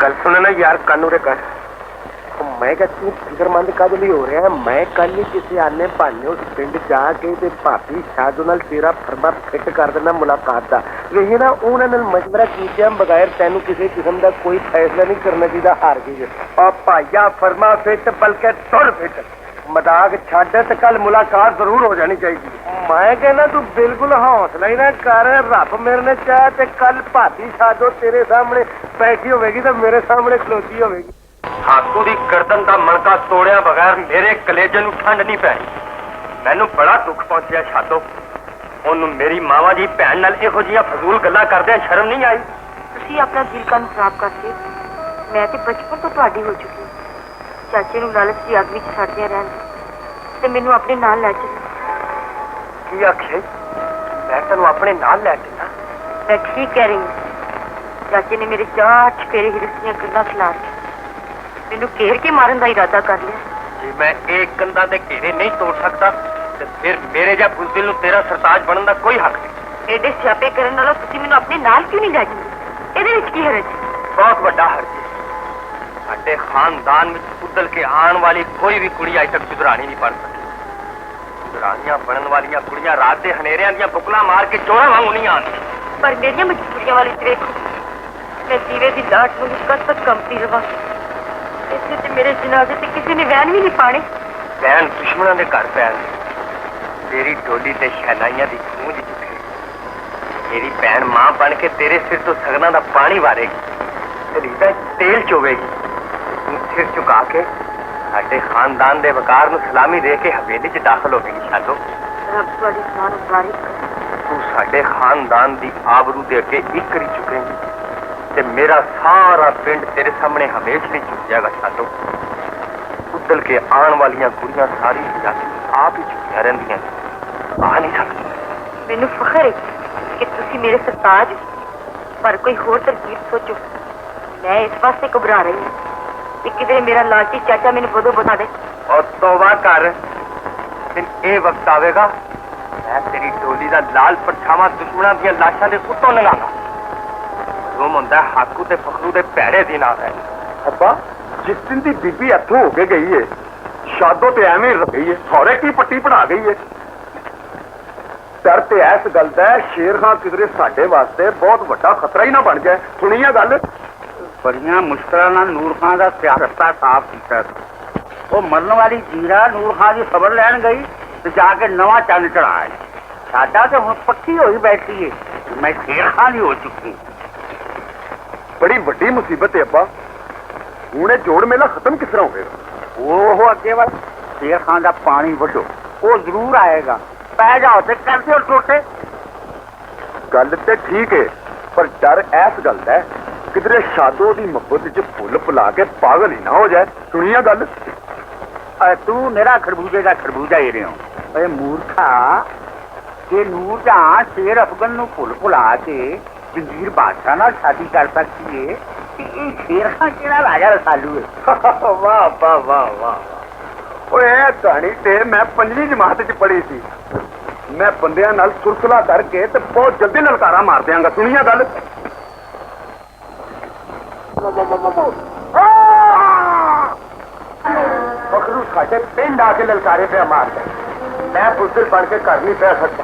ਗੱਲ ਸੁਣ ਨਾ ਯਾਰ, ਕਾਨੂੰ ਦੇ ਕਰ। ਮੈਂ ਕਿਹਾ ਤੂੰ ਫਿਕਰਮੰਦ ਕਦ ਲਈ ਹੋ ਰਿਹਾ? ਮੈਂ ਕੱਲ ਹੀ ਕਿਸੇ ਆਨੇ ਭਾਨੇ ਉਸ ਪਿੰਡ ਜਾ ਕੇ ਤੇ ਭਾਬੀ ਸ਼ਾਦੋ ਨਾਲ ਤੇਰਾ ਫਰਮਾ ਫਿੱਟ ਕਰ ਦੇਣਾ ਮੁਲਾਕਾਤ ਦਾ। ਵੇਖੇ ਨਾ ਉਹਨਾਂ ਨਾਲ ਮਸ਼ਵਰਾ ਕੀਤਿਆਂ ਬਗੈਰ ਤੈਨੂੰ ਕਿਸੇ ਕਿਸਮ ਦਾ ਕੋਈ ਫੈਸਲਾ ਨਹੀਂ ਕਰਨਾ ਚਾਹੀਦਾ। ਹਾਰ ਗਈ ਆ ਭਾਈਆ ਫਰਮਾ ਫਿੱਟ ਬਲਕਿ ਤੁਰ ਫਿੱਟ। ਮਜ਼ਾਕ ਛੱਡ ਤੇ ਕੱਲ ਮੁਲਾਕਾਤ ਜ਼ਰੂਰ ਹੋ ਜਾਣੀ ਚਾਹੀਦੀ। ਮੈਂ ਕਹਿੰਦਾ ਤੂੰ ਬਿਲਕੁਲ ਹੌਸਲਾ ਹੀ ਨਾ ਕਰ। ਰੱਬ ਮੇਰੇ ਨੇ ਚਾਹਿਆ ਤੇ ਕੱਲ ਭਾਬੀ ਸ਼ਾਦੋ ਤੇਰੇ ਸਾਹਮਣੇ ਬੈਠੀ ਹੋਵੇਗੀ ਤੇ ਮੇਰੇ ਸਾਹਮਣੇ ਖਲੋਤੀ ਹੋਵੇਗੀ। ਹਾਕੂ ਦੀ ਗਰਦਨ ਦਾ ਮਣਕਾ ਤੋੜਿਆ ਬਗੈਰ ਮੇਰੇ ਕਲੇਜੇ ਨੂੰ ਠੰਡ ਨਹੀਂ ਪੈਣੀ। ਮੈਨੂੰ ਬੜਾ ਦੁੱਖ ਪਹੁੰਚਿਆ ਸ਼ਾਦੋ। ਉਹਨੂੰ ਮੇਰੀ ਮਾਵਾਂ ਦੀ ਭੈਣ ਨਾਲ ਇਹੋ ਜਿਹੀਆਂ ਫਜ਼ੂਲ ਗੱਲਾਂ ਕਰਦਿਆਂ ਸ਼ਰਮ ਨਹੀਂ ਆਈ? ਤੁਸੀਂ ਆਪਣਾ ਦਿਲ ਕਾਹਨੂੰ ਖਰਾਬ ਕਰਦੇ? ਮੈਂ ਤੇ ਬਚਪਨ ਤੋਂ ਤੁਹਾਡੀ ਹੋ ਚੁੱਕੀ। ਚਾਚੇ ਨੂੰ ਲਾਲਚ ਦੀ ਅੱਗ ਵਿੱਚ ਛੱਡਦਿਆਂ ਰਹਿਣ ਤੇ ਮੈਨੂੰ ਆਪਣੇ ਨਾਲ ਲੈ ਚੱਲੋ। ਕੀ ਆਖਿਆ? ਮੈਂ ਤੈਨੂੰ ਆਪਣੇ ਨਾਲ ਲੈ ਚੱਲਾਂ? ਮੈਂ ਠੀਕ ਕਹਿ ਰਹੀ ਹਾਂ। ਚਾਚੇ ਨੇ ਮੇਰੇ ਚਾਰ ਚਫੇਰੇ ਹਿਰਸੀਆਂ ਗੱਲਾਂ ਖਿਲਾ ਕੇ ਮੈਨੂੰ ਘੇਰ ਕੇ ਮਾਰਨ ਦਾ ਇਰਾਦਾ ਕਰ ਲਿਆ। ਜੇ ਮੈਂ ਇਹ ਕੰਧਾਂ ਦੇ ਘੇਰੇ ਨਹੀਂ ਤੋੜ ਸਕਦਾ ਤੇ ਫਿਰ ਮੇਰੇ ਜਾਂ ਬੁਜ਼ਦਿਲ ਨੂੰ ਤੇਰਾ ਸਰਤਾਜ ਬਣਨ ਦਾ ਕੋਈ ਹੱਕ ਨਹੀਂ। ਐਡੇ ਸਿਆਪੇ ਕਰਨ ਨਾਲੋਂ ਤੁਸੀਂ ਮੈਨੂੰ ਆਪਣੇ ਨਾਲ ਕਿਉਂ ਨਹੀਂ ਲੈ ਜਾਂਦੇ? ਇਹਦੇ ਵਿੱਚ ਕੀ ਹਰਜ? ਬਹੁਤ ਵੱਡਾ ਹਰਜ ਹੈ। ਸਾਡੇ ਖਾਨਦਾਨ ਵਿੱਚ ਉਦਲ ਕੇ ਆਉਣ ਵਾਲੀ ਕੋਈ ਵੀ ਕੁੜੀ ਅਜੇ ਤੱਕ ਸੁਧਰਾਣੀ ਨਹੀਂ ਬਣ ਸਕੀ। ਸੁਧਰਾਣੀਆਂ ਬਣਨ ਵਾਲੀਆਂ ਕੁੜੀਆਂ ਰਾਤ ਦੇ ਹਨੇਰਿਆਂ ਦੀਆਂ ਬੁਕਲਾਂ ਮਾਰ ਕੇ ਚੋਰਾਂ ਵਾਂਗੂ ਨਹੀਂ ਆਉਂਦੀਆਂ। ਪਰ ਮੇਰੀਆਂ ਮਜਬੂਰੀਆਂ ਵਾਲੀ ਤੇ ਵੇਖੋ, ਮੈਂ ਦੀਵੇ ਦੀ ਲਾਟ ਨੂੰ ਕਦ ਤੱਕ ਕੰਪਦੀ ਰਵਾਂ? ਇੱਥੇ ਤੇ ਮੇਰੇ ਜਨਾਜ਼ੇ ਤੇ ਕਿਸੇ ਨੇ ਵੈਨ ਵੀ ਨਹੀਂ ਪਾਣੇ। ਭੈਣ ਦੁਸ਼ਮਣਾਂ ਦੇ ਘਰ ਪੈਣ ਤੇਰੀ ਡੋਲੀ ਤੇ ਸ਼ਹਿਨਾਈਆਂ ਦੀ ਗੂੰਜ ਚੁੱਕੇ। ਮੇਰੀ ਭੈਣ ਮਾਂ ਬਣ ਕੇ ਤੇਰੇ ਸਿਰ ਤੋਂ ਸਗਨਾਂ ਦਾ ਪਾਣੀ ਵਾਰੇਗੀ, ਤੇਰੀ ਦਾ ਤੇਲ ਚੋਵੇਗੀ। ਤੂੰ ਸਿਰ ਝੁਕਾ ਕੇ ਸਾਡੇ ਖਾਨਦਾਨ ਦੇ ਵਕਾਰ ਨੂੰ ਸਲਾਮੀ ਦੇ ਕੇ ਹਵੇਲੀ 'ਚ ਦਾਖਲ ਹੋਵੇਗੀ। ਸ਼ਾਦੋ ਰੱਬ ਤੁਹਾਡੀ ਸਾਰ ਤਾਰੀਫ ਕਰੇ। ਤੂੰ ਸਾਡੇ ਖਾਨਦਾਨ ਦੀ ਆਬਰੂ ਦੇ ਅੱਗੇ ਇਕਰੀ ਚੁੱਕੇਗੀ ਤੇ ਮੇਰਾ ਸਾਰਾ ਪਿੰਡ ਤੇਰੇ ਸਾਹਮਣੇ ਹਮੇਸ਼ਾ ਲਈ ਝੁਕ ਜਾਏਗਾ। ਸ਼ਾਦੋ ਉਦਲ ਕੇ ਆਉਣ ਵਾਲੀਆਂ ਕੁੜੀਆਂ ਸਾਰੀ ਆਪ ਹੀ ਝੁਕੀਆਂ ਰਹਿੰਦੀਆਂ ਆ ਨਹੀਂ ਸਕਦੀ। ਮੈਨੂੰ ਫਖਰ ਹੈ ਕਿ ਤੁਸੀਂ ਮੇਰੇ ਸਰਤਾਜ ਹੋ, ਪਰ ਕੋਈ ਹੋਰ ਤਰਕੀਬ ਸੋਚੋ। ਮੈਂ ਇਸ ਵਾਸਤੇ ਘਬਰਾ ਰਹੀ ਹਾਂ ਕਿ ਕਿਤੇ ਮੇਰਾ ਲਾਲਚੀ ਚਾਚਾ ਮੈਨੂੰ ਬਦੋ ਬਤਾ ਦੇ। ਔਰ ਤੋਬਾ ਕਰ, ਇਹ ਵਕਤ ਆਵੇਗਾ ਮੈਂ ਤੇਰੀ ਟੋਲੀ ਦਾ ਲਾਲ ਪਰਛਾਵਾਂ ਦੁਸ਼ਮਣਾਂ ਦੀਆਂ ਲਾਸ਼ਾਂ ਦੇ ਉੱਤੋਂ ਲੰਘਾਂਗਾ। ਰੂਮ ਹੁੰਦਾ ਹਾਕੂ ਤੇ ਫਖਰੂ ਦੇ ਭੈੜੇ ਦਿਨ ਆ ਗਏ। ਅੱਬਾ, ਜਿਸ ਦਿਨ ਦੀ ਬੀਬੀ ਇੱਥੋਂ ਹੋ ਕੇ ਗਈ ਏ, ਸ਼ਾਦੋ ਤੇ ਐਵੇਂ ਰਹੀ ਏ, ਸਹੁਰੇ ਕੀ ਪੱਟੀ ਬਣਾ ਗਈ ਏ। ਡਰ ਤੇ ਇਸ ਗੱਲ ਦਾ ਸ਼ੇਰ ਖਾਂ ਕਿਧਰੇ ਸਾਡੇ ਵਾਸਤੇ ਬਹੁਤ ਵੱਡਾ ਖਤਰਾ ਹੀ ਨਾ ਬਣ ਜਾਏ। ਸੁਣੀ ਆ ਗੱਲ? ਬੜੀਆਂ ਮੁਸ਼ਕਲਾਂ ਨਾਲ ਨੂਰ ਖਾਨ ਦਾ ਰਸਤਾ ਸਾਫ਼ ਕੀਤਾ ਸੀ। ਉਹ ਮਰਨ ਵਾਲੀ ਜੀਰਾ ਨੂਰ ਖਾਨ ਦੀ ਖਬਰ ਲੈਣ ਗਈ ਤੇ ਜਾ ਕੇ ਨਵਾਂ ਚੰਨ ਚੜਾਇਆ। ਸਾਡਾ ਤੇ ਹੁਣ ਪੱਕੀ ਹੋਈ ਬੈਠੀ ਏ, ਮੈਂ ਸ਼ੇਰ ਖਾਨ ਹੀ ਹੋ ਚੁੱਕੀ। ਬੜੀ ਵੱਡੀ ਮੁਸੀਬਤ ਹੈ ਅੱਬਾ। ਹੁਣ ਇਹ ਜੋੜ ਮੇਲਾ ਖਤਮ ਕਿਸ ਤਰ੍ਹਾਂ ਹੋਵੇਗਾ? ਉਹ ਅੱਗੇ ਵਾਲਾ ਸ਼ੇਰ ਖਾਨ ਦਾ ਪਾਣੀ ਵੱਢੋ, ਉਹ ਜ਼ਰੂਰ ਆਏਗਾ। पै जाओ तो कर दियो टोटे। गल ते ठीक है, पर डर ऐस गल है किधरे शादो दी मोहब्बत च फुल फुला के पागल ही ना हो जाए। सुनिया गल? तू मेरा खरबूजे का खरबूजा ही रहे हो। अरे मूर्खा, ये नूरजहां शेर अफगन नु फुल फुला के जंजीर बादशाह नाल शादी कर सकती है कि ये शेर खां केड़ा राजा रसालू है। वाह वाह वाह वाह। ओए ए कहानी ते मैं 5वीं जमात च पढ़ी सी। मैं बंदियां नाल सुरसला करके ते बहुत जल्दी ललकारा मार दियांगा। सुनिया गल? बखरू साडे पिंड आके ललकारे पे मार दे। मैं बुजुर्ग बन के घर नहीं पै सकता।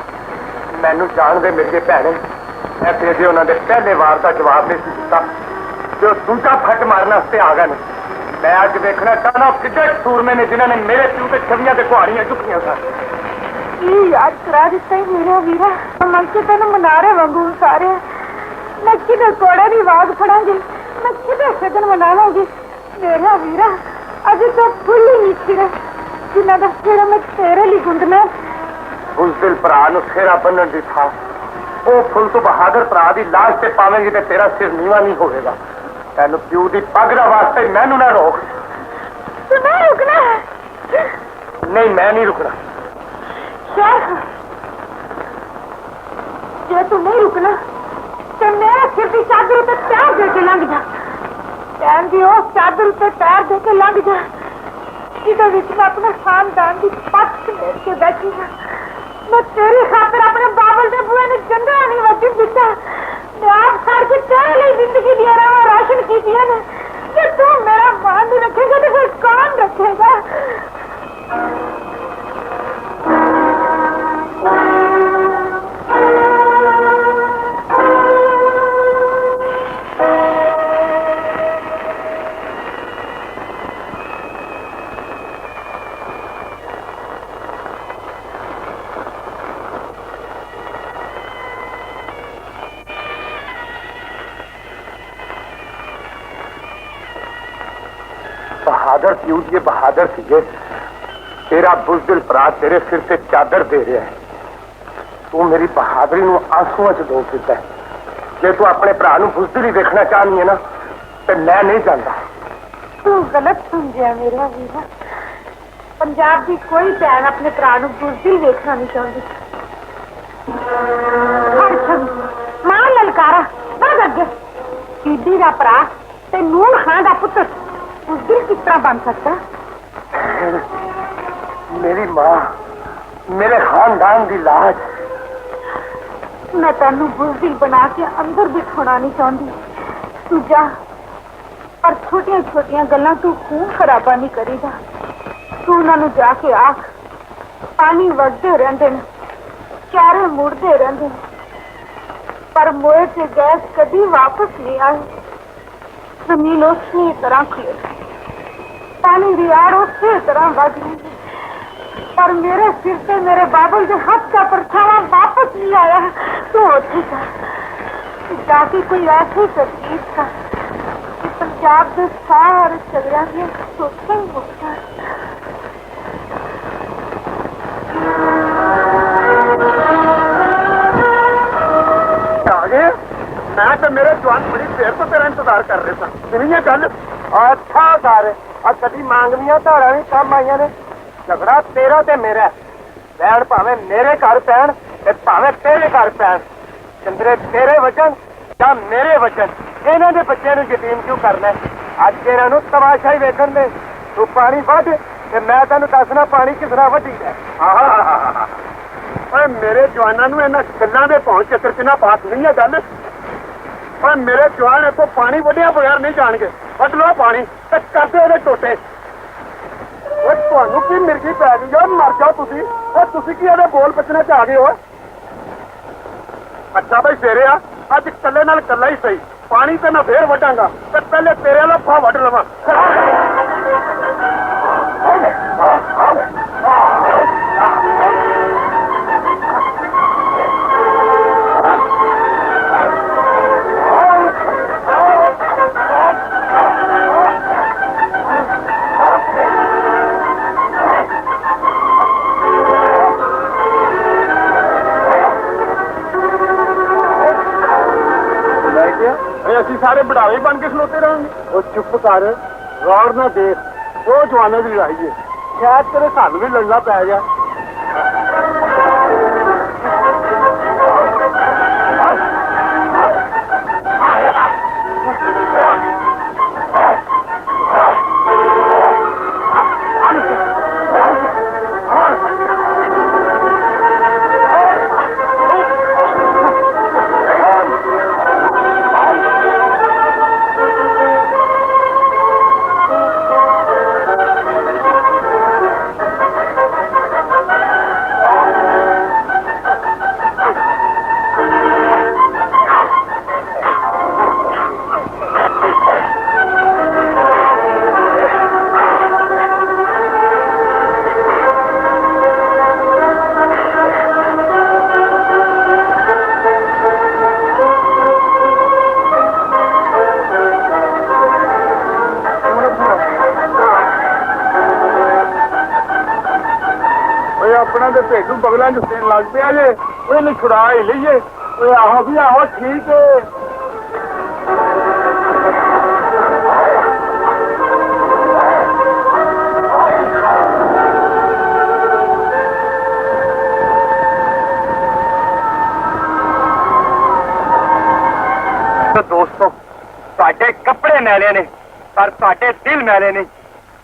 मैनू जान दे मेरी भैने, मैं तेरे उन्होंने पहले वार का जवाब नहीं सी दिता जो दूजा फट मारने वास्ते आ गए। मैं अज देखना चाहना किड्डे सूरमे ने जिन्होंने मेरे प्यू के छवियां ते कुहाड़ियां चुकियां सन। याद करा दिता ही मेरा वीरा। मन से तेन मनारे वांगू सारे मैं किधर कोड़े की आवाज फड़ांगी, मैं किधर सगन मनावांगी। मेरा वीरा अज तो फुल ही नहीं खिरे जिन्ना दा फेरा मैं तेरे लिए गुंदना। उस दिल भरा नूं फेरा बन्नण दी था वो फुल तो बहादुर भरा दी लाश ते पावेंगी ते तेरा सिर नीवा नहीं होगा। तेन प्यू की पग दा वास्ते मैनू ना रोक। तू नहीं रुकना है? नहीं मैं नहीं रुकना। जे तू नहीं रुकना तो मेरे सिर की चादर उत्ते पैर दे के लंघ जा। पैर की उस चादर उत्ते पैर दे के लंघ जा जिहदे विच मैं अपने खानदान की पक्ष लेट के बैठी हां। मैं तेरी खातिर अपने बाबल के बुए ने चंगा नहीं वजन दिता। मैं आप सड़ के तेरे लिए जिंदगी दिया रहा राशन की दिया ने। जे तू मेरा मान नहीं रखेगा तो फिर कौन रखेगा? बहादुर प्यू जी बहादुर सीगे। तेरा बुजदिल भरा तेरे सिर से चादर दे रहा है। तू मेरी बहादुरी नूं आंसुओं च धो दिता है। जे तू अपने भरा नूं बुजदिल ही देखना चाहनी है ना तो मैं नहीं जानता। तू गलत समझिया मेरा वीरा। पंजाब की कोई भैन अपने भरा नूं बुजदिल देखना नहीं चाहती। हर छवि मां ललकारा बद अगे सीधी का भरा ते नूर खां का पुत्र बुजदिल किस तरह बन सकता? मेरी मां मेरे खानदान की लाज। मैं तेनू बुजदिल बना के अंदर बिठाना नहीं चाहती। तू जा पर छोटिया छोटिया गल्लां तू खून खराबा नहीं करेगा। तू उन्होंने जाके आख पानी वगते रहते हैं, चारे मुड़ते रहते हैं, पर मोए से गैस कभी वापस नहीं आए। जमीन उसी तरह खिले, पानी की आड़ उसी तरह बज रही, पर मेरे सिर से मेरे बाबल के हाथ का परछावा वापस नहीं आया। तो होती था जाके कोई ऐसी तरकीब था कि पंजाब के सारे झगड़िया की सोचा ही होता। मैं तो मेरे जवान बड़ी देर तो तेरा इंतजार कर रहे सन। सुनिए गल? अच्छा सारे कभी मांगनिया धारा भी कम आई ने। झगड़ा तेरा ते मेरा। बैन भावे मेरे घर पैन भावे तेरे घर पैन। चंद्रे तेरे वजन या मेरे वजन इन्हों के बच्चे यतीम क्यों करना? अज इन्हों तमाशा ही वेखन दे। तू पानी वध ते मैं तेन दसना पानी किस तरह वधी है। मेरे जवानों इन्होंने गलों के पहुंच चक्कर च ना बात नहीं है गल। पर मेरे जवान इतों पानी वढ़िया बगैर नहीं जाएंगे। वध लो पानी तो करते वो टोटे। ਤੁਹਾਨੂੰ ਕੀ ਮਿਰਗੀ ਪੈ ਗਈ ਜੋ ਮਰ ਜਾਓ ਤੁਸੀਂ। ਉਹ ਤੁਸੀਂ ਕੀ ਇਹਦੇ ਬੋਲ ਬਚਨੇ ਚ ਆ ਗਏ ਹੋ? ਅੱਛਾ ਬਈ ਫੇਰੇ ਆ ਅੱਜ ਇਕੱਲੇ ਨਾਲ ਇਕੱਲਾ ਹੀ ਸਹੀ। ਪਾਣੀ ਤੇ ਮੈਂ ਫੇਰ ਵੱਢਾਂਗਾ ਤੇ ਪਹਿਲੇ ਤੇਰੇ ਵਾਲਾ ਫਾ ਵੱਢ ਲਵਾਂ। ਸਾਰੇ ਬੜਾਵੇ ਬਣ ਕੇ ਖਲੋਤੇ ਰਹਾਂਗੇ। ਉਹ ਚੁੱਪ ਕਰ, ਗੌਰ ਨਾ ਦੇਖ, ਉਹ ਜਵਾਨਾਂ ਦੀ ਲੜਾਈ ਹੈ, ਸ਼ਾਇਦ ਤੇਰੇ ਸਾਨੂੰ ਵੀ ਲੜਨਾ ਪੈ ਗਿਆ। ਆਪਣਾ ਤੇ ਭੇਡੂ ਬਗਲਾਂ ਚ ਦੇਣ ਲੱਗ ਪਿਆ ਜੇ, ਉਹਨੂੰ ਛੁਡਾ ਹੀ ਲਈਏ। ਓਏ ਆਹੋ ਵੀ ਆਹੋ, ਠੀਕ ਏ। ਦੋਸਤੋ, ਤੁਹਾਡੇ ਕੱਪੜੇ ਮੈਲੇ ਨੇ ਪਰ ਤੁਹਾਡੇ ਦਿਲ ਮੈਲੇ ਨਹੀਂ।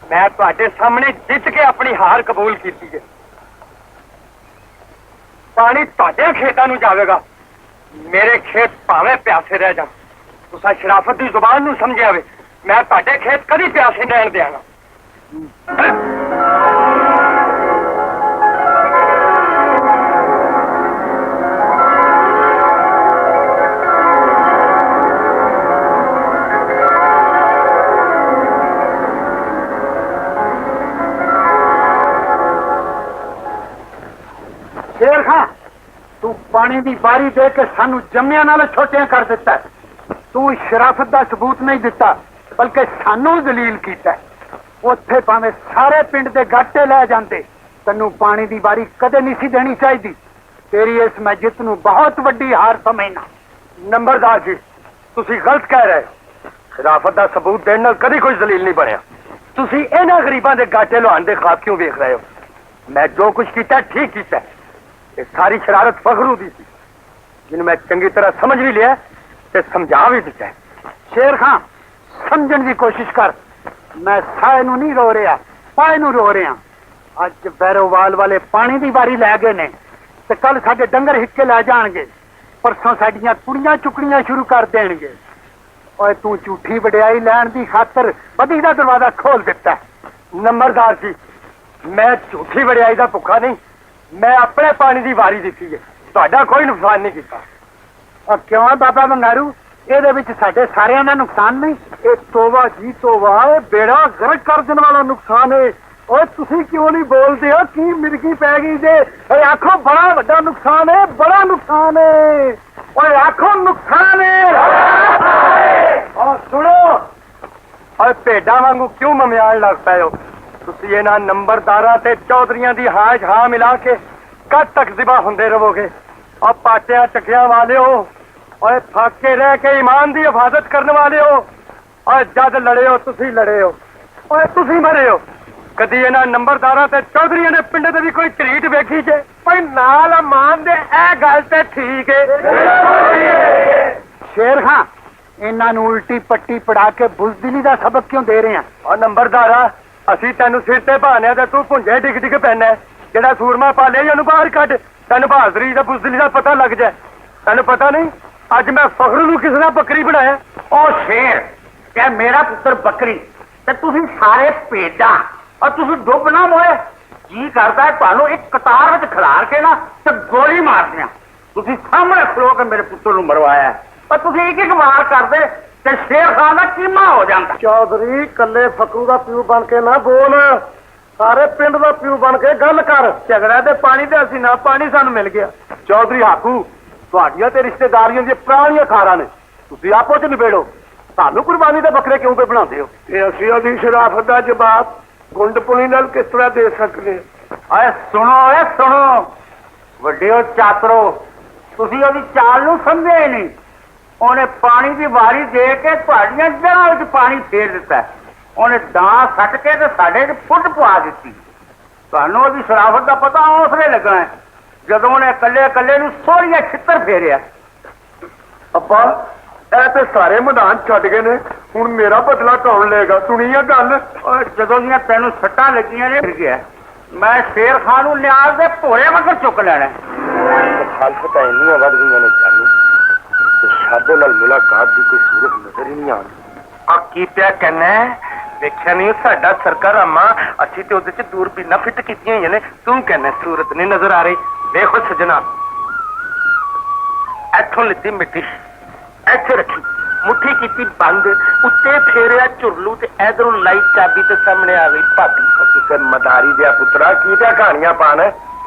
ਮੈਂ ਤੁਹਾਡੇ ਸਾਹਮਣੇ ਜਿੱਤ ਕੇ ਆਪਣੀ ਹਾਰ ਕਬੂਲ ਕੀਤੀ ਹੈ। ਪਾਣੀ ਤੁਹਾਡੇ ਖੇਤਾਂ ਨੂੰ ਜਾਵੇਗਾ, ਮੇਰੇ ਖੇਤ ਭਾਵੇਂ ਪਿਆਸੇ ਰਹਿ ਜਾਣ। ਤੁਸੀਂ ਸ਼ਰਾਫਤ ਦੀ ਜ਼ੁਬਾਨ ਨੂੰ ਸਮਝਿਆ ਵੇ, ਮੈਂ ਤੁਹਾਡੇ ਖੇਤ ਕਦੀ ਪਿਆਸੇ ਨਹੀਂ ਰਹਿਣ ਦਿਆਂਗਾ। ਸ਼ੇਰ ਖਾਂ, ਤੂੰ ਪਾਣੀ ਦੀ ਵਾਰੀ ਦੇ ਕੇ ਸਾਨੂੰ ਜੰਮਿਆਂ ਨਾਲ ਛੋਟਿਆਂ ਕਰ ਦਿੱਤਾ। ਤੂੰ ਸ਼ਰਾਫਤ ਦਾ ਸਬੂਤ ਨਹੀਂ ਦਿੱਤਾ, ਬਲਕਿ ਸਾਨੂੰ ਜ਼ਲੀਲ ਕੀਤਾ। ਉੱਥੇ ਭਾਵੇਂ ਸਾਰੇ ਪਿੰਡ ਦੇ ਗਾਟੇ ਲੈ ਜਾਂਦੇ, ਤੈਨੂੰ ਪਾਣੀ ਦੀ ਵਾਰੀ ਕਦੇ ਨਹੀਂ ਸੀ ਦੇਣੀ ਚਾਹੀਦੀ। ਤੇਰੀ ਇਸ ਮੈਂ ਜਿੱਤ ਨੂੰ ਬਹੁਤ ਵੱਡੀ ਹਾਰ ਸਮਝਣਾ। ਨੰਬਰਦਾਰ ਜੀ, ਤੁਸੀਂ ਗਲਤ ਕਹਿ ਰਹੇ ਹੋ। ਖਿਲਾਫਤ ਦਾ ਸਬੂਤ ਦੇਣ ਨਾਲ ਕਦੀ ਕੋਈ ਜ਼ਲੀਲ ਨਹੀਂ ਬਣਿਆ। ਤੁਸੀਂ ਇਹਨਾਂ ਗਰੀਬਾਂ ਦੇ ਗਾਟੇ ਲੁਹਾਣ ਦੇ ਖਾਬ ਕਿਉਂ ਵੇਖ ਰਹੇ ਹੋ? ਮੈਂ ਜੋ ਕੁਝ ਕੀਤਾ ਠੀਕ ਕੀਤਾ। ਇਹ ਸਾਰੀ ਸ਼ਰਾਰਤ ਫਖਰੂ ਦੀ ਸੀ, ਜਿਹਨੂੰ ਮੈਂ ਚੰਗੀ ਤਰ੍ਹਾਂ ਸਮਝ ਵੀ ਲਿਆ ਤੇ ਸਮਝਾ ਵੀ ਦਿੱਤਾ। ਸ਼ੇਰ ਖਾਂ, ਸਮਝਣ ਦੀ ਕੋਸ਼ਿਸ਼ ਕਰ। ਮੈਂ ਸਾਏ ਨੂੰ ਨਹੀਂ ਰੋ ਰਿਹਾ, ਪਾਏ ਨੂੰ ਰੋ ਰਿਹਾ। ਅੱਜ ਬੈਰੋਵਾਲ ਵਾਲੇ ਪਾਣੀ ਦੀ ਵਾਰੀ ਲੈ ਗਏ ਨੇ ਤੇ ਕੱਲ ਸਾਡੇ ਡੰਗਰ ਹਿੱਕੇ ਲੈ ਜਾਣਗੇ। ਪਰਸੋਂ ਸਾਡੀਆਂ ਕੁੜੀਆਂ ਚੁੱਕਣੀਆਂ ਸ਼ੁਰੂ ਕਰ ਦੇਣਗੇ। ਓਏ ਤੂੰ ਝੂਠੀ ਵਡਿਆਈ ਲੈਣ ਦੀ ਖਾਤਰ ਬਦੀ ਦਾ ਦਰਵਾਜ਼ਾ ਖੋਲ ਦਿੱਤਾ। ਨੰਬਰਦਾਰ ਜੀ, ਮੈਂ ਝੂਠੀ ਵਡਿਆਈ ਦਾ ਭੁੱਖਾ ਨਹੀਂ, ਮੈਂ ਆਪਣੇ ਪਾਣੀ ਦੀ ਵਾਰੀ ਦਿੱਤੀ ਹੈ, ਤੁਹਾਡਾ ਕੋਈ ਨੁਕਸਾਨ ਨਹੀਂ ਕੀਤਾ। ਕਿਉਂ ਬਾਬਾ ਬੰਗਾਰੂ, ਇਹਦੇ ਵਿੱਚ ਸਾਡੇ ਸਾਰਿਆਂ ਦਾ ਨੁਕਸਾਨ ਨਹੀਂ? ਇਹ ਤੋਬਾ ਜੀ ਤੋਬਾ, ਇਹ ਬੇੜਾ ਗਰਕ ਕਰ ਦੇਣ ਵਾਲਾ ਨੁਕਸਾਨ ਹੈ। ਓਏ ਤੁਸੀਂ ਕਿਉਂ ਨਹੀਂ ਬੋਲਦੇ ਹੋ? ਕੀ ਮਿਰਗੀ ਪੈ ਗਈ ਜੇ? ਓਏ ਆਖੋ ਬੜਾ ਵੱਡਾ ਨੁਕਸਾਨ ਹੈ, ਬੜਾ ਨੁਕਸਾਨ ਹੈ। ਓਏ ਆਖੋ ਨੁਕਸਾਨ ਹੈ। ਔਰ ਸੁਣੋ, ਓਏ ਭੇਡਾਂ ਵਾਂਗੂ ਕਿਉਂ ਮਮਿਆਣ ਲੱਗ ਪਏ ਹੋ? ਤੁਸੀਂ ਇਹਨਾਂ ਨੰਬਰਦਾਰਾਂ ਤੇ ਚੌਧਰੀਆਂ ਦੀ ਹਾਜ ਹਾਂ ਮਿਲਾ ਕੇ ਕਦ ਤੱਕ ਜ਼ਿਬਾ ਹੁੰਦੇ ਰਹੋਗੇ? ਆ ਪਾਟਿਆਂ ਚੱਕਿਆਂ ਵਾਲਿਓ, ਓਏ ਥੱਕੇ ਰਹਿ ਕੇ ਈਮਾਨ ਦੀ ਹਿਫਾਜ਼ਤ ਕਰਨ ਵਾਲਿਓ, ਓਏ ਜਦ ਲੜੇ ਹੋ ਤੁਸੀਂ ਲੜੇ ਹੋ, ਓਏ ਤੁਸੀਂ ਮਰੇ ਹੋ। ਕਦੀ ਇਹਨਾਂ ਨੰਬਰਦਾਰਾਂ ਤੇ ਚੌਧਰੀਆਂ ਨੇ ਪਿੰਡ ਦੇ ਵੀ ਕੋਈ ਝਰੀਟ ਵੇਖੀ ਜੇ? ਓਏ ਨਾਲ ਮਾਨ ਦੇ ਇਹ ਗੱਲ ਤੇ ਠੀਕ ਹੈ। ਸ਼ੇਰ ਖਾਂ, ਇਹਨਾਂ ਨੂੰ ਉਲਟੀ ਪੱਟੀ ਪੜਾ ਕੇ ਬੁਜ਼ਦਿਲੀ ਦਾ ਸਬਕ ਕਿਉਂ ਦੇ ਰਹੇ ਆ? ਓ ਨੰਬਰਦਾਰਾ, ਅਸੀਂ ਤੈਨੂੰ ਸਿਰ ਤੇ ਬਹਾਨਿਆ ਤੇ ਤੂੰ ਭੁੰਜੇ ਡਿੱਗ ਡਿੱਗ ਪੈਣਾ। ਜਿਹੜਾ ਸੂਰਮਾ ਪਾਲਿਆ ਉਹਨੂੰ ਬਾਹਰ ਕੱਢ, ਤੈਨੂੰ ਬਹਾਦਰੀ ਦਾ ਬੁਜ਼ਦਿਲੀ ਦਾ ਪਤਾ ਲੱਗ ਜਾਏ। ਤੈਨੂੰ ਪਤਾ ਨਹੀਂ ਅੱਜ ਮੈਂ ਫਖਰੂ ਨੂੰ ਕਿਸ ਨਾਲ ਬੱਕਰੀ ਬਣਾਇਆ? ਉਹ ਸ਼ੇਰ ਕਿ ਮੇਰਾ ਪੁੱਤਰ ਬੱਕਰੀ ਤੇ ਤੁਸੀਂ ਸਾਰੇ ਭੇਡਾਂ, ਔਰ ਤੁਸੀਂ ਡੁੱਬ ਨਾ ਮੋਏ। ਜੀ ਕਰਦਾ ਤੁਹਾਨੂੰ ਇੱਕ ਕਤਾਰ ਵਿੱਚ ਖਿਲਾਰ ਕੇ ਨਾ ਤੇ ਗੋਲੀ ਮਾਰ ਦਿਆਂ। ਤੁਸੀਂ ਸਾਹਮਣੇ ਖਲੋ ਕੇ ਮੇਰੇ ਪੁੱਤਰ ਨੂੰ ਮਰਵਾਇਆ, ਪਰ ਤੁਸੀਂ ਇੱਕ ਇੱਕ ਵਾਰ ਕਰਦੇ ਤੇ ਸ਼ੇਰ ਖਾਨ ਦਾ ਕੀਮਾ ਹੋ ਜਾਂਦਾ। ਚੌਧਰੀ, ਕੱਲੇ ਫਕਰੂ ਦਾ ਪਿਓ ਬਣ ਕੇ ਨਾ ਬੋਲ, ਸਾਰੇ ਪਿੰਡ ਦਾ ਪਿਓ ਬਣ ਕੇ ਗੱਲ ਕਰ। ਝਗੜਾ ਤੇ ਪਾਣੀ ਤੇ ਅਸੀਂ ਨਾ, ਪਾਣੀ ਸਾਨੂੰ ਮਿਲ ਗਿਆ। ਚੌਧਰੀ ਹਾਕੂ, ਤੁਹਾਡੀਆਂ ਤੇ ਰਿਸ਼ਤੇਦਾਰੀਆਂ ਦੀਆਂ ਪੁਰਾਣੀਆਂ ਖਾਰਾਂ ਨੇ, ਤੁਸੀਂ ਆਪੋ ਚ ਨਿਬੇੜੋ। ਸਾਨੂੰ ਕੁਰਬਾਨੀ ਦੇ ਬੱਕਰੇ ਕਿਉਂ ਪੇ ਬਣਾਉਂਦੇ ਹੋ? ਤੇ ਅਸੀਂ ਉਹਦੀ ਸ਼ਰਾਫਤ ਦਾ ਜਵਾਬ ਗੁੰਡਪੁਣੀ ਨਾਲ ਕਿਸ ਤਰ੍ਹਾਂ ਦੇ ਸਕਦੇ? ਓਏ ਸੁਣੋ ਵੱਡਿਓ ਚਾਤਰੋ, ਤੁਸੀਂ ਉਹਦੀ ਚਾਲ ਨੂੰ ਸਮਝਿਆ ਹੀ ਨਹੀਂ। ਉਹਨੇ ਪਾਣੀ ਦੀ ਵਾਰੀ ਦੇ ਕੇ ਤੁਹਾਡੀਆਂ ਜੜ੍ਹਾਂ ਵਿੱਚ ਪਾਣੀ ਫੇਰ ਦਿੱਤਾ। ਉਹਨੇ ਡਾਂ ਸੱਟ ਕੇ ਤੇ ਸਾਡੇ 'ਚ ਫੁੱਟ ਪਵਾ ਦਿੱਤੀ। ਤੁਹਾਨੂੰ ਉਹਦੀ ਸ਼ਰਾਫਤ ਦਾ ਪਤਾ ਉਸ ਵੇਲੇ ਲੱਗਣਾ ਹੈ ਜਦੋਂ ਉਹਨੇ ਇਕੱਲੇ ਨੂੰ ਸੋਹਣੀਆਂ ਛਿੱਤਰ ਫੇਰਿਆ। ਅੱਬਾ ਇਹ ਤੇ ਸਾਰੇ ਮੈਦਾਨ ਛੱਡ ਗਏ ਨੇ, ਹੁਣ ਮੇਰਾ ਬਦਲਾ ਕੌਣ ਲਏਗਾ? ਸੁਣੀ ਆ ਗੱਲ? ਜਦੋਂ ਦੀਆਂ ਤੈਨੂੰ ਸੱਟਾਂ ਲੱਗੀਆਂ ਨੇ ਫਿਰ ਗਿਆ, ਮੈਂ ਸ਼ੇਰ ਖਾਨ ਨੂੰ ਨਿਆਜ਼ ਦੇ ਭੋਰੇ ਵਕਤ ਚੁੱਕ ਲੈਣਾ। ਮੁਖਾਲਫਤਾਂ ਇੰਨੀਆਂ ਵੱਧ ਗਈਆਂ ਨੇ ਜਾਨੀ ਤੇ ਸ਼ਾਦੇ ਨਾਲ ਮੁਲਾਕਾਤ ਦੀ ਕੋਈ ਸੂਰਤ ਨਜ਼ਰ ਹੀ ਨਹੀਂ ਆਉਂਦੀ। ਆ ਕੀ ਪਿਆ ਕਹਿਣਾ? ਵੇਖਿਆ ਨਹੀਂ ਸਾਡਾ ਸਰਕਾਰਾਮਾ, ਅਸੀਂ ਤੇ ਉਹਦੇ ਚ ਦੂਰਬੀਨਾਂ ਫਿੱਟ ਕੀਤੀਆਂ ਹੋਈਆਂ ਨੇ, ਤੂੰ ਕਹਿੰਦਾ ਸੂਰਤ ਨਹੀਂ ਨਜ਼ਰ ਆ ਰਹੀ। ਵੇਖੋ ਸੱਜਣਾ, ਇੱਥੋਂ ਲਿੱਤੀ ਮਿੱਟੀ, ਇੱਥੇ ਰੱਖੀ, ਮੁੱਠੀ ਕੀਤੀ ਬੰਦ, ਉੱਤੇ ਫੇਰਿਆ ਝੁਰਲੂ ਤੇ ਇਧਰੋਂ ਲਾਈ ਚਾਬੀ ਤੇ ਸਾਹਮਣੇ ਆ ਗਈ ਭਾਬੀ। ਕਿਸੇ ਮਦਾਰੀ ਦਿਆ ਪੁੱਤਰਾ ਕੀ ਤੇ ਕਹਾਣੀਆਂ ਪਾਣ?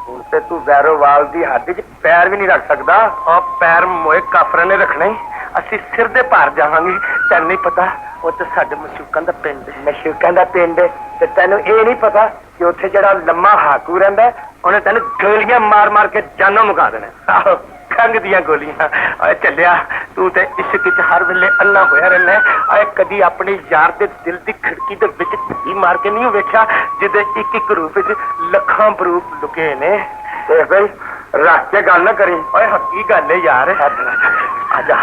ਹੁਣ ਤੇ ਤੂੰ ਵੈਰੋਵਾਲ ਦੀ ਹੱਦ 'ਚ ਪੈਰ ਵੀ ਨਹੀਂ ਰੱਖ ਸਕਦਾ। ਉਹ ਪੈਰ ਮੋਏ ਕਾਫਰਾਂ ਨੇ ਰੱਖਣੇ, ਅਸੀਂ ਸਿਰ ਦੇ ਭਾਰ ਜਾਵਾਂਗੇ। ਤੈਨੂੰ ਨਹੀਂ ਪਤਾ ਉਹ ਤੇ ਸਾਡੇ ਮਸ਼ੂਕਾਂ ਦਾ ਪਿੰਡ। ਮਸ਼ੂਕਾਂ ਦਾ ਪਿੰਡ? ਤੇ ਤੈਨੂੰ ਇਹ ਨਹੀਂ ਪਤਾ ਕਿ ਉੱਥੇ ਜਿਹੜਾ ਲੰਮਾ ਹਾਕੂ ਰਹਿੰਦਾ ਉਹਨੇ ਤੈਨੂੰ ਗੋਲੀਆਂ ਮਾਰ ਮਾਰ ਕੇ ਜਾਨੋਂ ਮੁਕਾ ਦੇਣਾ। ਆਹੋ ਖੰਗ ਦੀਆਂ ਗੋਲੀਆਂ। ਓਏ ਚੱਲਿਆ, ਤੂੰ ਤੇ ਇਸ਼ਕ 'ਚ ਹਰ ਵੇਲੇ ਅੱਲਾ ਹੋਇਆ ਰਹਿਣਾ। ਓਏ ਕਦੀ ਆਪਣੇ ਯਾਰ ਦੇ ਦਿਲ ਦੀ ਖਿੜਕੀ ਦੇ ਵਿੱਚ ਧੀ ਮਾਰ ਕੇ ਨਹੀਂ ਵੇਖਿਆ ਜਿਹਦੇ ਇੱਕ ਇੱਕ ਰੂਪ ਵਿੱਚ ਲੱਖਾਂ ਬਰੂਪ ਲੁਕੇ ਨੇ? ਦੇਖ ਬਈ ਰੱਖ ਕੇ ਗੱਲ ਨਾ ਕਰੀ। ਓਏ ਹੱਕੀ ਗੱਲ ਹੈ ਯਾਰ। ਆ ਜਾ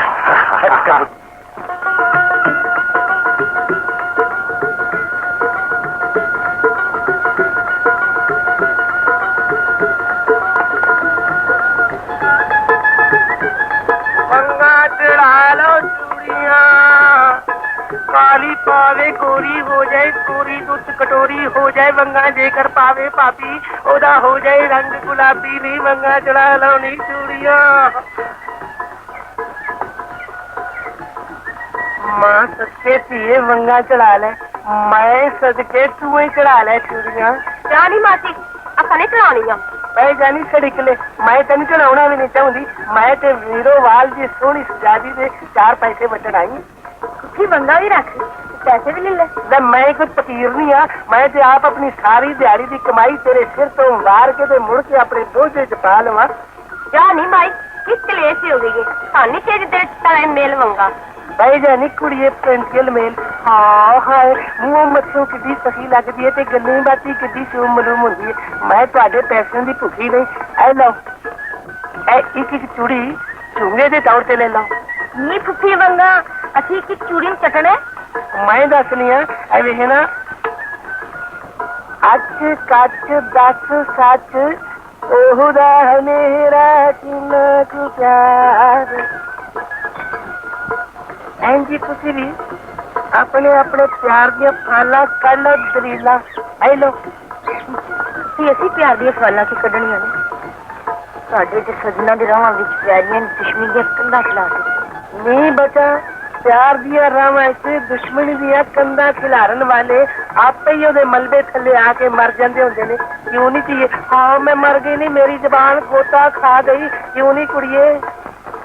काली पावे गोरी हो जाए, गोरी दूध कटोरी हो जाए, वंगा जेकर पावे पापी ओदा हो जाए रंग गुलाबी। नी वंगा चढ़ा लो नी चूड़िया। मां सदके पिए वंगा चढ़ा ले, मैं सदके तू ही चढ़ा ले चूड़िया। जानी मासी असा नहीं चढ़ानिया। मैं जानी सड़िकले, मैं तेन चढ़ाना भी नहीं चाहती। मैं ते वीरोवाल जी सोहनी सजादी दे 4 पैसे बचन आई। कुछ बंदा भी रख, पैसे भी ले ले। मैं कोई फकीर नहीं हाँ, मैं ते आप अपनी सारी दिहाड़ी की कमाई तेरे सिर तो वार के ते मुड़ के अपने बोझे च पा लवा। जा नहीं भाई, किस कलेश हो गई है? सानी तेरे दिल टाइम मेल मंगा भाई जानी कुड़िए पेंसिल मेल। हाँ हाय मुँह मच्छों किड्डी सखी लगती है ते गल्ली बाती किड्डी शूम मलूम होती है। मैं तुहाडे पैसों की भुखी नहीं। ऐ लो ऐ एक चूड़ी चूंगे के तौर ते ले लो। नी फुफी वंगा असी की चूड़ी में चटने मैं दसनी हाँ। ऐ वेख ना, अच कच दस सच ओहुदा है मेरा किन्ना कु प्यार। जी तुसी भी अपने अपने प्यार दिया फाला कढ़ लो दलीला। ऐ लो असी प्यार दिया फाला की कढ़निया ने साडे ते सजना दे राहां विच प्यारियां दुश्मनी दियां कंधां खिला के नहीं बचा। प्यार दिया रावां से दुश्मनी दिया कंधा खिलारन वाले आपे ही ओदे मलबे थले आके मर जांदे हुंदे ने। क्यों नहीं चाहिए? हाँ मैं मर गई नहीं, मेरी जबान गोता खा गई। क्यों नहीं कुड़िए?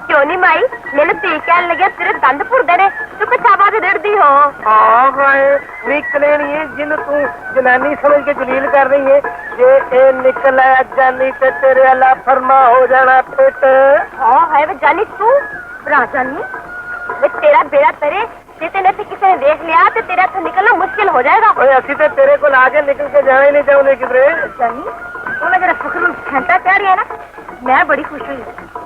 क्यों नहीं माई, मैंने पी कहन लगे तेरे दंद भुरदे ने, तू कचावा से डरदी हो। हाँ हाय निकले नहीं है जिन तू जनानी समझ के जलील कर रही है। जे ए निकल आया जानी ते तेरे अला फरमा हो जाना पेट। हाँ है वे जानी तू बरा जानी वे तेरा बेड़ा तेरे तेने से किसी ने देख लिया तो तेरा तो निकलना मुश्किल हो जाएगा। ओए असी तो तेरे को आगे निकल के जाना ही नहीं चाहूंगे किधरे। जानी उन्हें जरा फखर घंटा चढ़ गया ना, मैं बड़ी खुश हुई।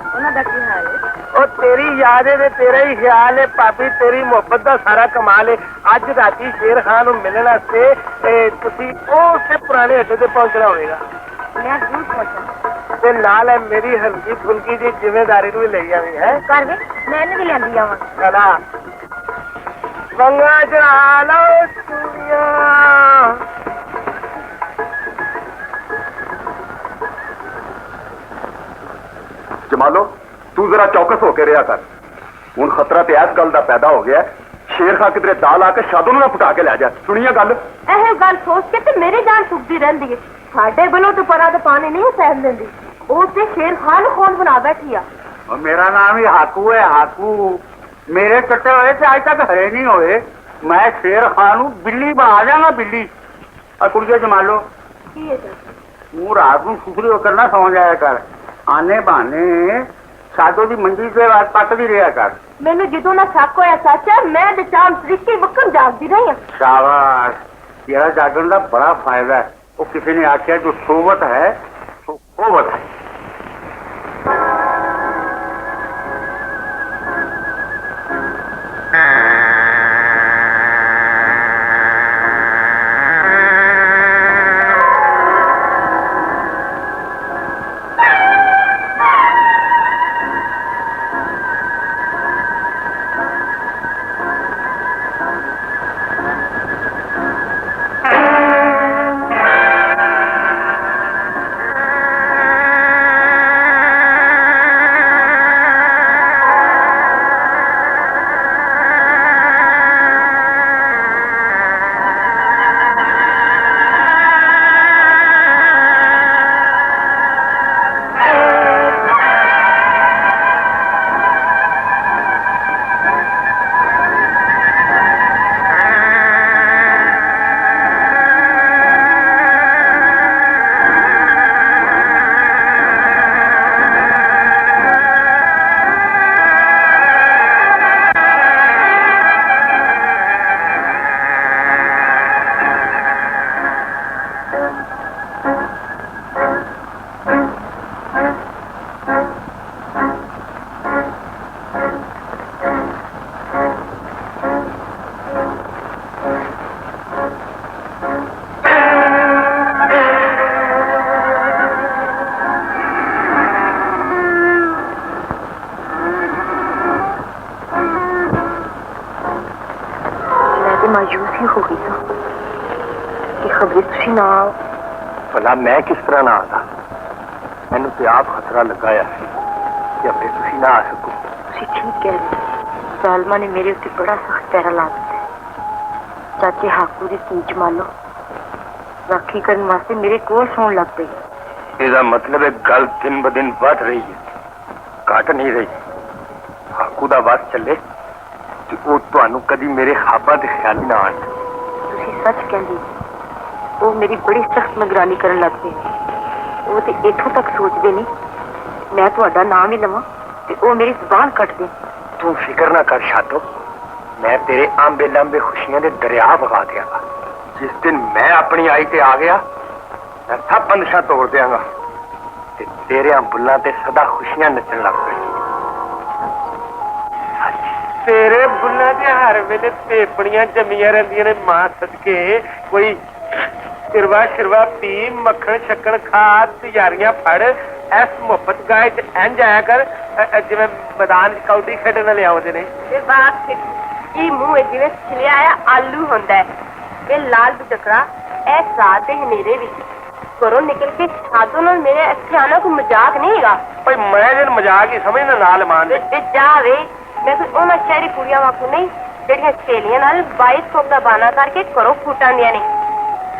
उन्होंने की हाल है और तेरी याद है तेरा ही ख्याल है भाभी, तेरी मोहब्बत का सारा कमाल है। अज राती शेर खान मिलने से तुसी उसे पुराने अड्डे से पहुंचना होगा। मैं जरूर पहुंचा ते नाल है मेरी हल्की फुल्की जी जिम्मेदारी भी ले जानी है। कर वे मैंने भी लिया वा चला गंगा चढ़ा लो चूड़िया। जमालो तू जरा चौकस होके रहा कर। हुण खतरा ते इस गल दा पैदा हो गया, शेर खां किधरे दाल आके शादों ना फटा के लै जा। सुनिए गल? ਇਹ ਗੱਲ ਸੋਚ ਕੇ ਤੇ ਮੇਰੀ ਜਾਨ ਸੁੱਕਦੀ ਰਹਿੰਦੀ ਹੈ। ਸਾਡੇ ਵੱਲੋਂ तो ਪਰਾਂ ਤੇ ਪਾਣੀ नहीं ਸਹਿਣ ਦਿੰਦੀ, ਉਹ ਤੇ ਸ਼ੇਰ ਖਾਨ ਨੂੰ ਖੋਨ ਬਣਾ ਬੈਠੀ ਆ। और मेरा नाम ही हाकू है, हाकू। मेरे कट्टे हुए थे आज तक हरे नहीं हुए। मैं शेर खान हूँ, बिल्ली बना जाऊंगा बिल्ली। और कुड़िया जमा लो, तू रात को सुखरी होकर ना सौ जाया कर। आने बहाने साधो की मंजी से बात पक भी रहा कर। मैंने जिदों ना शक होया चाचा मैं ते चाम तरीके वक्कन जागदी रही हां। शाबाश, तेरा जागरण का बड़ा फायदा है। वो किसी ने आख्या जो सोवत है सो होवत है। मायूस ही हो गई कि खबरें तुसी ना आओ। भला मैं किस तरह ना आता? मैनू तो आप खतरा लगाया कि अपने तुसी ना आ सको। तुसी ठीक कह रहे। सालमा ने मेरे उत्ते बड़ा सख्त पैरा ला दिता है। चाचे हाकू दी धीच मानो राखी करने वास्ते मेरे कोल सौन लग पई। इसका मतलब है गल दिन ब दिन बढ़ रही है, घट नहीं रही। हाकू दा बस चले वो ਤੁਹਾਨੂੰ कभी मेरे ख्वाबां दे ख्याल ना आन। तुसी सच कहंदी वो मेरी बड़ी सख्त निगरानी करन लग पे। वो ते इथों तक सोचदे नहीं मैं तुहाडा नाम ही लवां ते वो मेरी जुबान कट दे। तू फिक्र ना कर शादो, मैं तेरे आंबे लंबे खुशियां दे दरिया बगा दियागा। जिस दिन मैं अपनी आई ते आ गया मैं सब बंदिशां तोड़ दियांगा ते तेरे बुल्लां ते सदा खुशियां नचन लग पई। तेरे बुल्लां दे हर वेले पेपड़ियां जमियां रहिंदियां ने मां सदके। कोई सिरवा शिरवा पी मक्खन शक्कन खा तैयारियां फड़। इस मुहब्बत गाय च इंज आया कर जिवें मैदान च कौडी खेडण ले आउंदे ने। ये बात की मुंह जिवें छिलिया आया आलू होंदा है। ये लाल बुटकड़ा ए रात दे हनेरे विच घरों निकल के साधो नाल मेरे इत्थे आना कोई मजाक नहीं हैगा। भाई मैं जन मजाक ही समझना नाल मान दे। ते जावे मैं कोई उन्हां शहरी कुड़ियां वाकू नहीं ਜਿਹੜੀਆਂ ਸਹੇਲੀਆਂ ਨਾਲ 2200 ਦਾ ਬਾਨਾ ਕਰਕੇ ਘਰੋਂ ਫੁੱਟਾਂਦੀਆਂ ਨੇ।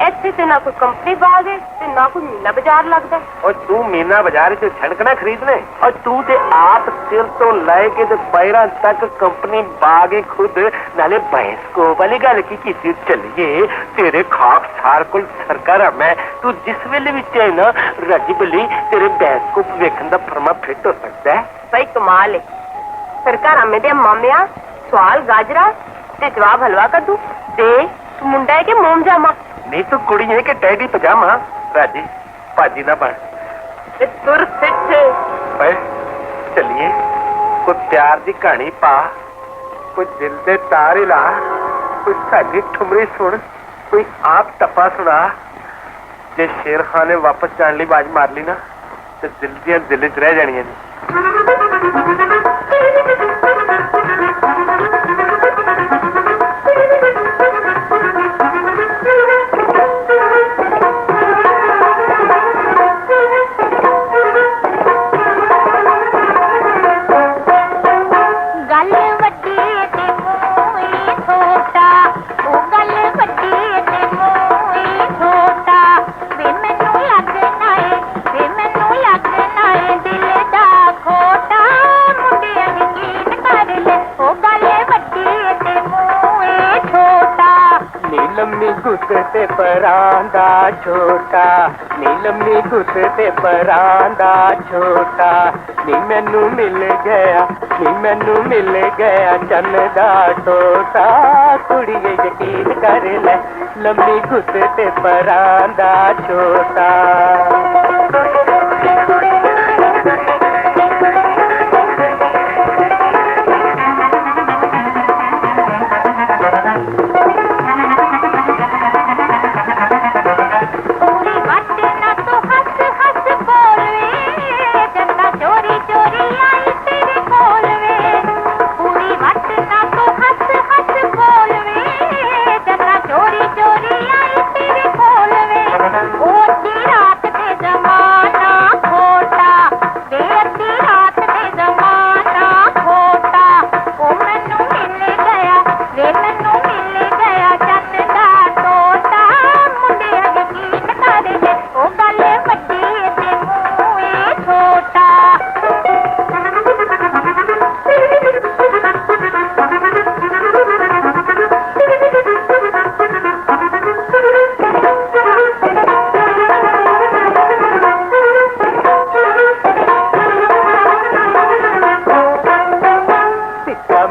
ਇੱਥੇ ਤੇ ਨਾ ਕੋਈ ਕੰਪਨੀ ਬਾਗ ਹੈ ਤੇ ਨਾ ਕੋਈ ਮੀਨਾ ਬਾਜ਼ਾਰ ਲੱਗਦਾ। और तू मीना बाजार से छड़कना खरीदने और तू ते आप सिर तो लेके ते पैरों तक कंपनी बाग खुद नाले भैंस को वाली गल की चलिए तेरे खाक सार कुल सरकार मैं तू जिस वेले भी चाहे ना रज बली तेरे भैंस को वेखन दा फरमा फिट हो सकता है। भाई कमाल है सरकार हमें दे मामिया सवाल गाजरा ते जवाब हलवा कर दू दे तू मुंडा है के मोम जामा। नहीं तो कुड़ी है कि टैडी पजामा राजी भाजी ना बन तुर सिट चलिए कोई प्यार की कहानी पा कोई दिल दे तार ला कोई साडी ठुमरी सुन कोई आप टप्पा सुना। जे शेर खान ने वापस जाने ली आवाज मार ली ना तो दिल दियां दिल च रह जानियां ने। दिल दा खोटा लम्मी गुत ते परांदा छोटा नी लम्मी गुत ते परांदा छोटा नी मैनू मिल गया चन दा टोटा कुड़िए यकीन कर ले लम्मी गुत ते परांदा छोटा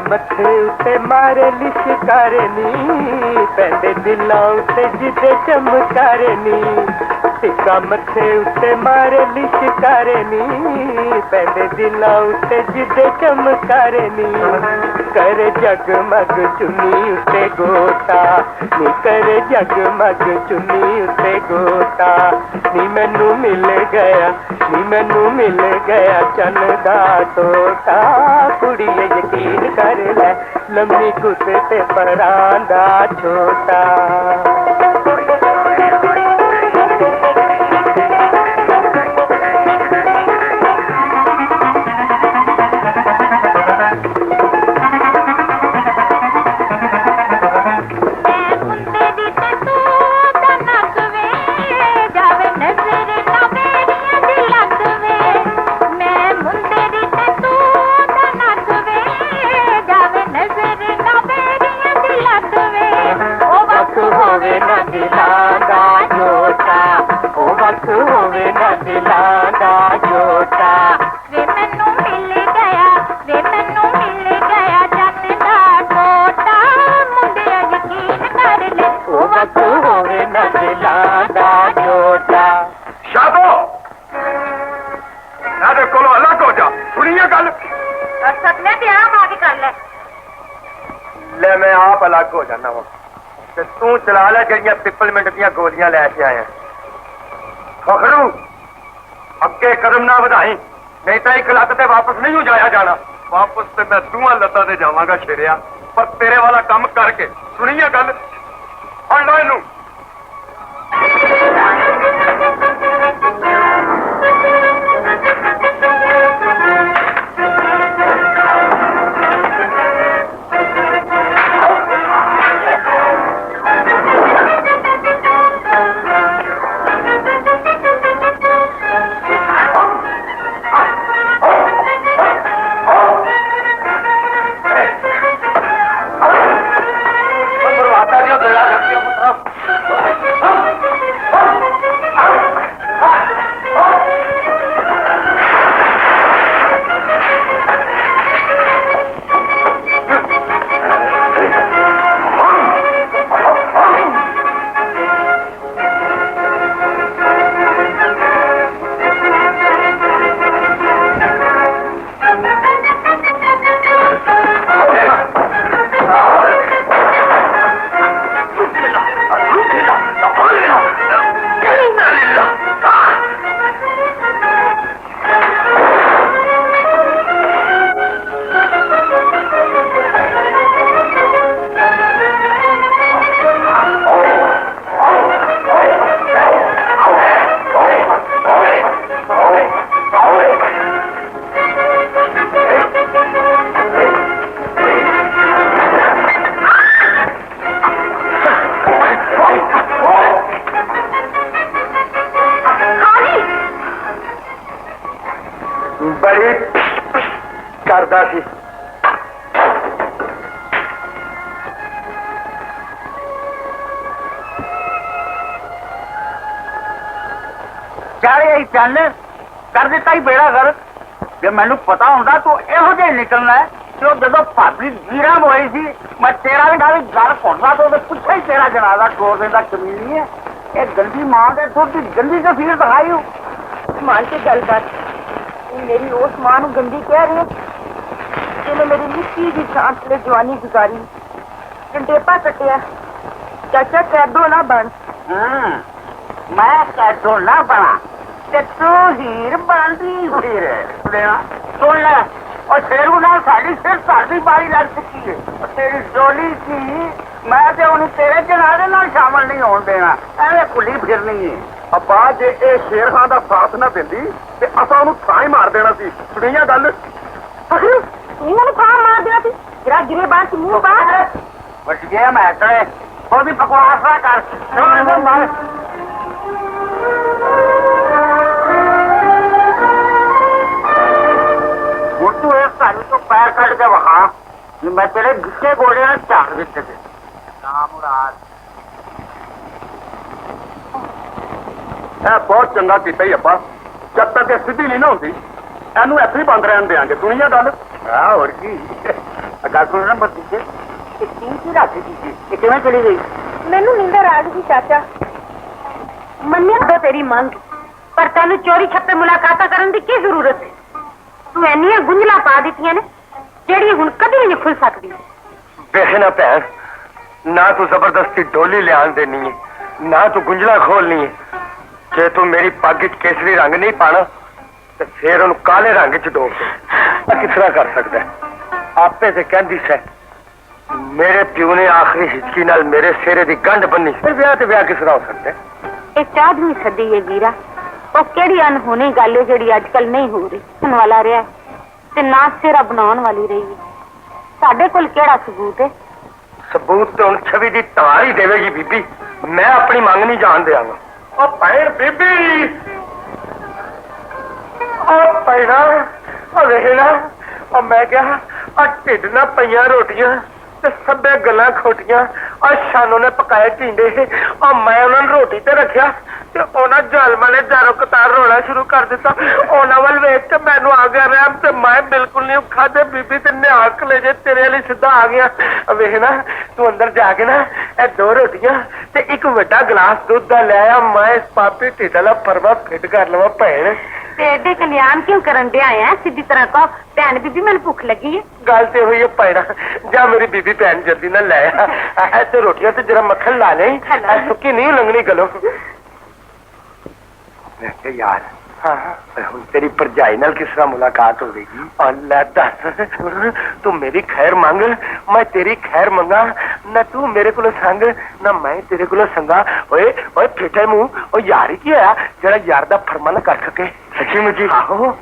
मथे उते मारे लिशकारनी पैंदे दिलों उते जिदे चमकारनी सिक्का मथे उते मारे लिशकारनी पैंदे दिलों उते जिदे चमकारनी करे जगमग चुनी उते गोता नी करे जगमग चुनी उते गोता नी मैनू मिल गया चन दा टोटा कुड़िए यकीन कर ले लम्मी गुत ते परांदा छोटा मैं आप अलग हो जाना वा तू चला ले जड़ियां पिपलमेंट दियां गोलियां लैके आया फखरू अगे कदम ना बढ़ाई नहीं तो एक लत ते वापस नहीं हो जाया जाना वापस ते मैं दूहां लत्तां ते जावांगा शेरिया पर तेरे वाला काम करके सुनिए गल फड़ लो इनू बड़ी करदा सी ਚਾਰੇ ਹੀ ਚੰਨ ਕਰ ਦਿੱਤਾ ਹੀ ਬੇੜਾ ਗਰ। ਜੇ ਮੈਨੂੰ ਪਤਾ ਹੁੰਦਾ ਤੂੰ ਇਹੋ ਜਿਹਾ ਨਿਕਲਣਾ ਹੈ ਤੇ ਉਹ ਜਦੋਂ ਭਾਬੀ ਜੀਰਾ ਹੋਈ ਸੀ ਮੈਂ ਤੇਰਾ ਵੀ ਨਾਲ ਗੱਲ ਘੁੱਟਦਾ ਤੇ ਉਹਦੇ ਪਿੱਛੇ ਹੀ ਤੇਰਾ ਜਨਾਜ਼ਾ ਤੋੜ ਦਿੰਦਾ। ਕਮੀਨੀ ਹੈ ਇਹ ਗੰਦੀ ਮਾਂ ਦੇ ਦੁੱਧ ਦੀ ਗੰਦੀ ਤਸਵੀਰ ਦਿਖਾਈ ਹੋ। ਮਾਨ ਕੇ ਗੱਲ ਕਰ, ਮੇਰੀ ਉਸ ਮਾਂ ਨੂੰ ਗੰਦੀ ਕਹਿ ਰਹੀ ਹੈ ਜਿਹਨੇ ਮੇਰੀ ਨਿੱਕੀ ਦੀ ਸਾਂਸ ਲਈ ਜਵਾਨੀ ਗੁਜ਼ਾਰੀ, ਡੰਡੇਪਾ ਕੱਟਿਆ। ਚਾਚਾ ਕੈਦੋ ਨਾ ਬਣ। ਮੈਂ ਕੈਦੋ ਨਾ ਬਣਾ ਤੇ ਤੂੰ ਹੀਰ ਬਣਦੀ ਹੀਰ ਸੁਣ ਲੈ। और शेरू नाल साड़ी सिर साड़ी बारी लग चुकी है। और तेरी डोली की मैं ते उन्हें तेरे जनाजे नाल शामिल नहीं होने देना। ऐवे खुली फिरनी है। अब्बा जे ए शेर खान दा साथ ना देंदी ते असां ओनू थां ही मार देना सी। सुनिया गल ਇਹਨਾਂ ਨੂੰ ਥਾਂ ਮਾਰ ਦੇਣਾ ਸੀ। ਜਰਾ ਗਿਰੇ ਬਾਹਰ ਚ ਮੂੰਹ ਬਾਹਰ बच गया मैं करे और भी बकवास ना कर। मार तू एक सारी तो पैर कट के वहा मैं तेरे गिट्टे गोले ना झाड़ दिते थे। बहुत चंगा किया ही अब्बा। जब तक ये सीधी नहीं ना होती एनू ऐसे ही बंद रहन देंगे। सुनिया गल और की गल सुन नंबर दीजिए राखी दीजिए ये किवें चली गई। ਮੈਨੂੰ ਨੀਂਦਰ ਆ ਗਈ ਚਾਚਾ। ਮੰਨਿਆ ਤਾਂ ਤੇਰੀ ਮੰਗ, ਪਰ ਤੈਨੂੰ ਚੋਰੀ ਛੱਪੇ ਮੁਲਾਕਾਤਾਂ ਕਰਨ ਦੀ ਕੀ ਜ਼ਰੂਰਤ ਹੈ? ਤੂੰ ਇੰਨੀਆਂ ਗੁੰਝਲਾਂ ਪਾ ਦਿੱਤੀਆਂ ਨੇ ਜਿਹੜੀ ਹੁਣ ਕਦੀ ਨਹੀਂ ਖੁੱਲ ਸਕਦੀ। ਵੇਖਣਾ ਭੈਣ, ਨਾ ਤੂੰ ਜ਼ਬਰਦਸਤੀ ਡੋਲੀ ਲਿਆਣ ਦੇਣੀ ਹੈ ਨਾ ਤੂੰ ਗੁੰਝਲਾ ਖੋਲਣੀ ਹੈ। ਜੇ ਤੂੰ ਮੇਰੀ ਪੱਗ 'ਚ ਕੇਸਰੀ ਰੰਗ ਨਹੀਂ ਪਾਣਾ ਤੇ ਫੇਰ ਉਹਨੂੰ ਕਾਲੇ ਰੰਗ 'ਚ ਡੋਬ ਦੇ। ਕਿਸ ਤਰ੍ਹਾਂ ਕਰ ਸਕਦਾ? ਆਪੇ ਤੇ ਕਹਿੰਦੀ ਸੈ ਮੇਰੇ ਪਿਓ ਨੇ ਆਖਰੀ ਹਿਚਕੀ ਨਾਲ ਮੇਰੇ ਸਿਰੇ ਦੀ ਗੰਢ ਬੰਨੀ। ਫਿਰ ਵਿਆਹ ਤੇ ਵਿਆਹ ਕਿਸ ਤਰ੍ਹਾਂ ਹੋ ਸਕਦਾ? ਇਹ 14ਵੀਂ ਸਦੀ ਹੈ ਵੀਰਾ। ਉਹ ਕਿਹੜੀ ਅਨਹੋਣੀ ਗੱਲ ਹੈ ਜਿਹੜੀ ਅੱਜ ਕੱਲ ਨਹੀਂ ਹੋ ਰਹੀ। ਸੁਣ ਵਾਲਾ ਰਿਹਾ ਤੇ ਨਾ ਸਿਰਾ ਬਣਾਉਣ ਵਾਲੀ ਰਹੀ ਹੈ। ਸਾਡੇ ਕੋਲ ਕਿਹੜਾ ਸਬੂਤ ਹੈ? ਸਬੂਤ ਤੇ ਹੁਣ ਛਵੀ ਦੀ ਧਾਰ ਹੀ ਦੇਵੇਗੀ ਬੀਬੀ। ਮੈਂ ਆਪਣੀ ਮੰਗ ਨਹੀਂ ਜਾਣ ਦਿਆਂਗਾ। ਉਹ ਭੈਣ ਬੀਬੀ, ਉਹ ਭੈਣਾ ਉਹ ਵੇਖਣਾ ਉਹ ਮੈਂ ਕਿਹਾ ਆ ਢਿੱਡ ਨਾ ਪਈਆਂ ਰੋਟੀਆਂ ਤੇ ਸਭੇ ਗੱਲਾਂ ਖੋਟੀਆਂ। ਆ ਸ਼ਾਨੋ ਨੇ ਪਕਾਏ ਟਿੰਡੇ ਆ ਮੈਂ ਉਹਨਾਂ ਨੂੰ ਰੋਟੀ ਤੇ ਰੱਖਿਆ ਤੇ ਉਹਨਾਂ ਜ਼ਾਲਮਾਂ ਨੇ ਜਾਰੋ ਕਤਾਰ ਰੋਣਾ ਸ਼ੁਰੂ ਕਰ ਦਿੱਤਾ। ਉਹਨਾਂ ਵੱਲ ਵੇਖ ਕੇ ਮੈਨੂੰ ਆ ਗਿਆ ਰਹਿਮ ਤੇ ਮੈਂ ਬਿਲਕੁਲ ਨਹੀਂ ਖਾਦੇ। ਬੀਬੀ ਤੇ ਨਿਹਾਲ ਕਲੇਜੇ ਤੇਰੇ ਲਈ ਸਿੱਧਾ ਆ ਗਿਆ। ਵੇਖਣਾ ਤੂੰ ਅੰਦਰ ਜਾ ਕੇ ਨਾ ਇਹ 2 ਰੋਟੀਆਂ ਤੇ ਇੱਕ ਵੱਡਾ ਗਲਾਸ ਦੁੱਧ ਦਾ ਲੈ ਆ। ਮੈਂ ਇਸ ਪਾਪੀ ਢਿੱਡ ਵਾਲਾ ਪਰਵਾ ਫਿੱਟ ਕਰ ਲਵਾਂ ਭੈਣ। ਤੇ ਐਡੇ ਕਲਿਆਣ ਕਿਉਂ ਕਰਨ ਡਿਆ ਆ? ਸਿੱਧੀ ਤਰ੍ਹਾਂ ਕਹੋ ਭੈਣ ਬੀਬੀ ਮੈਨੂੰ ਭੁੱਖ ਲੱਗੀ ਹੈ। ਗੱਲ ਤੇ ਹੋਈ ਹੈ ਭੈਣਾ। ਜਾ ਮੇਰੀ ਬੀਬੀ ਭੈਣ ਜਲਦੀ ਨਾਲ ਲੈ ਆ ਐਸੇ ਰੋਟੀਆਂ ਤੇ ਜਰਾ ਮੱਖਣ ਲਾ ਲਈ। ਸੁੱਕੀ ਨਹੀਂ ਲੰਗਣੀ ਗਲੋ। ਮੈਂ ਕਿਹਾ ਯਾਰ ਹੁਣ ਤੇਰੀ ਭਰਜਾਈ ਨਾਲ ਕਿਸ ਤਰ੍ਹਾਂ ਮੁਲਾਕਾਤ ਹੋਵੇਗੀ? ਲੈ ਦੱਸ, ਤੂੰ ਮੇਰੀ ਖੈਰ ਮੰਗ ਮੈਂ ਤੇਰੀ ਖੈਰ ਮੰਗਾ। ਨਾ ਤੂੰ ਮੇਰੇ ਕੋਲੋਂ ਸੰਗ ਨਾ ਮੈਂ ਤੇਰੇ ਕੋਲੋਂ ਸੰਗਾ। ਓਏ ਓਏ ਫਿੱਟੇ ਮੂੰਹ ਉਹ ਯਾਰ ਹੀ ਕੀ ਹੋਇਆ ਜਿਹੜਾ ਯਾਰ ਦਾ ਫਰਮਾਨ ਨਾ ਕਰ ਸਕੇ? ਸੱਚੀ ਮੁੱਚੀ? ਆਹੋ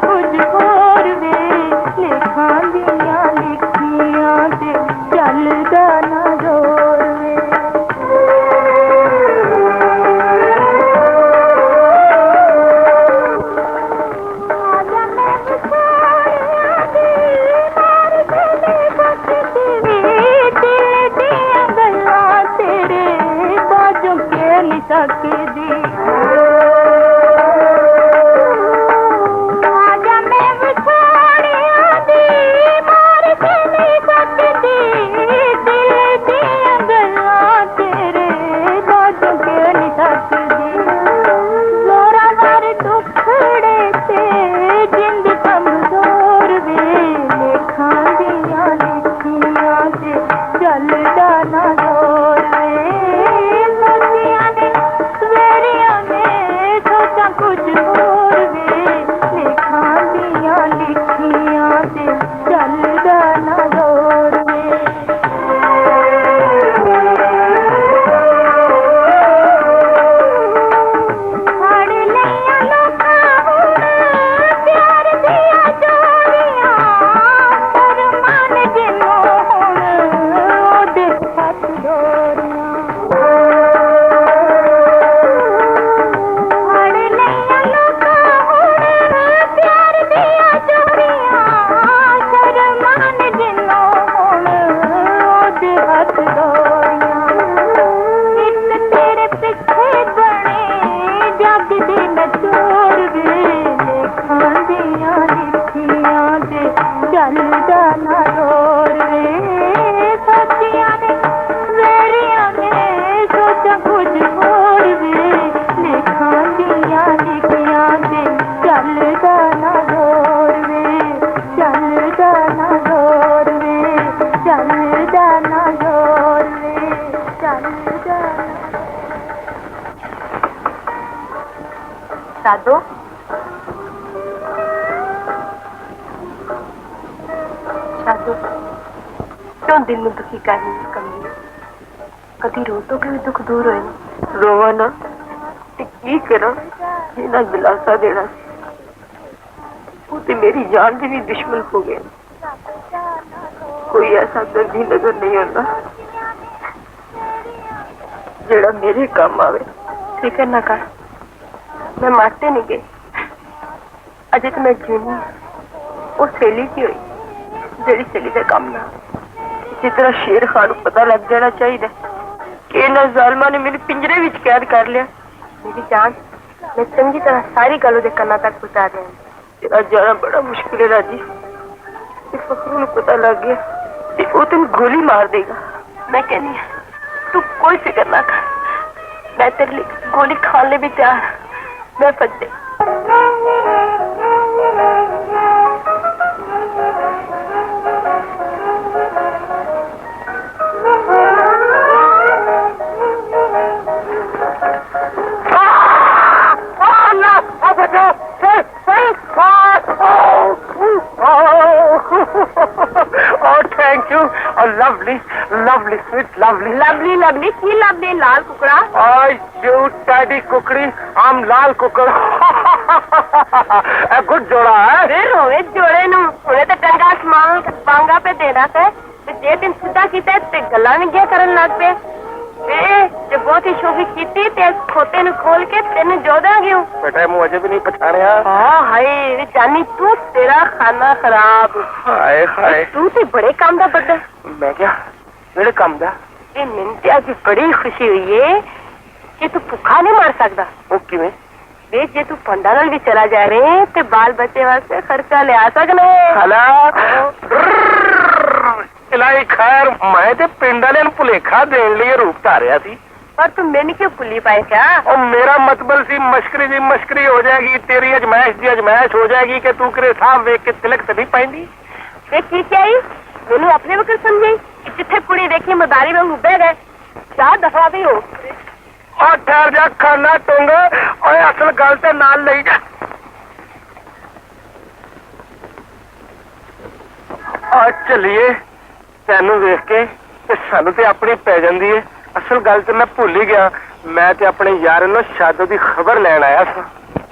ਕੁਝ ਹੋਰ ਵੇ ਲਿਖਾਂ ਦੀਆਂ ਲਿਖੀਆਂ जिंद कमजोर वे लेखां दियां लिखियां ते चलदा ना जोर वे सोचियां ने सवेरियां ने सोचा कुछ होर वे लेखां दियां लिखियां ते चलदा ना जोर वे साधो साधो क्यों दिल में दुखी करनी कमी कभी रो तो कि दुख दूर होए रोवा ना ते की करा जिन्ना दिलासा देना वो ते मेरी जान के भी दुश्मन हो गए कोई ऐसा दर्दी नजर नहीं आता जेड़ा मेरे काम आवे फिक्र ना कर मैं मारते नहीं गई अजे तो मैं जीनी वो सहेली की हुई जेड़ी सहेली का काम ना जिस तरह शेर खान पता लग जाना चाहिए कि इन्होंने जालमा ने मेरे पिंजरे विच कैद कर लिया मेरी जान मैं चंगी तरह सारी गल दे कन्ना तक पहुंचा दिया तेरा जाना बड़ा मुश्किल है राजी फखरू को पता लग गया कि वो तुम गोली मार देगा मैं कहनी तू कोई फिक्र ना कर मैं तेरे लिए गोली खाने भी तैयार मैं फंसे thank you lovely lovely sweet lovely lovely lovely की लवली लाल कुकड़ा आई यू टैडी कुकड़ी आम लाल कुकड़ गुड जोड़ा है फिर रोए जोड़े नु उन्हें तो टंगा आसमान बांगा पे देना था तो जे दिन सीधा कीता ते गल्ला में क्या करन लग पे जे बहुत ही शोभी कीती ते खोते नु खोल के तेन जोदा गयो बेटा मुझे अजे भी नहीं पछाणिया हां हाय जानी तू तेरा खाना खराब हाय हाय तू ते बड़े काम दा बड्डा मैं क्या मेरे काम दा ये मिनते आज बड़ी खुशी हुई है कि तू भुखा नहीं मर सकदा वो किवें वे जे तू पंडा नाल भी चला जा रहे ते बाल बच्चे वास्ते खर्चा ले आ सकने हला इलाही खैर मैं ते पिंड वाले भुलेखा देने लिए रूप धारिया सी पर तू मैंने क्यों भुली पाए क्या और मेरा मतलब सी मश्करी दी मश्करी हो जाएगी तेरी अजमाइश दी अजमाइश हो जाएगी कि तू करे साहब वेख के तिलक तो नहीं पाएंदी वे की क्या आई मैनू अपने वक्त समझी कि जिथे कुड़ी देखी मदारी में बह गए क्या दफा भी हो और ठहर जा खाना टोंग और असल गल ते नाल नहीं जा और चलिए तेनू वेख के ते सानू ते अपनी पै जांदी है असल गल ते मैं भुल ही गया मैं ते अपने यार नु शादो दी खबर लैन आया सा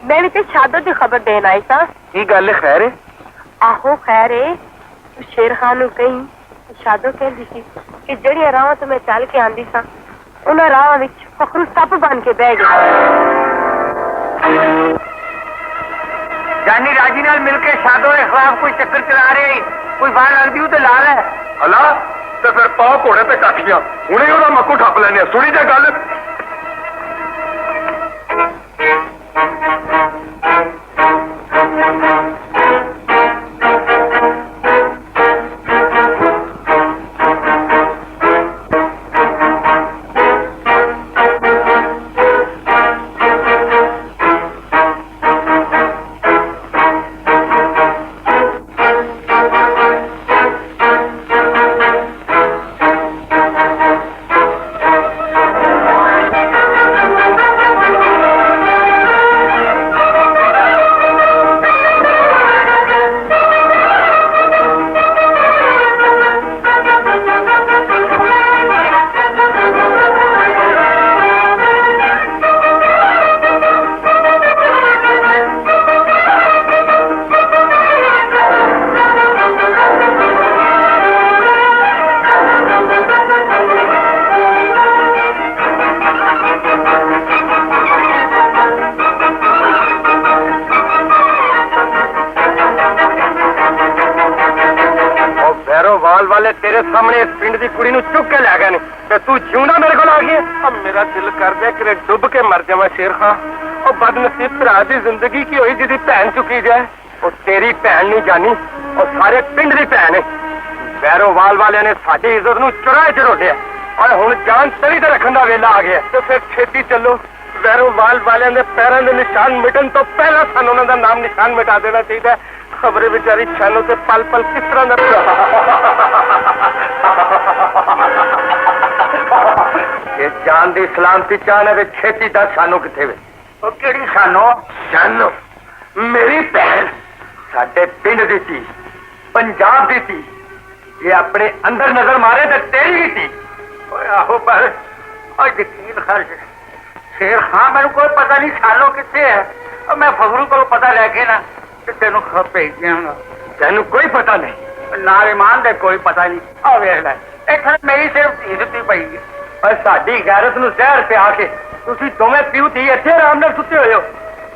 मैं भी ते शादो दी खबर देन आई सा की गल खैर है आहो खैर है तू शेर खान नु कहीं शादो कहती सी कि जड़ियां राह तो मैं चल के आंदी सा उन्हां राह विच फखरू सप बन के बह गया जानी राजी नाल मिलके शादो के खिलाफ कोई चक्कर चला रहे कोई बाहर लगदी तो लाल है हला ते फिर पा घोड़े ते काठियां हुणे ओदा मक्कू ठप लेने सुनी जा गल ਵੈਰੋਵਾਲ ਵਾਲੇ ਤੇਰੇ ਸਾਹਮਣੇ ਇਸ ਪਿੰਡ ਦੀ ਕੁੜੀ ਨੂੰ ਚੁੱਕ ਕੇ ਲੈ ਗਏ ਨੇ ਤੇ ਤੂੰ ਜਿਉਂਦਾ ਮੇਰੇ ਕੋਲ ਆ ਗਿਆ। ਮੇਰਾ ਦਿਲ ਕਰਦਾ ਕਿ ਡੁੱਬ ਕੇ ਮਰ ਜਾਵਾਂ ਸ਼ੇਰ ਖਾਂ। ਉਹ ਬਦਨਸੀਬ ਭਰਾ ਦੀ ਜ਼ਿੰਦਗੀ ਕੀ ਹੋਈ ਜਿਹਦੀ ਭੈਣ ਚੁੱਕੀ ਜਾਏ। ਉਹ ਤੇਰੀ ਭੈਣ ਨਹੀਂ ਜਾਨੀ, ਉਹ ਸਾਰੇ ਪਿੰਡ ਦੀ ਭੈਣ ਹੈ। ਵੈਰੋਵਾਲ ਵਾਲਿਆਂ ਨੇ ਸਾਡੀ ਇੱਜ਼ਤ ਨੂੰ ਚੁਰਾਏ ਚ ਰੋਲਿਆ ਔਰ ਹੁਣ ਜਾਨ ਤਲੀ ਤੇ ਰੱਖਣ ਦਾ ਵੇਲਾ ਆ ਗਿਆ। ਤੇ ਫਿਰ ਛੇਤੀ ਚੱਲੋ। ਵੈਰੋਵਾਲ ਵਾਲਿਆਂ ਦੇ ਪੈਰਾਂ ਦੇ ਨਿਸ਼ਾਨ ਮਿਟਣ ਤੋਂ ਪਹਿਲਾਂ ਸਾਨੂੰ ਉਹਨਾਂ ਦਾ ਨਾਮ ਨਿਸ਼ਾਨ ਮਿਟਾ ਦੇਣਾ ਚਾਹੀਦਾ। ਖਬਰੇ ਵਿਚਾਰੀ ਛਾਨੋ ਤੇ ਪਲ ਪਲ ਕਿਸ ਤਰ੍ਹਾਂ ਦਾ ਇਹ ਜਾਨ ਦੀ ਸਲਾਮਤੀ ਚਾਹਨਾ ਤੇ ਛੇਤੀ ਦਾ ਸਾਨੂੰ ਕਿੱਥੇ ਵੇ। ਉਹ ਕਿਹੜੀ ਸਾਨੂੰ? ਜਾਨੋ ਮੇਰੀ ਭੈਣ ਸਾਡੇ ਪਿੰਡ ਦੀ ਸੀ, ਪੰਜਾਬ ਦੀ ਸੀ। ਜੇ ਆਪਣੇ ਅੰਦਰ ਨਜ਼ਰ ਮਾਰੇ ਤਾਂ ਤੇਰੀ ਹੀ ਸੀ। ਓਏ ਆਹੋ ਪਰ ਅੱਜ ਯਕੀਨ ਕਰ ਸ਼ੇਰ ਖਾਂ ਮੈਨੂੰ ਕੋਈ ਪਤਾ ਨਹੀਂ ਸਾਨੂੰ ਕਿੱਥੇ ਹੈ। ਉਹ ਮੈਂ ਫਗਰੂ ਕੋਲੋਂ ਪਤਾ ਲੈ ਕੇ ਨਾ ਤੇ ਤੈਨੂੰ ਖਬਰ ਭੇਜ ਦਿਆਂਗਾ। ਤੈਨੂੰ ਕੋਈ ਪਤਾ ਨਹੀਂ? ਨਾਲ ਇਮਾਨ ਦੇ ਕੋਈ ਪਤਾ ਨਹੀਂ। ਆ ਵੇਖ ਲੈ ਇੱਥੇ ਮੇਰੀ ਸਿਰਫ ਧੀ ਦਿੱਤੀ ਪਈ ਹੈ। ਪਰ ਸਾਡੀ ਗੈਰਤ ਨੂੰ ਜ਼ਹਿਰ ਪਿਆ ਕੇ ਤੁਸੀਂ ਦੋਵੇਂ ਪਿਓ ਧੀ ਇੱਥੇ ਆਰਾਮ ਨਾਲ ਸੁੱਤੇ ਹੋਏ ਹੋ।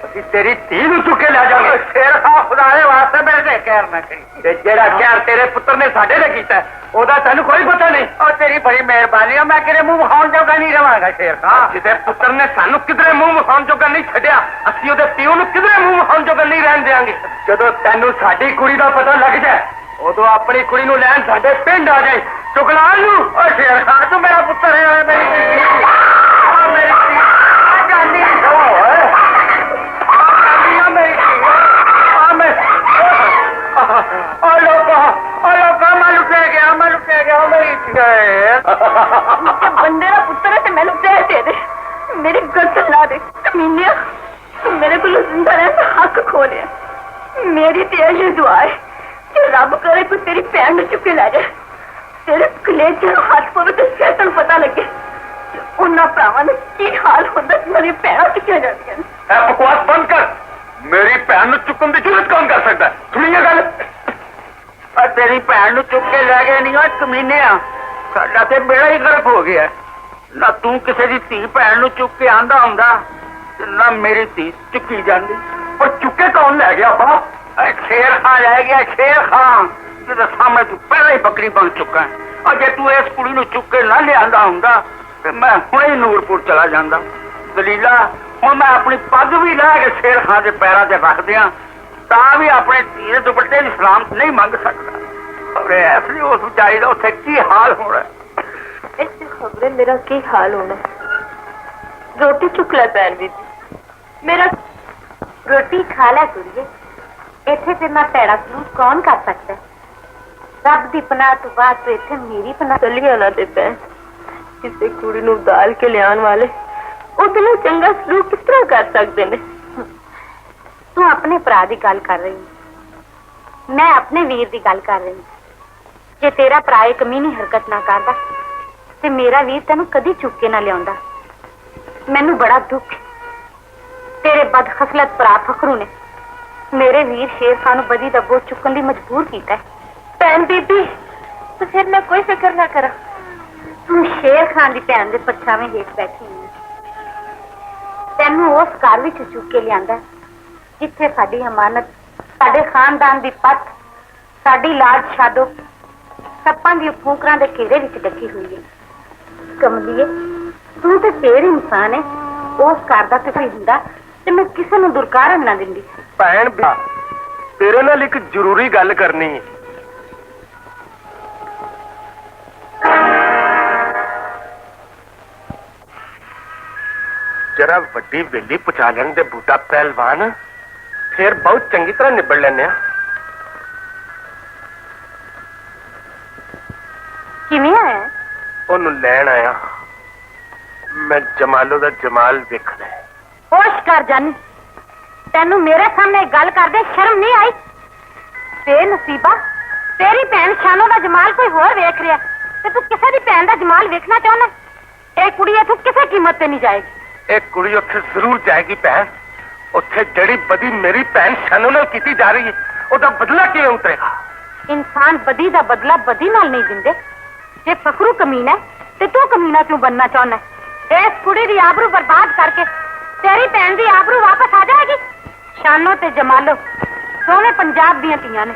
ਅਸੀਂ ਤੇਰੀ ਧੀ ਨੂੰ ਚੁੱਕ ਕੇ ਲੈ ਜਾਵਾਂਗੇ। ਸ਼ੇਰ ਖਾਂ ਖੁਦਾ ਦੇ ਵਾਸਤੇ ਮੇਰੇ ਤੇ ਕਹਿਰ ਨਾ ਕਰੀ। ਤੇ ਜਿਹੜਾ ਕਹਿਰ ਤੇਰੇ ਪੁੱਤਰ ਨੇ ਸਾਡੇ ਤੇ ਕੀਤਾ ਉਹਦਾ ਤੈਨੂੰ ਕੋਈ ਪਤਾ ਨਹੀਂ। ਉਹ ਤੇਰੀ ਬੜੀ ਮਿਹਰਬਾਨੀ ਆ। ਮੈਂ ਕਿਤੇ ਮੂੰਹ ਵਿਖਾਉਣ ਜੋਗਾ ਨਹੀਂ ਰਵਾਂਗਾ ਸ਼ੇਰ ਖਾਂ। ਜਿਹਦੇ ਪੁੱਤਰ ਨੇ ਸਾਨੂੰ ਕਿਧਰੇ ਮੂੰਹ ਵਿਖਾਉਣ ਜੋਗਾ ਨਹੀਂ ਛੱਡਿਆ, ਅਸੀਂ ਉਹਦੇ ਪਿਓ ਨੂੰ ਕਿਧਰੇ ਮੂੰਹ ਵਿਖਾਉਣ ਜੋਗਾ ਨਹੀਂ ਰਹਿਣ ਦੇਵਾਂਗੇ। ਜਦੋਂ ਤੈਨੂੰ ਸਾਡੀ ਕੁੜੀ ਦਾ ਪਤਾ ਲੱਗ ਜਾਏ ਉਦੋਂ ਆਪਣੀ ਕੁੜੀ ਨੂੰ ਲੈਣ ਸਾਡੇ ਪਿੰਡ ਆ ਜਾਏ। ਚੁਗਲਾਲ ਨੂੰ। ਓ ਸ਼ੇਰ ਖਾਂ ਤੂੰ ਮੇਰਾ ਪੁੱਤਰ ਹੈ। ਮੇਰੀ ਧੀ ਮੇਰੀ ਧੀ ਜਾਨੀ ਓਏ ਮੇਰੀ ਧੀ ਆ ਮੈਂ ਓ ਲੋਕਾਂ ਮੈਂ ਲੁੱਟਿਆ ਗਿਆ ਮੇਰੀ ਧੀ ਬੰਦੇ ਦਾ ਪੁੱਤਰ ਹੈ ਤੇ ਮੈਨੂੰ ਦੇ ਦੇ। ਮੇਰੀ ਗਰਦਨ ਲਾ ਦੇ ਕਮੀਨਿਆ। ਮੇਰੇ ਕੋਲ ਜ਼ਿੰਦਾ ਰਹਿਣ ਦਾ ਹੱਕ ਖੋ ਲਿਆ। ਮੇਰੀ ਤੇ ਇਹ ਦੁਆ ਹੈ ਕਿ ਰੱਬ ਕਰੇ ਕੋਈ ਤੇਰੀ ਭੈਣ ਨੂੰ ਚੁੱਕ ਕੇ ਲੈ ਜਾਏ। ਤੇਰੇ ਕਲੇਜੇ ਨੂੰ ਹੱਥ ਪਵੇ ਤੇ ਫਿਰ ਤੈਨੂੰ ਪਤਾ ਲੱਗੇ ਉਹਨਾਂ ਭਰਾਵਾਂ ਦਾ ਕੀ ਹਾਲ ਹੁੰਦਾ ਮੇਰੀ ਭੈਣਾਂ ਚੁੱਕੀਆਂ ਜਾਂਦੀਆਂ ਨੇ। ਇਹ ਬਕਵਾਸ ਬੰਦ ਕਰ। ਮੇਰੀ ਭੈਣ ਨੂੰ ਚੁੱਕਣ ਦੀ ਜ਼ਰੂਰਤ ਕੌਣ ਕਰ ਸਕਦਾ? ਸੁਣੀ ਇਹ ਗੱਲ? ਆ ਤੇਰੀ ਭੈਣ ਨੂੰ ਚੁੱਕ ਕੇ ਲੈ ਗਏ ਨਹੀਂ ਓ ਕਮੀਨਿਆ। ਸਾਡਾ ਤੇ ਬੇੜਾ ਹੀ ਗਰਕ ਹੋ ਗਿਆ। ਨਾ ਤੂੰ ਕਿਸੇ ਦੀ ਧੀ ਭੈਣ ਨੂੰ ਚੁੱਕ ਕੇ ਆਂਦਾ ਹੁੰਦਾ ਤੇ ਨਾ ਮੇਰੀ ਧੀ ਚੁੱਕੀ ਜਾਂਦੀ। ਪਰ ਚੁੱਕੇ ਕੌਣ ਲੈ ਗਿਆ ਬਾ? ਸ਼ੇਰ ਖਾਂ ਲੈ ਗਿਆ। ਸ਼ੇਰ ਖਾਂ ਜਿਹਦੇ ਸਾਹਮਣੇ ਤੂੰ ਪਹਿਲਾਂ ਹੀ ਬੱਕਰੀ ਬਣ ਚੁੱਕਾ। ਜੇ ਤੂੰ ਇਸ ਕੁੜੀ ਨੂੰ ਚੁੱਕ ਕੇ ਨਾ ਲਿਆਂਦਾ ਹੁੰਦਾ ਤੇ ਮੈਂ ਹੁਣੇ ਹੀ ਨੂਰਪੁਰ ਚਲਾ ਜਾਂਦਾ। ਦਲੀਲਾ ਹੁਣ ਮੈਂ ਆਪਣੀ ਪੱਗ ਵੀ ਲੈ ਕੇ ਸ਼ੇਰ ਖਾਂ ਦੇ ਪੈਰਾਂ ਤੇ ਰੱਖ ਦਿਆਂ ਤਾਂ ਵੀ ਆਪਣੇ ਧੀ ਦੇ ਦੁਪੱਟੇ ਦੀ ਸਲਾਮਤ ਨਹੀਂ ਮੰਗ ਸਕਦਾ। ਅਰੇ ਐਸੀ ਉਸ ਵਿਚਾਰੀ ਦਾ ਉੱਥੇ ਕੀ ਹਾਲ ਹੋਣਾ। ਇਸ ਖਬਰੇ ਮੇਰਾ ਕੀ ਹਾਲ ਹੋਣਾ। ਰੋਟੀ ਚੁੱਕ ਲੈ ਭੈਣ ਬੀਬੀ। ਮੇਰਾ ਰੋਟੀ ਖਾ ਲੈ ਕੁੜੀਏ। ਇੱਥੇ ਤੇ ਮੈਂ ਭੈੜਾ ਸਲੂਕ ਕੌਣ ਕਰ ਸਕਦਾ? ਰੱਬ ਦੀ ਪਨਾਹ ਤੋਂ ਬਾਅਦ ਤੇ ਇੱਥੇ ਮੇਰੀ ਪਨਾਹ ਚੱਲੀਆਂ ਨਾ ਤੇ ਭੈਣ। ਕਿਸੇ ਕੁੜੀ ਨੂੰ ਦਾਲ ਕੇ ਲਿਆਉਣ ਵਾਲੇ ਉਹਦੇ ਨਾਲ ਚੰਗਾ ਸਲੂਕ ਕਿਸ ਤਰ੍ਹਾਂ ਕਰ ਸਕਦੇ ਨੇ? ਤੂੰ ਆਪਣੇ ਭਰਾ ਦੀ ਗੱਲ ਕਰ ਰਹੀ, ਮੈਂ ਆਪਣੇ ਵੀਰ ਦੀ ਗੱਲ ਕਰ ਰਹੀ। ਜੇ ਤੇਰਾ ਭਰਾ ਇਹ ਕਮੀਨੀ ਹਰਕਤ ਨਾ ਕਰਦਾ ਤੇ ਮੇਰਾ ਵੀਰ ਤੈਨੂੰ ਕਦੀ ਚੁੱਕ ਕੇ ਨਾ ਲਿਆਉਂਦਾ। ਮੈਨੂੰ ਬੜਾ ਦੁੱਖ। ਤੇਰੇ ਬਦਖਸਲਤ ਭਰਾ ਫਖਰੂ ਨੇ ਮੇਰੇ ਵੀਰ ਸ਼ੇਰ ਖਾਂ ਨੂੰ ਬਦੀ ਦਾ ਬੋਝ ਚੁੱਕਣ ਲਈ ਮਜਬੂਰ ਕੀਤਾ। ਭੈਣ ਬੀਬੀ ਤੇ ਫਿਰ ਮੈਂ ਕੋਈ ਫਿਕਰ ਨਾ ਕਰਾਂ। ਤੂੰ ਸ਼ੇਰ ਖਾਂ ਦੀ ਭੈਣ ਦੇ ਪਰਛਾਵੇਂ ਹੇਠ ਬੈਠੀ ਹੈ। ਤੈਨੂੰ ਉਸ ਘਰ ਵਿੱਚ ਚੁੱਕ ਕੇ ਲਿਆਂਦਾ ਜਿੱਥੇ ਸਾਡੀ ਅਮਾਨਤ, ਸਾਡੇ ਖਾਨਦਾਨ ਦੀ ਪੱਤ, ਸਾਡੀ ਲਾਜ ਸ਼ਾਦੋ ਸੱਪਾਂ ਦੀ ਫੂਕਰਾਂ ਦੇ ਘੇਰੇ ਵਿੱਚ ਡੱਕੀ ਹੋਈ ਹੈ। ਕਮਲੀਏ ਤੂੰ ਤੇ ਸ਼ੇਰ ਇਨਸਾਨ ਹੈ। ਉਸ ਘਰ ਦਾ ਤੇ ਹੁੰਦਾ ਤੇ ਮੈਂ ਕਿਸੇ ਨੂੰ ਦੁਰਕਾਰਨ ਨਾ ਦਿੰਦੀ। ਭੈਣ ਤੇਰੇ ਨਾਲ ਇੱਕ ਜ਼ਰੂਰੀ ਗੱਲ ਕਰਨੀ ਹੈ। ਜਰਾ ਵੱਡੀ ਵੇਲੀ ਪਹੁੰਚਾ ਲੈਣ ਦੇ ਬੂਟਾ ਪਹਿਲਵਾਨ, ਫਿਰ ਬਹੁਤ ਚੰਗੀ ਤਰ੍ਹਾਂ ਨਿਬੜ ਲੈਣੇ ਆ। ਕਿਵੇਂ ਆਇਆ? ਉਹਨੂੰ ਲੈਣ ਆਇਆ। ਮੈਂ ਜਮਾਲੋ ਦਾ ਜਮਾਲ ਵੇਖਣਾ। ਹੋਸ਼ ਕਰ ਜਾਨੀ। ਤੈਨੂੰ ਮੇਰੇ ਸਾਹਮਣੇ ਗੱਲ ਕਰਦੇ ਸ਼ਰਮ ਨਹੀਂ ਆਈ? ਬੇਨਸੀਬਾ, ਤੇਰੀ ਭੈਣ ਸ਼ਾਨੋ ਦਾ ਜਮਾਲ ਕੋਈ ਹੋਰ ਵੇਖ ਰਿਹਾ ਤੇ ਤੂੰ ਕਿਸੇ ਦੀ ਭੈਣ ਦਾ ਜਮਾਲ ਵੇਖਣਾ ਚਾਹੁੰਦਾ? ਇਹ ਕੁੜੀ ਇੱਥੋਂ ਕਿਸੇ ਕੀਮਤ ਤੇ ਨਹੀਂ ਜਾਏਗੀ। ਇਹ ਕੁੜੀ ਉੱਥੇ ਜ਼ਰੂਰ ਜਾਏਗੀ ਭੈਣ। ਉੱਥੇ ਜਿਹੜੀ ਬਦੀ ਮੇਰੀ ਭੈਣ ਸ਼ਾਨੋ ਨਾਲ ਕੀਤੀ ਜਾ ਰਹੀ ਹੈ ਉਹਦਾ ਬਦਲਾ ਕਿਵੇਂ ਉਤਰੇਗਾ? ਇਨਸਾਨ ਬਦੀ ਦਾ ਬਦਲਾ ਬਦੀ ਨਾਲ ਨਹੀਂ ਦਿੰਦੇ। ਜੇ ਫਖਰੂ ਕਮੀਨਾ ਤੇ ਤੂੰ ਕਮੀਨਾ ਕਿਉਂ ਬਣਨਾ ਚਾਹੁੰਦਾ? ਇਸ ਕੁੜੀ ਦੀ ਆਬਰੂ ਬਰਬਾਦ ਕਰਕੇ ਤੇਰੀ ਭੈਣ ਦੀ ਆਬਰੂ ਵਾਪਸ ਆ ਜਾਏਗੀ। ਸ਼ਾਨੋ ਤੇ ਜਮਾਲੋ ਦੋਵੇਂ ਪੰਜਾਬ ਦੀਆਂ ਧੀਆਂ ਨੇ।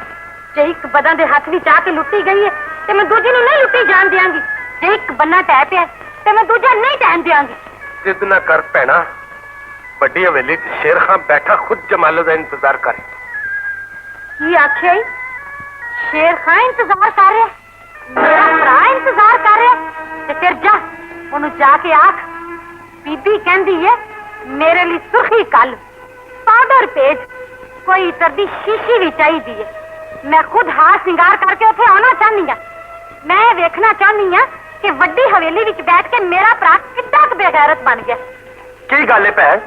ਜੇ ਇੱਕ ਬਦਾਂ ਦੇ ਹੱਥ ਵਿੱਚ ਆ ਕੇ ਲੁੱਟੀ ਗਈ ਹੈ ਤੇ ਮੈਂ ਦੂਜੀ ਨੂੰ ਨਹੀਂ ਲੁੱਟੀ ਜਾਣ ਦਿਆਂਗੀ। ਜੇ ਇੱਕ ਬੰਨਾ ਟਹਿ ਪਿਆ ਤੇ ਮੈਂ ਦੂਜਾ ਨਹੀਂ ਟਹਿਣ ਦਿਆਂਗੀ। जिद ना कर भैना, बड़ी हवेली च शेर खां बैठा खुद जमालो का इंतजार कर। की आखिया ही? शेर खां इंतजार कर रहा, मेरा भरा इंतजार कर रहा। ते फिर जा ओनू जाके आख, बीबी कहंदी है मेरे लिए सुर्खी कल पाउडर पेज, कोई इतर दी शीशी भी चाहिए है। मैं खुद हार सिंगार करके उथे आना चाहनी हां। मैं वेखना चाहनी हां कि वड्डी हवेली विच बैठ के मेरा भरा कितना बेगैरत बन गया। की गल है भैन?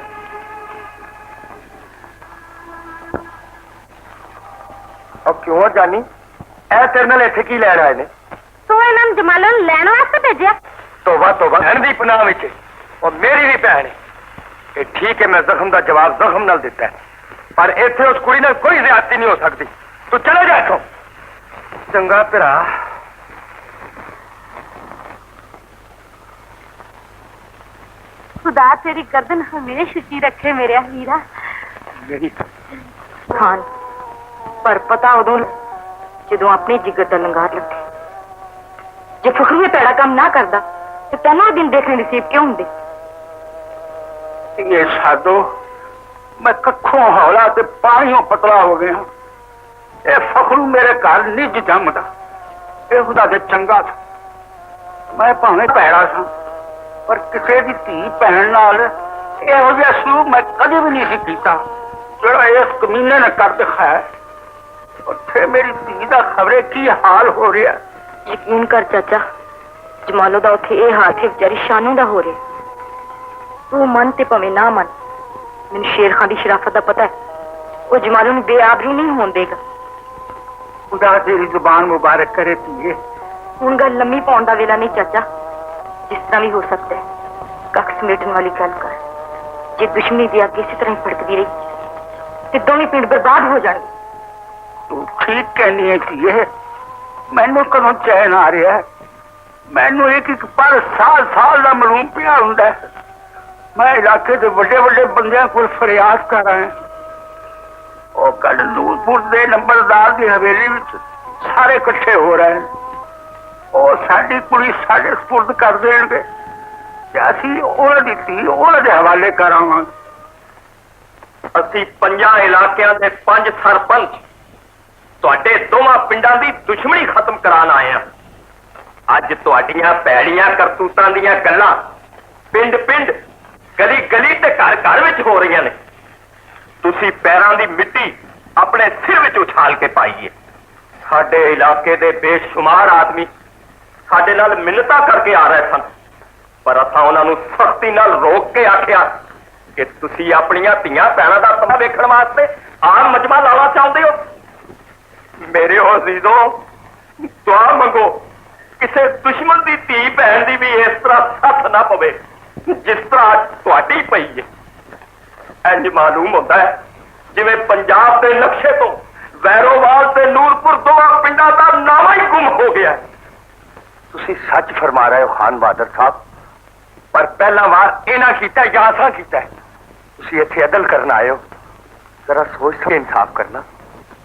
और क्यों जानी ए तेरे नाल इत्थे की लैण आए ने? तू इन्हां जमालों नूं लैण वास्ते भेजिया? तोबा तोबा, भैन दी पनाह विच और मेरी भी भैन है। ये ठीक है, मैं जख्म का जवाब जख्म नाल दिता है, पर इत्थे उस कुड़ी नाल कोई ज्यादती नहीं हो सकती। तू चले जा इत्थों। चंगा भरा। खुदा तेरी गर्दन हमेशा ऊंची रखे मेरे हीरा। मेरी खान पर पता उदों जो अपने जिगर का लंगार लगे। जो फखरू पैड़ा काम ना करता तो तेनों दिन देखने नसीब क्यों होंगे? ये साधो मैं कखों हौला ते पानियों पतला हो गया। ये फखरू मेरे घर निज जमदा, ये खुदा दे चंगा था। मैं भावें पैड़ा सा, पर किसी की धी भैन नाल इहो जिहा सलूक मैं कभी भी नहीं सी कीता जिहड़ा इस कमीने ने कर दिखाया। उत्थे मेरी धी दा खबरे की हाल हो रहा। यकीन कर चाचा, जमालो दा उत्थे ये हाल थे बेचारी शानू दा हो रहा। तू मन ते भावें ना मन, मैनूं शेर खां दी शराफत दा पता है। वो जमालो नूं बेआबरू नहीं होण देगा। खुदा तेरी जुबान मुबारक करे धीए। हुण गल लम्मी पाउण दा वेला नहीं चाचा, जिस तरह भी हो सकता है कख समेटन वाली गल कर। जे दुश्मनी दी अग इसी तरह ही भड़कदी रही ते दोवें पिंड बर्बाद हो जाणगे। तू ठीक कहनी है धीए, मैनू कदों चैन आ रहा है। मैनू एक एक पर साल साल का मलूम पिया हुंदा है। मैं इलाके के बड़े बड़े बंदियां को फरियाद कर रहा है। और कल नूरपुर के नंबरदार की हवेली में सारे इकट्ठे हो रहे हैं। और साडी कुड़ी साडे सुपुर्द कर देंगे ते असीं उहनां दी धी उहनां दे हवाले करावांगे। ਅਸੀਂ ਪੰਜਾਂ ਇਲਾਕਿਆਂ ਦੇ 5 ਸਰਪੰਚ ਤੁਹਾਡੇ ਦੋਵਾਂ ਪਿੰਡਾਂ ਦੀ ਦੁਸ਼ਮਣੀ ਖਤਮ ਕਰਾਉਣ ਆਏ ਆ। ਅੱਜ ਤੁਹਾਡੀਆਂ ਭੈੜੀਆਂ ਕਰਤੂਤਾਂ ਦੀਆਂ ਗੱਲਾਂ ਪਿੰਡ ਪਿੰਡ ਗਲੀ ਗਲੀ ਤੇ ਘਰ ਘਰ ਵਿੱਚ ਹੋ ਰਹੀਆਂ ਨੇ। ਤੁਸੀਂ ਪੈਰਾਂ ਦੀ ਮਿੱਟੀ ਆਪਣੇ ਸਿਰ ਵਿੱਚ ਉਛਾਲ ਕੇ ਪਾਈਏ। ਸਾਡੇ ਇਲਾਕੇ ਦੇ ਬੇਸ਼ੁਮਾਰ ਆਦਮੀ ਸਾਡੇ ਨਾਲ ਮਿੰਨਤਾਂ ਕਰਕੇ ਆ ਰਹੇ ਸਨ, ਪਰ ਅਸਾਂ ਉਹਨਾਂ ਨੂੰ ਸਖਤੀ ਨਾਲ ਰੋਕ ਕੇ ਆਖਿਆ ਕਿ ਤੁਸੀਂ ਆਪਣੀਆਂ ਧੀਆਂ ਭੈਣਾਂ ਦਾ ਤਮਾ ਵੇਖਣ ਵਾਸਤੇ ਆਮ ਮਜਮਾ ਲਾਉਣਾ ਚਾਹੁੰਦੇ ਹੋ। ਮੇਰੇ ਅਜ਼ੀਜ਼ੋ, ਦੁਆ ਮੰਗੋ ਕਿਸੇ ਦੁਸ਼ਮਣ ਦੀ ਧੀ ਭੈਣ ਦੀ ਵੀ ਇਸ ਤਰ੍ਹਾਂ ਸੱਥ ਨਾ ਪਵੇ ਜਿਸ ਤਰ੍ਹਾਂ ਤੁਹਾਡੀ ਪਈ ਹੈ। ਇੰਜ ਮਾਲੂਮ ਹੁੰਦਾ ਹੈ ਜਿਵੇਂ ਪੰਜਾਬ ਦੇ ਨਕਸ਼ੇ ਤੋਂ ਵੈਰੋਵਾਲ ਤੇ ਨੂਰਪੁਰ ਦੋਵਾਂ ਪਿੰਡਾਂ ਦਾ ਨਾਮ ਹੀ ਗੁੰਮ ਹੋ ਗਿਆ। ਤੁਸੀਂ ਸੱਚ ਫਰਮਾ ਰਹੇ ਹੋ ਖਾਨ ਬਹਾਦਰ ਸਾਹਿਬ, ਪਰ ਪਹਿਲਾ ਵਾਰ ਇਹਨਾਂ ਕੀਤਾ ਜਾਂ ਅਸਾਂ ਕੀਤਾ। ਤੁਸੀਂ ਇੱਥੇ ਅਦਲ ਕਰਨ ਆਏ ਹੋ, ਜ਼ਰਾ ਸੋਚ ਕੇ ਇਨਸਾਫ ਕਰਨਾ।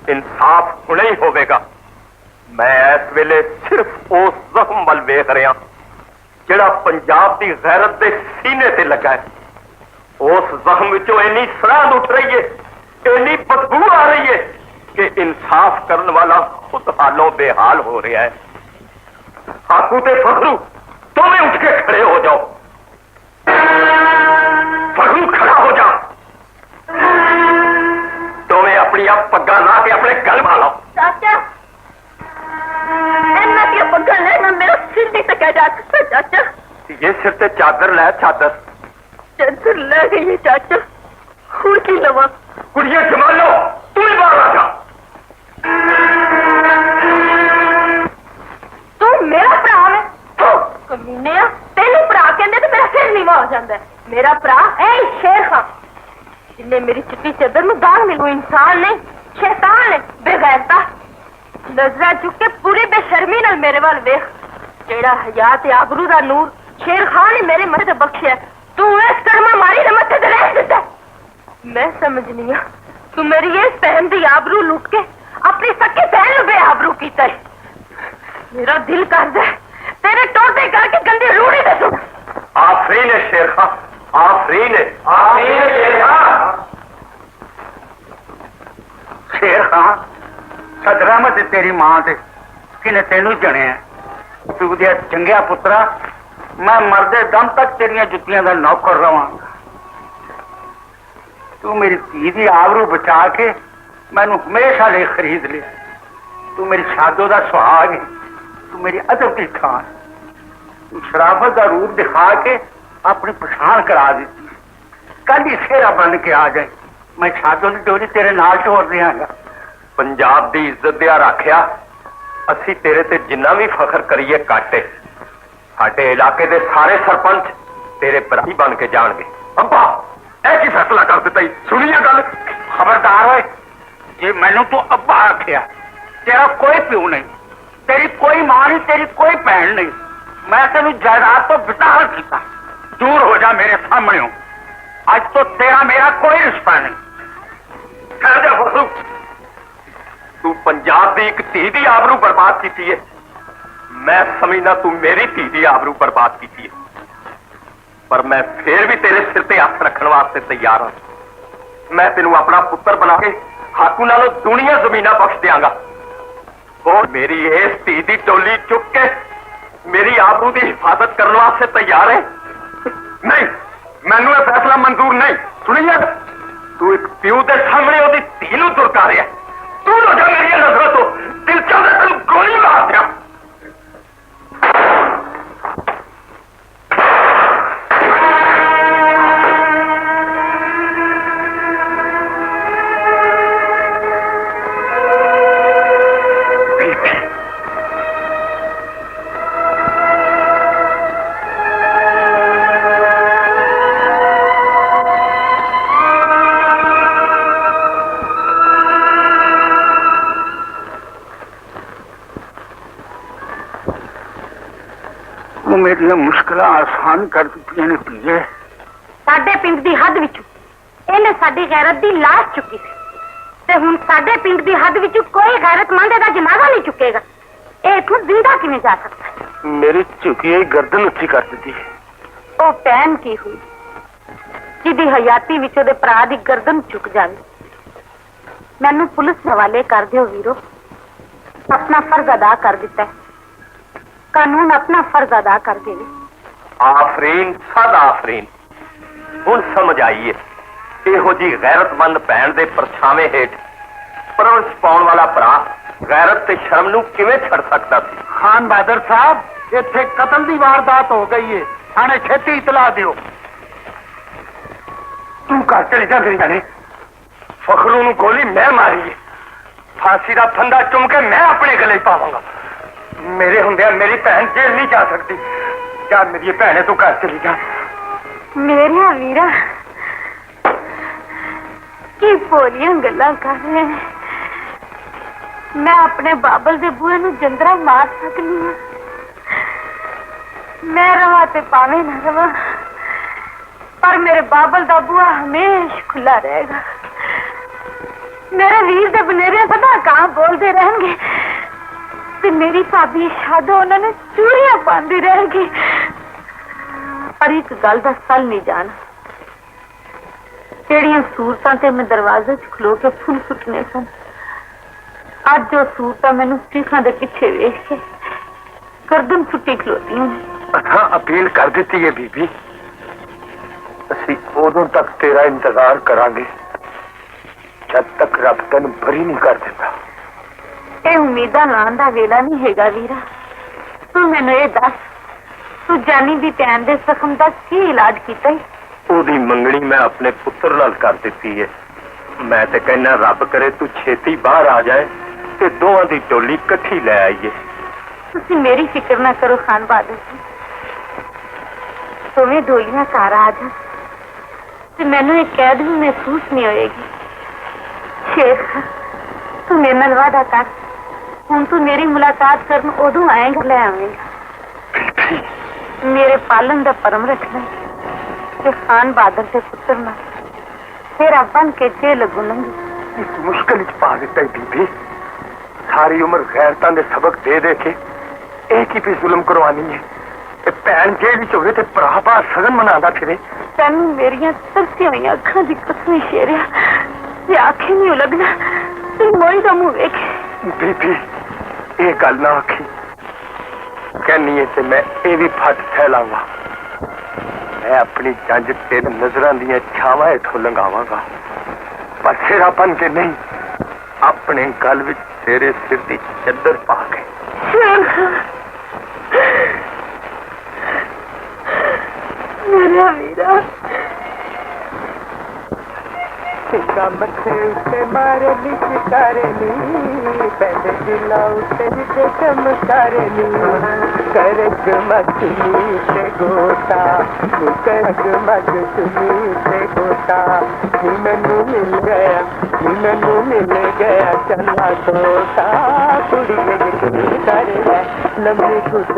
ਇਨਸਾਫ ਹੁਣੇ ਹੀ ਹੋਵੇਗਾ। ਮੈਂ ਇਸ ਵੇਲੇ ਸਿਰਫ ਉਸ ਜ਼ਖਮ ਵੱਲ ਵੇਖ ਰਿਹਾ ਜਿਹੜਾ ਪੰਜਾਬ ਦੀ ਗੈਰਤ ਦੇ ਸੀਨੇ ਤੇ ਲੱਗਾ ਹੈ। ਉਸ ਜ਼ਖਮ ਵਿੱਚੋਂ ਇੰਨੀ ਸਰਾਂਦ ਉੱਠ ਰਹੀ ਹੈ, ਇੰਨੀ ਬਦਬੂ ਆ ਰਹੀ ਹੈ ਕਿ ਇਨਸਾਫ ਕਰਨ ਵਾਲਾ ਖੁਦ ਹਾਲੋਂ ਬੇਹਾਲ ਹੋ ਰਿਹਾ ਹੈ। ਹਾਕੂ ਤੇ ਫਖਰੂ ਦੋਵੇਂ ਉੱਠ ਕੇ ਖੜੇ ਹੋ ਜਾਓ। फखरू खड़ा हो जा। दोवें अपनी पग्गा ला के अपने गल मालो। चाचा इन्ना की पग्गा लेना मेरा सिर नहीं टका जा सकता। चाचा ये सिर ते चादर ले, चादर चादर ले गई है चाचा। खून की लवा कुड़िया जमा लो, तू ही बाहर आ जा। तू मेरा भरा है? कमीने तेनू भरा कहंदे ते मेरा सिर नीवा हो जांदा है। मेरा भरा ऐ शेर खां जिन्हें मेरी चिट्टी चादर में दाग मिलू। इंसान नहीं शैतान है, बेगैरता। नजरा चुक के पूरी बेशर्मी नाल मेरे वाल वेख। जेड़ा हया ते आबरू दा नूर शेर खां ने मेरे मथे ते बख्शिया, तू इस कर्मा मारी दे मथे ते रह दिता। मैं समझनी हां तू मेरी इस बहन दी आबरू लुट के अपनी सकी बहन नूं पीता है। मेरा दिल करता है तेरे टोटे करके गंदी रूढ़ी दे दूं। आफरीन है शेर खां, आफरीन है, आफरीन है शेर खां। शेर खां सदरा मत तेरी मां दे किने तेनू जने तू दिया चंगिया पुत्रा, मैं मरदे दम तक तेरिया जुत्तियां दा नौकर रवांगा। तू मेरी धी दी आबरू बचा के मैनू हमेशा लिए खरीद लिया। तू मेरी शादो दा सुहाग है, तू मेरी अदब की खान। तू शराफत का रूप दिखा के अपनी पछाण करा दी। कल ही सेरा बन के आ जाए, मैं शादो की डोरी तेरे नाल ढोर दियांगा। पंजाब दी इज्जत दिया राखिया, असी तेरे ते जिन्ना भी फखर करिए काटे। साडे इलाके दे सारे सरपंच तेरे भरा बन के जाणगे। अब्बा ऐ की फैसला कर दिता ही, सुनिए गल। खबरदार होए, जे मैनू तू अब्बा आखिया, तेरा कोई प्यो नहीं, तेरी कोई मां नहीं, तेरी कोई भैन नहीं। मैं तेन जायदाद तो बेताल किया। दूर हो जा मेरे सामने। अज तो तेरा मेरा कोई रिश्ता नहीं। ठहर जा फसलू, तू पंजाब दी एक धी दी आबरू बर्बाद की है। मैं समझना तू मेरी धी दी आबरू बर्बाद की है, पर मैं फिर भी तेरे सिर ते हथ रखने वास्ते तैयार हाँ। मैं तेनू अपना पुत्र बना के हाकू नालों दुनिया जमीना बख्श दियांगा। और मेरी इस धी दी टोली चुक के मेरी आबरू की हिफाजत करने वास्ते तैयार है। नहीं, मैनू यह फैसला मंजूर नहीं। सुनिए, तू एक प्यू के सामने ओदी धी नूं दुरका रहा। तू हो जा मेरी नजरों तो, दिल चाहता तेन गोली मार दिया। मेरी मुश्किल आसान कर दी ने पीए। साडे पिंड दी हद विचों इहने साडी गैरत दी लाश चुकी सी ते हुण साडे पिंड दी हद विचों कोई गैरतमंद दा जनाजा नहीं चुकेगा। ए इथों जिंदा किवें जा सकता है? मेरी झुकी हुई गर्दन उच्ची कर दी। ओ पैन की हुई जिहदी हयाती विच ओहदे भरा दी गर्दन झुक जावे। मैनू पुलिस हवाले कर दिओ वीरो। अपना फर्ज अदा कर दिता है, कानून अपना फर्ज अदा कर देवे। आफरीन, सद आफरीन। हुण समझ आई है इहो जी गैरतमंद भैन दे परछावे हेठ परवरिश पाउण वाला भरा गैरत ते शर्म नूं किवें छड़ सकदा सी। खान बहादुर साहब, इत्थे कतल की वारदात हो गई है, थाने छेती इतला दियो। तू घर चले जा मेरी जाने। फखरू नूं गोली मैं मारी है, फांसी का फंदा चुम के मैं अपने गले पावांगा। मेरे हुंदिया मेरी भैन जेल नहीं जा सकती। जा मेरी भैने, तू घर चली जा। मेरिया वीरा की भोलियां गल्लां कर रहे हैं। मैं अपने बाबल दे बूहे नूं जंदरा मार सकनी हूं। मैं रवा ते पावे ना रवा, पर मेरे बाबल दा बूहा हमेशा खुला रहेगा। मेरे वीर दे बनेरे सदा कहां बोलते रहेंगे ते मेरी भाभी शादो उन्होंने चूड़ियां पांदी रहेगी। पर एक गल दा सल नहीं जाना, ਜਿਹੜੀਆਂ सूरतां ते मैं दरवाजे च खलो के फुल सुटने सन, अज जो सूरतां मैनू सीखां दे पिछे वेख के गर्दन सुटी खलोतियां। असां अपील कर दी है बीबी, असी उदों तक तेरा इंतजार करांगे जब तक रब तेन बरी नहीं कर देता। ये उम्मीदा लाने का वेला नहीं हैगा वीरा। तू मैनू ये दस, तू जानी दी भैन दे जख्म दा की इलाज कीता है? ओदी मंगनी मैं अपने पुत्र नाल कर दी है। मैं ते कहना रब करे तू छेती बाहर आ जाए ते दोवां दी टोली इकट्ठी ले आईए। तुसी मेरी फिक्र ना करो खान बहादुर जी, तुम्हें डोलियां घर आ जा ते मैनू एक कैद भी महसूस नहीं होएगी। शेख तू मेरे नाल वादा कर, हुण तू मेरी मुलाकात करन उदों आएगा ले आवेगा। मेरे पालन दा परम रखना ते खान बहादुर के पुत्र ना तेरा बन के जेल गुनंगी। इस मुश्किल च पा दिता बीबी, ਸਾਰੀ ਉਮਰ ਗੈਰਤਾਂ ਦੇ ਸਬਕ ਦੇ ਦੇ ਕੇ ਇਹ ਕੀ ਵੀ ਜ਼ੁਲਮ ਕਰਵਾਨੀ ਹੈ। ਇਹ ਭੈਣ ਜੇਲ੍ਹ ਵਿੱਚ ਹੋਵੇ ਤੇ ਭਰਾ ਬਾਹਰ ਸਗਨ ਮਨਾਉਂਦਾ ਫਿਰੇ। ਤੈਨੂੰ ਮੇਰੀਆਂ ਤਰਸੀਆਂ ਹੋਈਆਂ ਅੱਖਾਂ ਦੀ ਕਸਮ ਸ਼ੇਰਿਆ ਤੇ ਆਖੇ ਨਹੀਂ ਲੱਗਣਾ ਤੇ ਮੋਈ ਦਾ ਮੂੰਹ ਵੇਖ। ਬੀਬੀ ਇਹ ਗੱਲ ਨਾ ਆਖੀ, ਕਹਿੰਨੀ ਹੈ ਤੇ ਮੈਂ ਇਹ ਵੀ ਫੱਟ ਫੈਲਾਂਗਾ। ਮੈਂ ਆਪਣੀ ਜੰਜ ਤੇ ਨਜ਼ਰਾਂ ਦੀਆਂ ਛਾਵਾਂ ਹੇਠੋਂ ਲੰਘਾਵਾਂਗਾ, ਪਰ ਸਿਰਾ ਬਣ ਕੇ ਨਹੀਂ, ਆਪਣੇ ਗਲ ਵਿੱਚ ਤੇਰੇ ਸਿਰ ਦੀ ਚੱਦਰ ਪਾ ਕੇ। ਮੇਰਾ ਵੀਰਾ ਸਿੱਕਾ ਮੱਥੇ ਉੱਤੇ ਮਾਰੇ ਨੀ ਸਿਤਾਰੇ ਨੀ, ਪੈਂਦੇ ਦਿਲਾਂ ਉੱਤੇ ਜੇ ਚਮਕਾਰੇ ਨੀ। ਕਰਗ ਮੱਛੀ ਤੇ ਗੋਤਾ, ਕਰਗ ਮੱਛੀ ਤੇ ਗੋਤਾ, ਨੀ ਮੈਨੂੰ ਮਿਲ ਗਿਆ, ਨੀ ਮੈਨੂੰ ਮਿਲ ਗਿਆ ਚੰਨਾ ਤੋਤਾ। ਕੁੜੀ ਦੇ ਕਰ ਲੈ ਲੰਮੀ ਖੁਦ